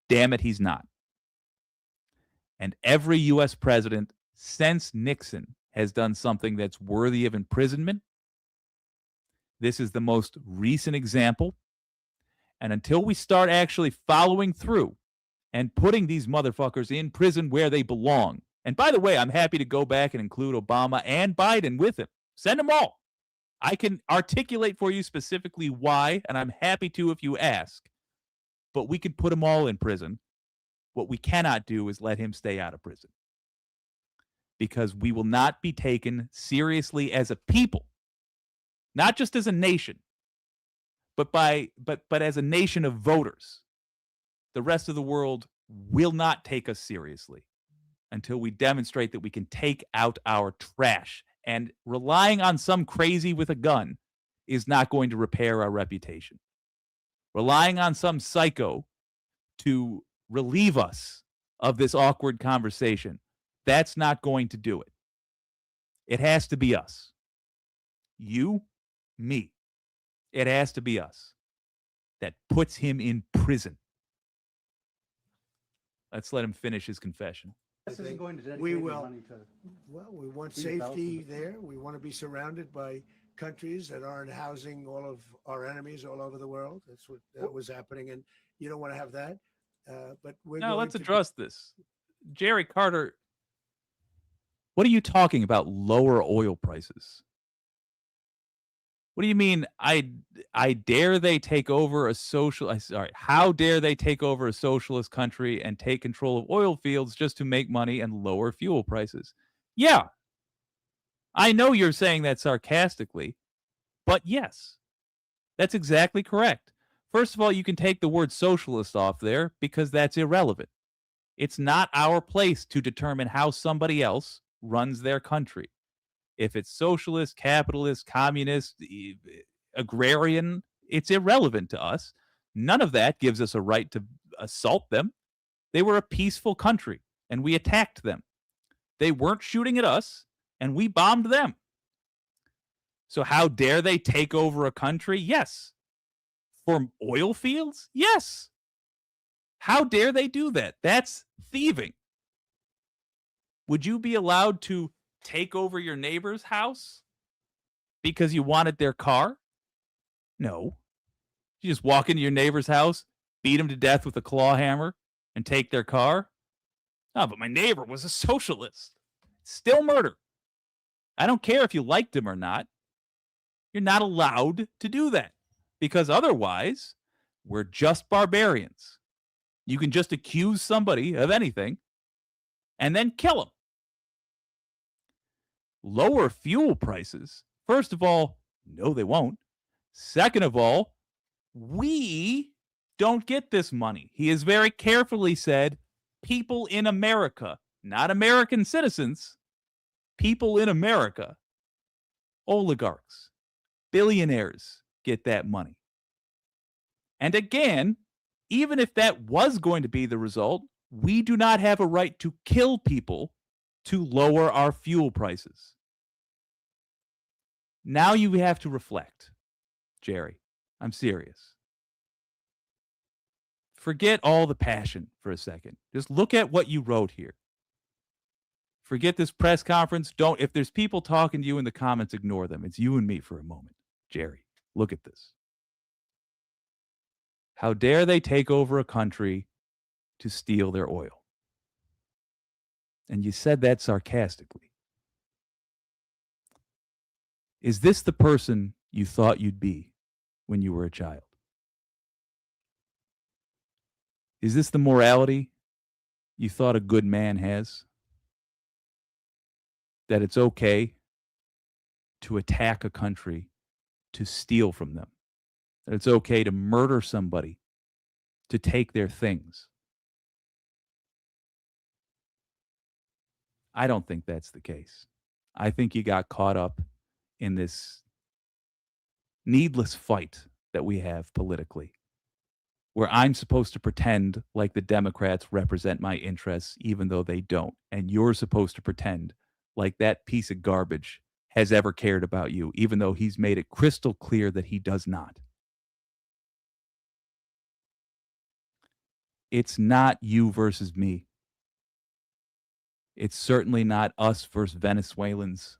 Damn it, he's not. And every U.S. president since Nixon has done something that's worthy of imprisonment. This is the most recent example. And until we start actually following through and putting these motherfuckers in prison where they belong. And by the way, I'm happy to go back and include Obama and Biden with him. Send them all. I can articulate for you specifically why, and I'm happy to if you ask. But we could put them all in prison. What we cannot do is let him stay out of prison. Because we will not be taken seriously as a people. Not just as a nation, but as a nation of voters. The rest of the world will not take us seriously until we demonstrate that we can take out our trash. And relying on some crazy with a gun is not going to repair our reputation. Relying on some psycho to relieve us of this awkward conversation, that's not going to do it. It has to be us. You, me. It has to be us that puts him in prison. Let's let him finish his confession. This isn't going to dedicate We any will. money to. Well, we want Be safety developed. there. We want to be surrounded by countries that aren't housing all of our enemies all over the world. That's what was happening, and you don't want to have that. But we're Now, going let's to be- address this. Jerry Carter, what are you talking about lower oil prices? What do you mean, I dare they take over a how dare they take over a socialist country and take control of oil fields just to make money and lower fuel prices? Yeah. I know you're saying that sarcastically, but yes, that's exactly correct. First of all, you can take the word socialist off there because that's irrelevant. It's not our place to determine how somebody else runs their country. If it's socialist, capitalist, communist, agrarian, it's irrelevant to us. None of that gives us a right to assault them. They were a peaceful country, and we attacked them. They weren't shooting at us, and we bombed them. So how dare they take over a country? Yes. For oil fields? Yes. How dare they do that? That's thieving. Would you be allowed to take over your neighbor's house because you wanted their car? No. You just walk into your neighbor's house, beat him to death with a claw hammer, and take their car? Oh, but my neighbor was a socialist. Still murder. I don't care if you liked him or not. You're not allowed to do that because otherwise we're just barbarians. You can just accuse somebody of anything and then kill them. Lower fuel prices. First of all, no, they won't. Second of all, we don't get this money. He has very carefully said people in America, not American citizens, people in America, oligarchs, billionaires get that money. And again, even if that was going to be the result, we do not have a right to kill people to lower our fuel prices. Now you have to reflect, Jerry. I'm serious. Forget all the passion for a second. Just look at what you wrote here. Forget this press conference. If there's people talking to you in the comments, ignore them. It's you and me for a moment. Jerry, look at this. How dare they take over a country to steal their oil? And you said that sarcastically. Is this the person you thought you'd be when you were a child? Is this the morality you thought a good man has? That it's okay to attack a country to steal from them? That it's okay to murder somebody to take their things? I don't think that's the case. I think you got caught up in this needless fight that we have politically, where I'm supposed to pretend like the Democrats represent my interests, even though they don't. And you're supposed to pretend like that piece of garbage has ever cared about you, even though he's made it crystal clear that he does not. It's not you versus me. It's certainly not us versus Venezuelans.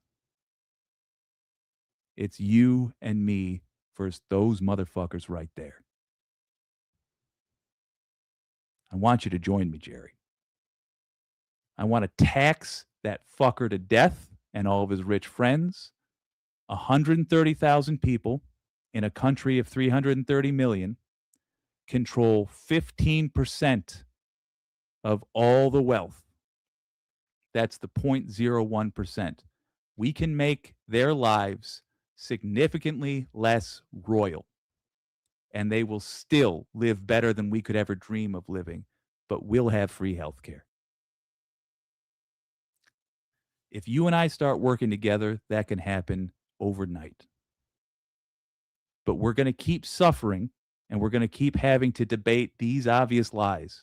It's you and me versus those motherfuckers right there. I want you to join me, Jerry. I want to tax that fucker to death and all of his rich friends. 130,000 people in a country of 330 million control 15% of all the wealth. That's the 0.01%. We can make their lives significantly less royal, and they will still live better than we could ever dream of living, but we'll have free health care. If you and I start working together, that can happen overnight. But we're going to keep suffering, and we're going to keep having to debate these obvious lies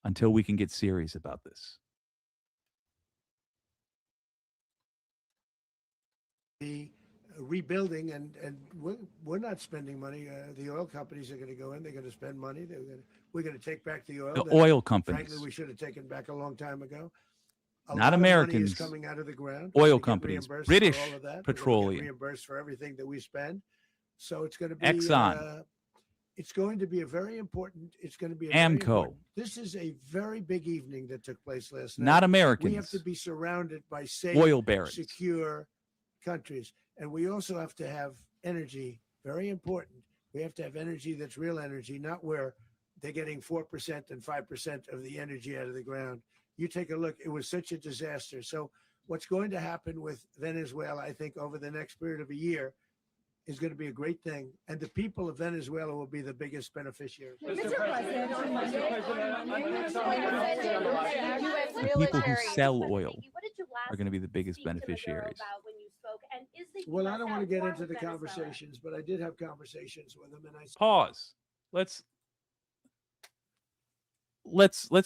until we can get serious about this. The rebuilding, and we're not spending money. The oil companies are going to go in. They're going to spend money. We're going to take back the oil. The oil companies. Frankly, we should have taken back a long time ago. Not Americans. Is coming out of the ground. Oil companies. British all of that. Petroleum. Reimbursed for everything that we spend. So it's going to be Exxon. It's going to be a very important. It's going to be a Amco. This is a very big evening that took place last night. Not Americans. We have to be surrounded by safe, oil barons. Secure countries, and we also have to have energy. Very important. We have to have energy that's real energy, not where they're getting 4% and 5% of the energy out of the ground. You take a look. It was such a disaster. So what's going to happen with Venezuela, I think, over the next period of a year, is going to be a great thing, and the people of Venezuela will be the biggest beneficiaries. The people who sell oil are going to be the biggest beneficiaries. Well, I don't want to get into the conversations, but I did have conversations with them, and I Pause. Let's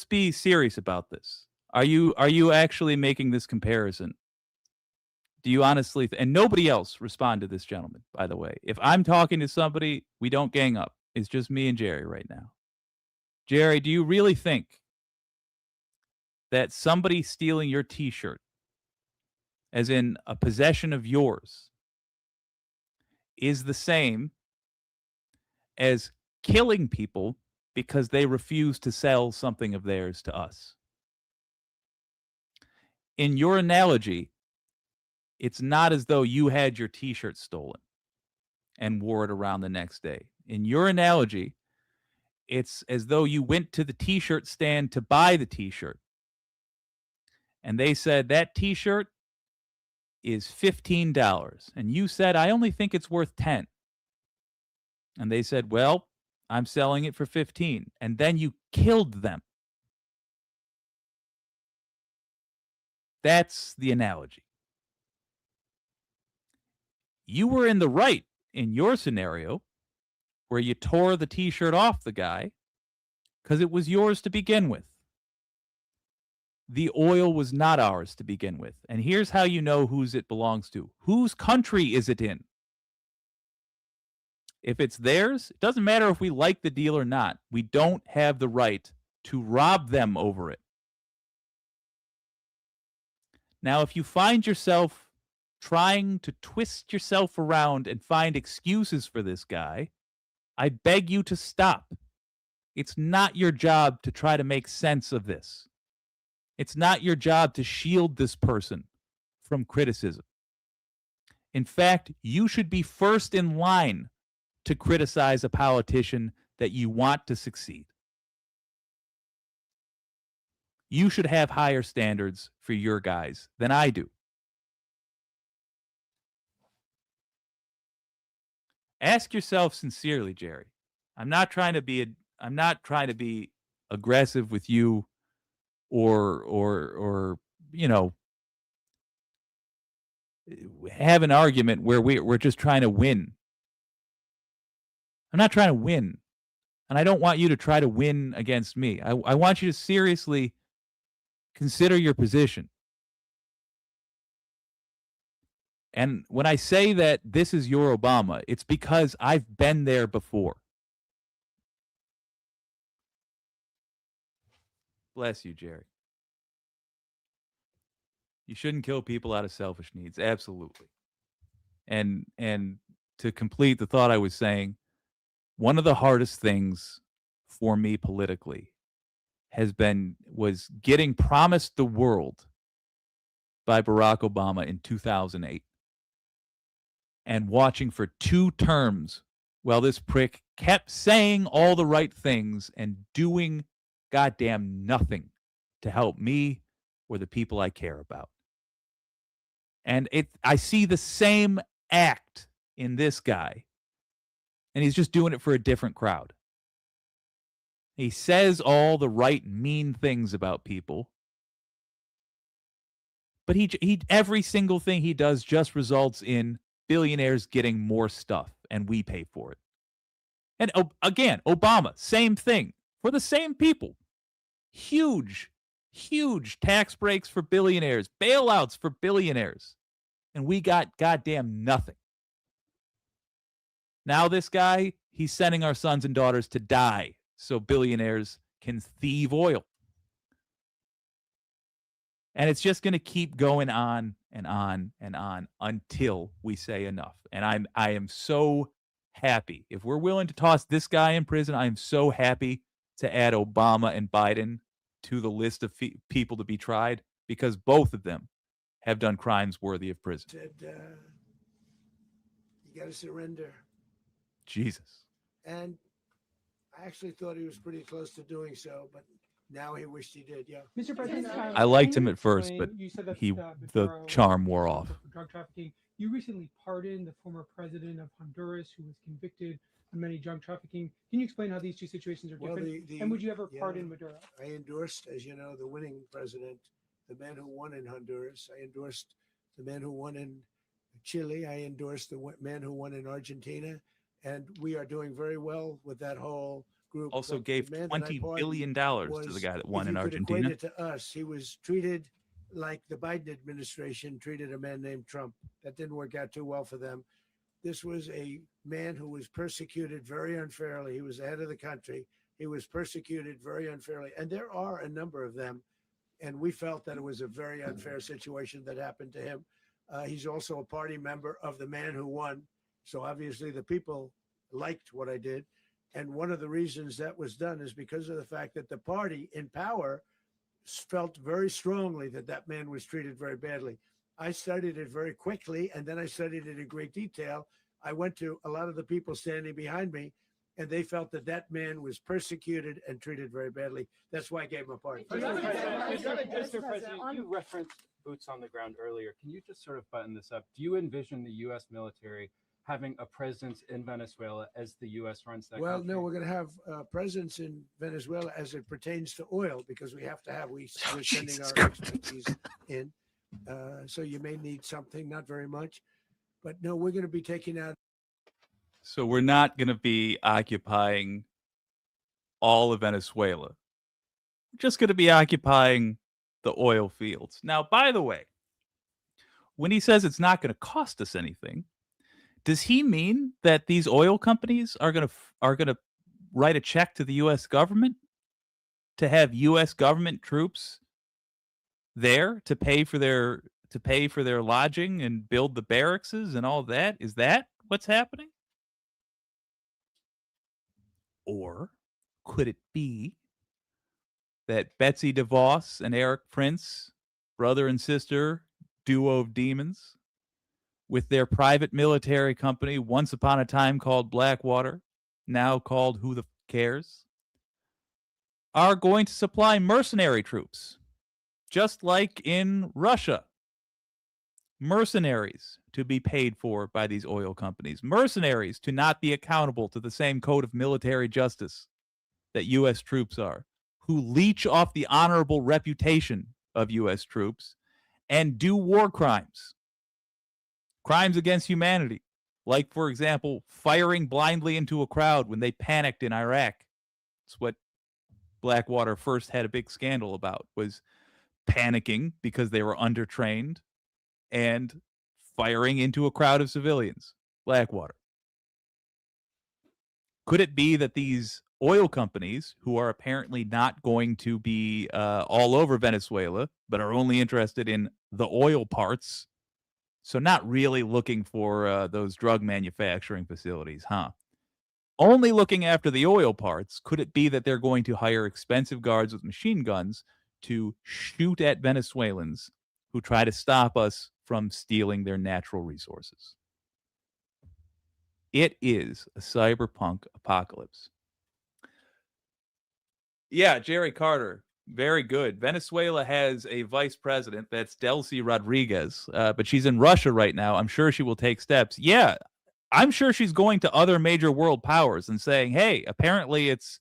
be serious about this. Are you actually making this comparison? Do you honestly and nobody else respond to this gentleman, by the way? If I'm talking to somebody, we don't gang up. It's just me and Jerry right now. Jerry, do you really think that somebody stealing your t-shirt, as in a possession of yours, is the same as killing people because they refuse to sell something of theirs to us? In your analogy, it's not as though you had your t-shirt stolen and wore it around the next day. In your analogy, It's as though you went to the t-shirt stand to buy the t-shirt. And they said, that t-shirt is $15. And you said, I only think it's worth 10. And they said, well, I'm selling it for 15. And then you killed them. That's the analogy. You were in the right in your scenario where you tore the t-shirt off the guy because it was yours to begin with. The oil was not ours to begin with. And here's how you know whose it belongs to. Whose country is it in? If it's theirs, it doesn't matter if we like the deal or not. We don't have the right to rob them over it. Now, if you find yourself trying to twist yourself around and find excuses for this guy, I beg you to stop. It's not your job to try to make sense of this. It's not your job to shield this person from criticism. In fact, you should be first in line to criticize a politician that you want to succeed. You should have higher standards for your guys than I do. Ask yourself sincerely, Jerry. I'm not trying to be aggressive with you or you know, have an argument where we're just trying to win. I'm not trying to win. And I don't want you to try to win against me. I want you to seriously consider your position. And when I say that this is your Obama, it's because I've been there before. Bless you, Jerry. You shouldn't kill people out of selfish needs. Absolutely. And to complete the thought I was saying, one of the hardest things for me politically was getting promised the world by Barack Obama in 2008 and watching for 2 terms while this prick kept saying all the right things and doing goddamn nothing to help me or the people I care about. And I see the same act in this guy, and he's just doing it for a different crowd. He says all the right mean things about people, but he every single thing he does just results in billionaires getting more stuff, and we pay for it. And again, Obama, same thing for the same people. Huge tax breaks for billionaires, bailouts for billionaires, and we got goddamn nothing. Now this guy, he's sending our sons and daughters to die so billionaires can thieve oil. And it's just going to keep going on and on and on until we say enough. And I am so happy. If we're willing to toss this guy in prison, I am so happy to add Obama and Biden to the list of people to be tried, because both of them have done crimes worthy of prison. Said, you got to surrender. Jesus. And I actually thought he was pretty close to doing so, but now he wished he did. Yeah. Mr. President, I liked him at first, but you said that, the Maduro charm was wore responsible off. for drug trafficking. You recently pardoned the former president of Honduras who was convicted of many drug trafficking. Can you explain how these two situations are Well, different? And would you ever pardon Maduro? I endorsed, as you know, the winning president, the man who won in Honduras. I endorsed the man who won in Chile. I endorsed the man who won in Argentina. And we are doing very well with that whole group. Also But gave the man that I $20 pardoned billion to the was, guy that won if in you could Argentina. equate it to us, he was treated like the Biden administration treated a man named Trump. That didn't work out too well for them. This was a man who was persecuted very unfairly. He was the head of the country. He was persecuted very unfairly. And there are a number of them. And we felt that it was a very unfair situation that happened to him. He's also a party member of the man who won. So obviously the people liked what I did. And one of the reasons that was done is because of the fact that the party in power felt very strongly that that man was treated very badly. I studied it very quickly, and then I studied it in great detail. I went to a lot of the people standing behind me, and they felt that that man was persecuted and treated very badly. That's why I gave him a pardon. Mr. President, you referenced boots on the ground earlier. Can you just sort of button this up? Do you envision the U.S. military having a presence in Venezuela as the U.S. runs that Well, country? no, we're going to have a presence in Venezuela as it pertains to oil, because we have to have, we're sending Jesus our Christ. expertise in. So you may need something, not very much, but no, we're going to be taking out. So we're not going to be occupying all of Venezuela. We're just going to be occupying the oil fields. Now, by the way, when he says it's not going to cost us anything, does he mean that these oil companies are going to write a check to the U.S. government to have U.S. government troops there to pay for their lodging and build the barracks and all that? Is that what's happening? Or could it be that Betsy DeVos and Eric Prince, brother and sister duo of demons, with their private military company, once upon a time called Blackwater, now called Who the Cares, are going to supply mercenary troops, just like in Russia? Mercenaries to be paid for by these oil companies. Mercenaries to not be accountable to the same code of military justice that U.S. troops are, who leech off the honorable reputation of U.S. troops and do war crimes. Crimes against humanity, like, for example, firing blindly into a crowd when they panicked in Iraq. It's what Blackwater first had a big scandal about, was panicking because they were undertrained and firing into a crowd of civilians. Blackwater. Could it be that these oil companies, who are apparently not going to be all over Venezuela, but are only interested in the oil parts, so not really looking for those drug manufacturing facilities, huh? Only looking after the oil parts, could it be that they're going to hire expensive guards with machine guns to shoot at Venezuelans who try to stop us from stealing their natural resources? It is a cyberpunk apocalypse. Yeah, Jerry Carter, very good. Venezuela has a vice president, that's Delcy Rodriguez, but she's in Russia right now. I'm sure she will take steps. Yeah, I'm sure she's going to other major world powers and saying, hey, apparently it's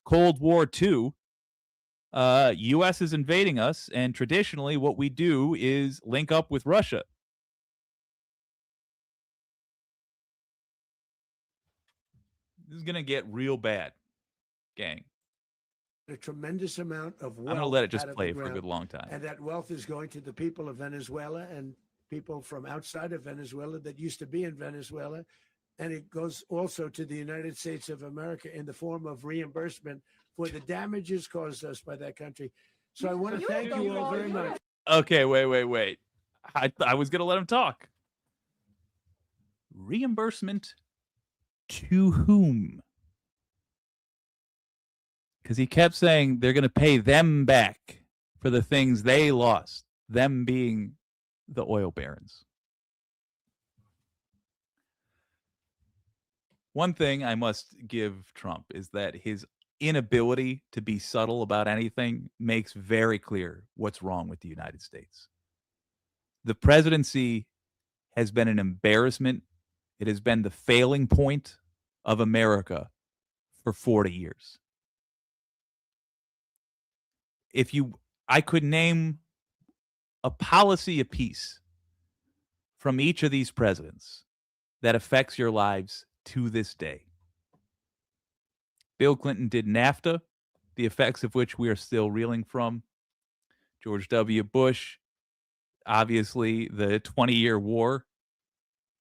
Cold War II. U.S. is invading us, and traditionally what we do is link up with Russia. This is going to get real bad, gang. A tremendous amount of wealth. I'm going to let it just out of play the for a ground, good long time. and that wealth is going to the people of Venezuela and people from outside of Venezuela that used to be in Venezuela. And it goes also to the United States of America in the form of reimbursement for the damages caused us by that country. So I want to thank you all very much. Okay, wait. I was going to let him talk. Reimbursement to whom? Because he kept saying they're going to pay them back for the things they lost, them being the oil barons. One thing I must give Trump is that his inability to be subtle about anything makes very clear what's wrong with the United States. The presidency has been an embarrassment. It has been the failing point of America for 40 years. I could name a policy apiece from each of these presidents that affects your lives to this day. Bill Clinton did NAFTA, the effects of which we are still reeling from. George W. Bush, obviously the 20-year war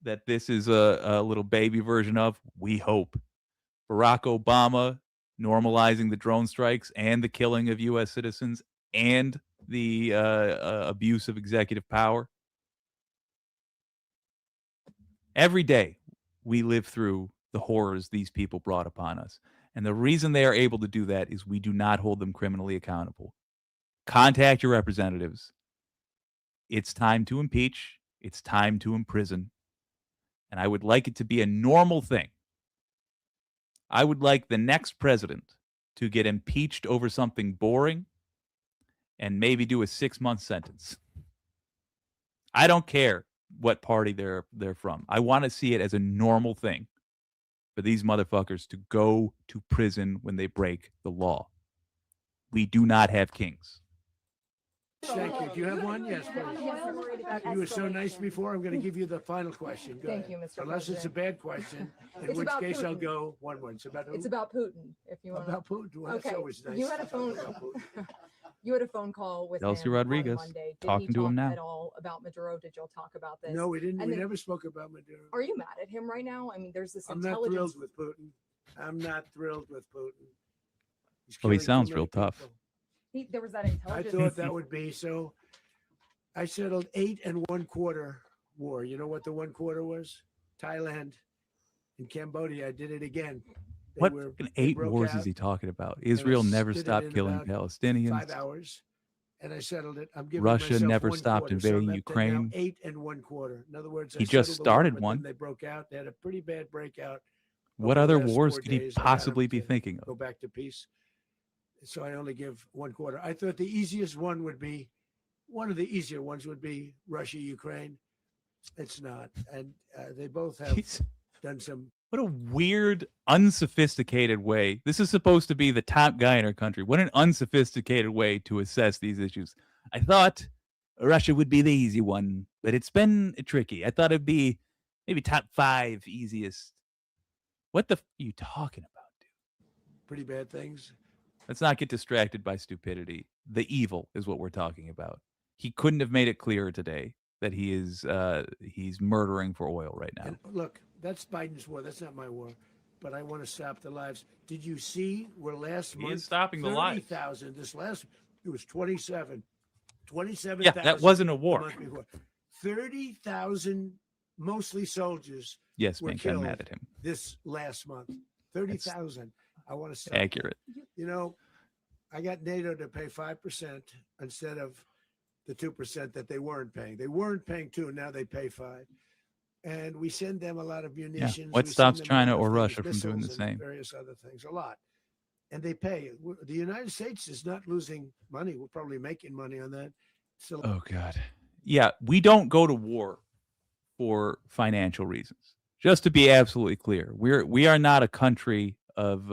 that this is a little baby version of, we hope. Barack Obama normalizing the drone strikes and the killing of U.S. citizens and the abuse of executive power. Every day we live through the horrors these people brought upon us. And the reason they are able to do that is we do not hold them criminally accountable. Contact your representatives. It's time to impeach. It's time to imprison. And I would like it to be a normal thing. I would like the next president to get impeached over something boring and maybe do a 6-month sentence. I don't care what party they're from. I want to see it as a normal thing for these motherfuckers to go to prison when they break the law. We do not have kings. Thank you. Do you have one? Yes, please. You were so nice before. I'm going to give you the final question. Go Thank ahead. you, Mr. Unless it's a President. bad question, in It's which about case I'll Putin. go one word. It's about who? It's about Putin, if you want. About Putin. Well, that's Okay. always nice. You had a phone. About Putin. You had a phone call with Delcy him Rodriguez, on Monday. Did talking he to talk him now. at all about Maduro? Did y'all talk about this? No, we didn't. And We then- never spoke about Maduro. Are you mad at him right now? I mean, there's this I'm not intelligence. thrilled with Putin. I'm not thrilled with Putin. He's Oh, he killing too sounds many real tough. people. There was that I intelligence. thought that would be so. I settled 8 1/4 war. You know what the 1/4 was? Thailand and Cambodia. I did it again. They What were- fucking they 8 broke wars out, is he talking about? and I Israel never did it stopped in killing about Palestinians. 5 hours, and I settled it. I'm giving Russia myself never 1/4, stopped so I'm invading at now Ukraine. 8 1/4. In other words, I He just settled the war, started but then one. They broke out. They had a pretty bad breakout. What over the other last wars 4 could he days. I got 'em possibly be to thinking of? Go back to peace. So I only give 1/4. I thought the easiest one would be, one of the easier ones would be Russia, Ukraine. It's not. And they both have done some. What a weird, unsophisticated way. This is supposed to be the top guy in our country. What an unsophisticated way to assess these issues. I thought Russia would be the easy one, but it's been tricky. I thought it'd be maybe top 5 easiest. What the are you talking about, dude? Pretty bad things. Let's not get distracted by stupidity. The evil is what we're talking about. He couldn't have made it clearer today that he's murdering for oil right now. And look, that's Biden's war. That's not my war. But I want to stop the lives. Did you see where last He month? is stopping the lives. 30,000. This last, it was 27. 27,000. Yeah, that wasn't a war. the month before. 30,000, mostly soldiers. Yes, were man, kind of killed mad at him. This last month. 30,000. I want to stop. Accurate. You know, I got NATO to pay 5% instead of the 2% that they weren't paying. They weren't paying 2, now they pay 5. And we send them a lot of munitions. What we send stops them a China lot of or things, Russia from doing the missiles and same? Various other things, a lot. And they pay. The United States is not losing money. We're probably making money on that. So Oh God. Yeah, we don't go to war for financial reasons. Just to be absolutely clear, we are not a country of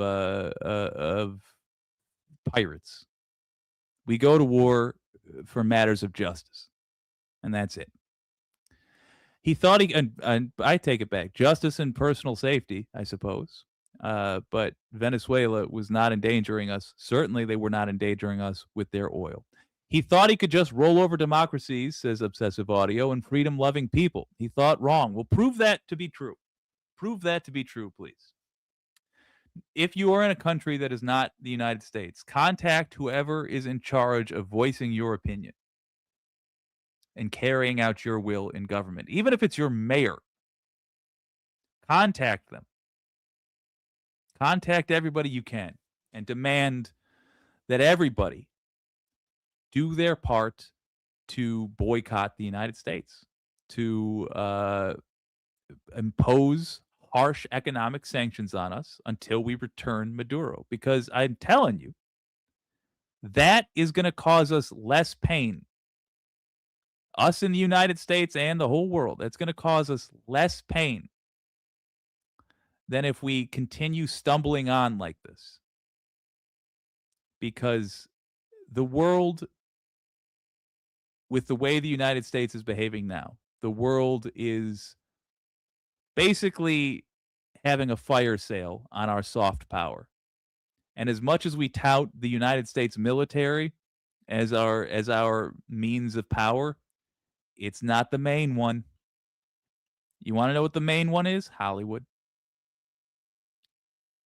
pirates. We go to war for matters of justice, and that's it. He thought and I take it back, justice and personal safety, I suppose. But Venezuela was not endangering us. Certainly, they were not endangering us with their oil. He thought he could just roll over democracies, says Obsessive Audio, and freedom-loving people. He thought wrong. Well, prove that to be true. Prove that to be true, please. If you are in a country that is not the United States, contact whoever is in charge of voicing your opinion and carrying out your will in government. Even if it's your mayor, contact them. Contact everybody you can and demand that everybody do their part to boycott the United States, to impose harsh economic sanctions on us until we return Maduro. Because I'm telling you, that is going to cause us less pain. Us in the United States and the whole world. That's going to cause us less pain than if we continue stumbling on like this. Because the world, with the way the United States is behaving now, the world is basically having a fire sale on our soft power. And as much as we tout the United States military as our means of power, it's not the main one. You want to know what the main one is? Hollywood.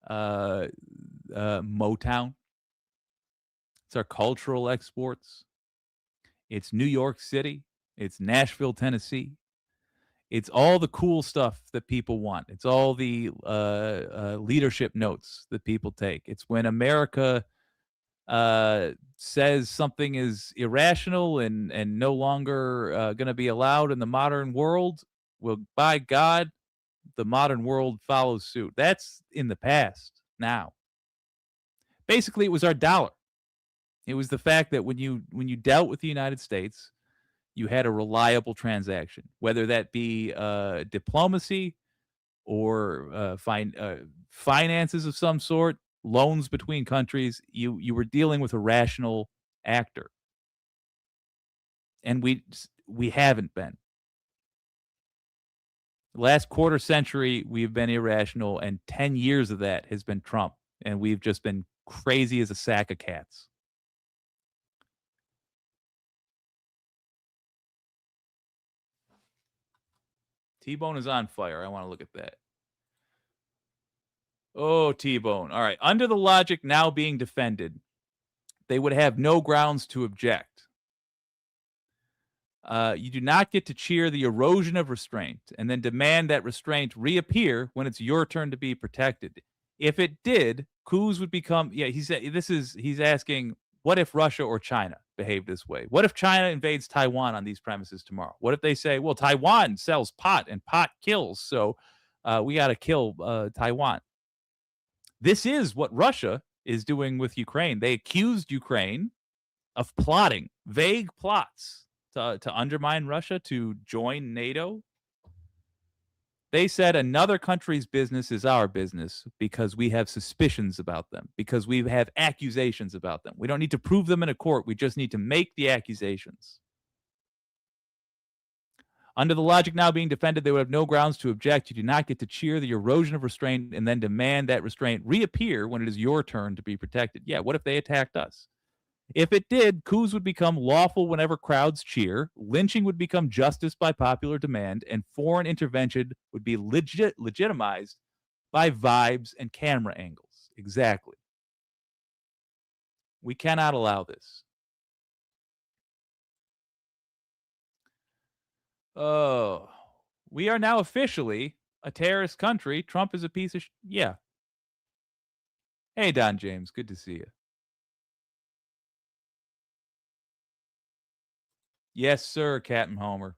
Motown. It's our cultural exports. It's New York City. It's Nashville, Tennessee. It's all the cool stuff that people want. It's all the leadership notes that people take. It's when America says something is irrational and no longer going to be allowed in the modern world. Well, by God, the modern world follows suit. That's in the past. now. Basically, it was our dollar. It was the fact that when you dealt with the United States, you had a reliable transaction, whether that be diplomacy or finances of some sort, loans between countries. You were dealing with a rational actor, and we haven't been. The last quarter century, we've been irrational, and 10 years of that has been Trump, and we've just been crazy as a sack of cats. T-Bone is on fire. I want to look at that. Oh, T-Bone. All right. Under the logic now being defended, they would have no grounds to object. You do not get to cheer the erosion of restraint and then demand that restraint reappear when it's your turn to be protected. If it did, coups would become. Yeah, he's asking, what if Russia or China behave this way? What if China invades Taiwan on these premises tomorrow? What if they say, well, Taiwan sells pot and pot kills, so we got to kill Taiwan? This is what Russia is doing with Ukraine. They accused Ukraine of plotting vague plots to undermine Russia, to join NATO. They said another country's business is our business because we have suspicions about them, because we have accusations about them. We don't need to prove them in a court. We just need to make the accusations. Under the logic now being defended, they would have no grounds to object. You do not get to cheer the erosion of restraint and then demand that restraint reappear when it is your turn to be protected. Yeah, what if they attacked us? If it did, coups would become lawful whenever crowds cheer, lynching would become justice by popular demand, and foreign intervention would be legitimized by vibes and camera angles. Exactly. We cannot allow this. Oh, we are now officially a terrorist country. Trump is a piece of yeah. Hey, Don James, good to see you. Yes, sir, Captain Homer.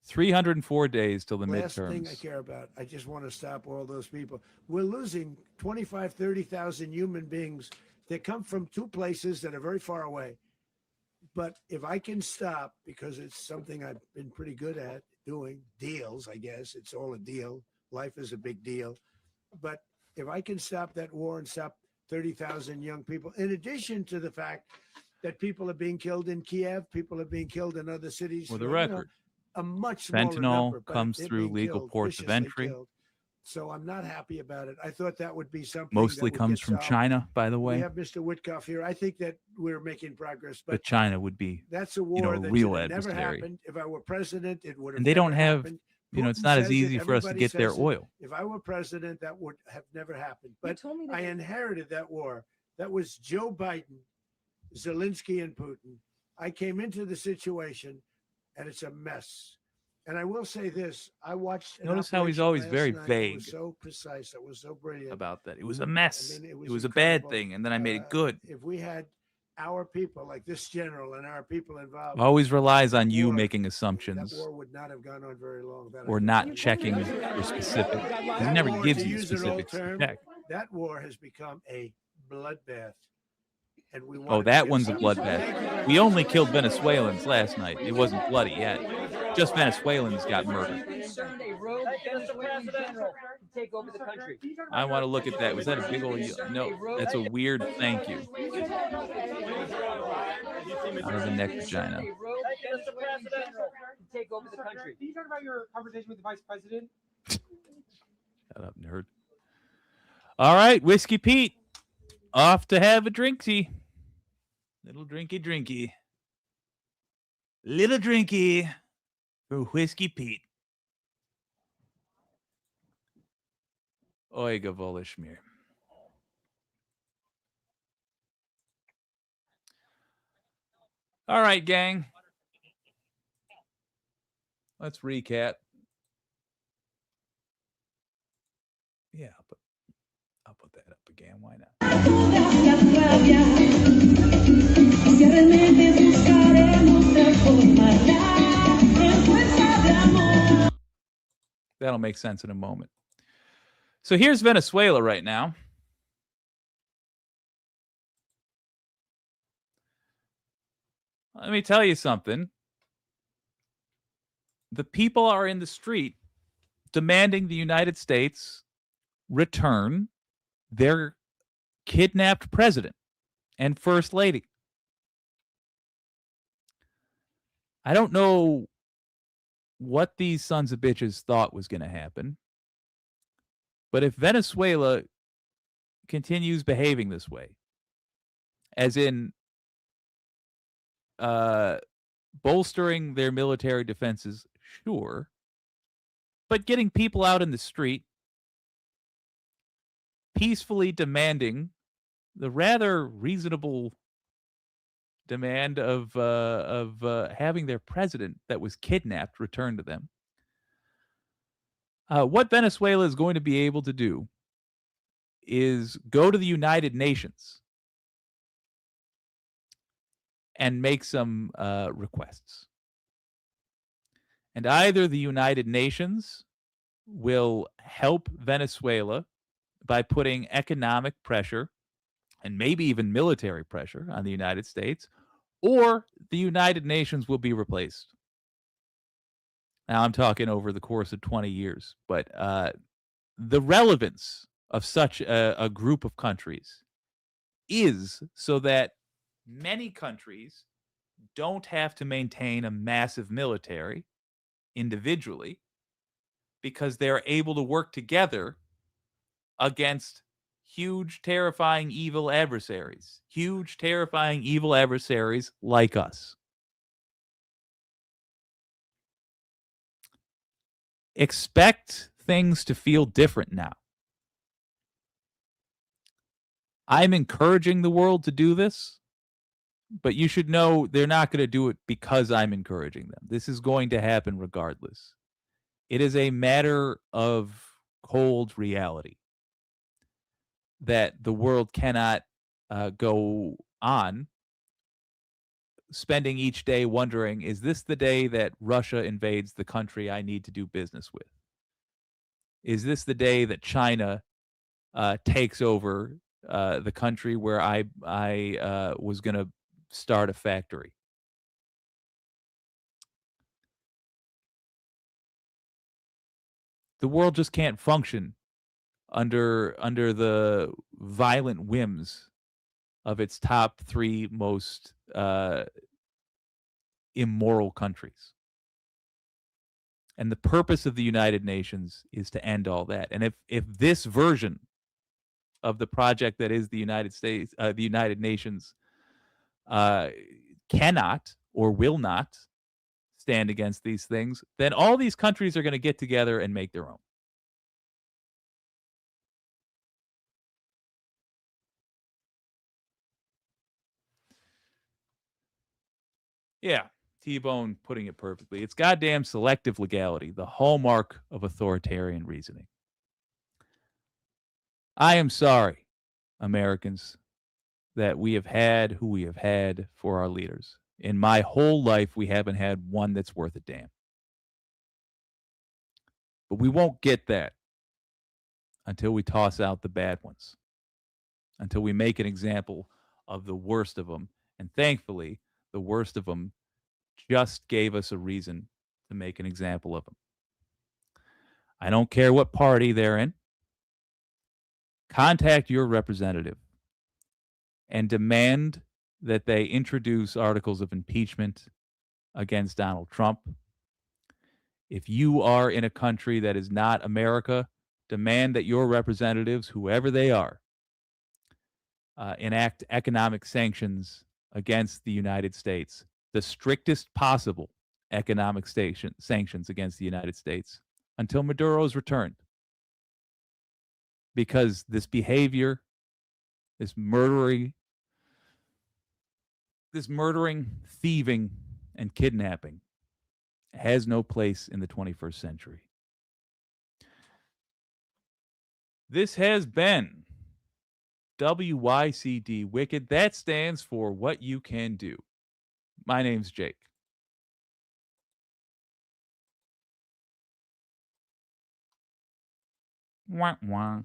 304 days till the Last midterms. thing I care about, I just want to stop all those people. We're losing 25, 30,000 human beings that come from two places that are very far away. But if I can stop, because it's something I've been pretty good at doing, deals, I guess. It's all a deal. Life is a big deal. But if I can stop that war and stop 30,000 young people, in addition to the fact that people are being killed in Kiev, people are being killed in other cities. For the record, a much smaller fentanyl number, but comes they're through being legal killed, ports of viciously entry. killed. So I'm not happy about it. I thought that would be something Mostly that would comes get from solved. China, by the way. We have Mr. Witkoff here. I think that we're making progress, but But China would be, that's a war a that real should have never adversary. happened. If I were president, it would have. And they don't never have, happened. it's Putin not as says it, easy for us to everybody get their says it. oil. If I were president, that would have never happened. You But told me that I they- inherited that war. That was Joe Biden, Zelensky, and Putin. I came into the situation, and it's a mess. And I will say this: I watched. an Notice how he's operation always last very night that vague was so precise. That was so brilliant about that. It was a mess. I mean, it was a bad thing, and then I made it good. If we had our people, like this general, and our people involved, Always relies on you war- making that assumptions war would not have gone on very long. That I or can not tell you. checking your specific. He That never war, gives to you use an old specifics to term, check. That war has become a bloodbath. And we Oh, wanted to that get one's a something. Thank you bloodbath. very We much. only killed Venezuelans last night. It wasn't bloody yet. Just Venezuelans got murdered. Concerned a rogue Venezuelan general to take over the country. I want to look at that. Was that a big old? No, that's a weird thank you. Out of the neck vagina. A rogue Venezuelan general to take over the country. Can you talk about your conversation with the vice president? Shut up, nerd. All right, Whiskey Pete. Off to have a drinky. Little drinky. Little drinky for Whiskey Pete. Oiga Volishmir. All right, gang. Let's recap. Yeah, I'll put that up again. Why not? That'll make sense in a moment. So here's Venezuela right now. Let me tell you something. The people are in the street demanding the United States return their kidnapped president and first lady. I don't know what these sons of bitches thought was going to happen, but if Venezuela continues behaving this way, as in bolstering their military defenses, sure, but getting people out in the street peacefully demanding the rather reasonable demand of having their president that was kidnapped returned to them. What Venezuela is going to be able to do is go to the United Nations and make some requests. And either the United Nations will help Venezuela by putting economic pressure and maybe even military pressure on the United States, or the United Nations will be replaced. Now, I'm talking over the course of 20 years, but the relevance of such a group of countries is so that many countries don't have to maintain a massive military individually because they're able to work together against huge, terrifying, evil adversaries. Huge, terrifying, evil adversaries like us. Expect things to feel different now. I'm encouraging the world to do this, but you should know they're not going to do it because I'm encouraging them. This is going to happen regardless. It is a matter of cold reality that the world cannot go on spending each day wondering, is this the day that Russia invades the country I need to do business with? Is this the day that China takes over the country where I was going to start a factory? The world just can't function under the violent whims of its top 3 most immoral countries. And the purpose of the United Nations is to end all that. And if this version of the project that is the United States, the United Nations, cannot or will not stand against these things, then all these countries are going to get together and make their own. Yeah, T-Bone putting it perfectly. It's goddamn selective legality, the hallmark of authoritarian reasoning. I am sorry, Americans, that we have had who we have had for our leaders. In my whole life, we haven't had one that's worth a damn. But we won't get that until we toss out the bad ones, until we make an example of the worst of them. And thankfully, the worst of them just gave us a reason to make an example of them. I don't care what party they're in. Contact your representative and demand that they introduce articles of impeachment against Donald Trump. If you are in a country that is not America, demand that your representatives, whoever they are, enact economic sanctions against the United States, the strictest possible economic sanctions against the United States until Maduro is returned. Because this behavior, this murdering, thieving, and kidnapping has no place in the 21st century. This has been WYCD Wicked. That stands for What You Can Do. My name's Jake. Wah, wah.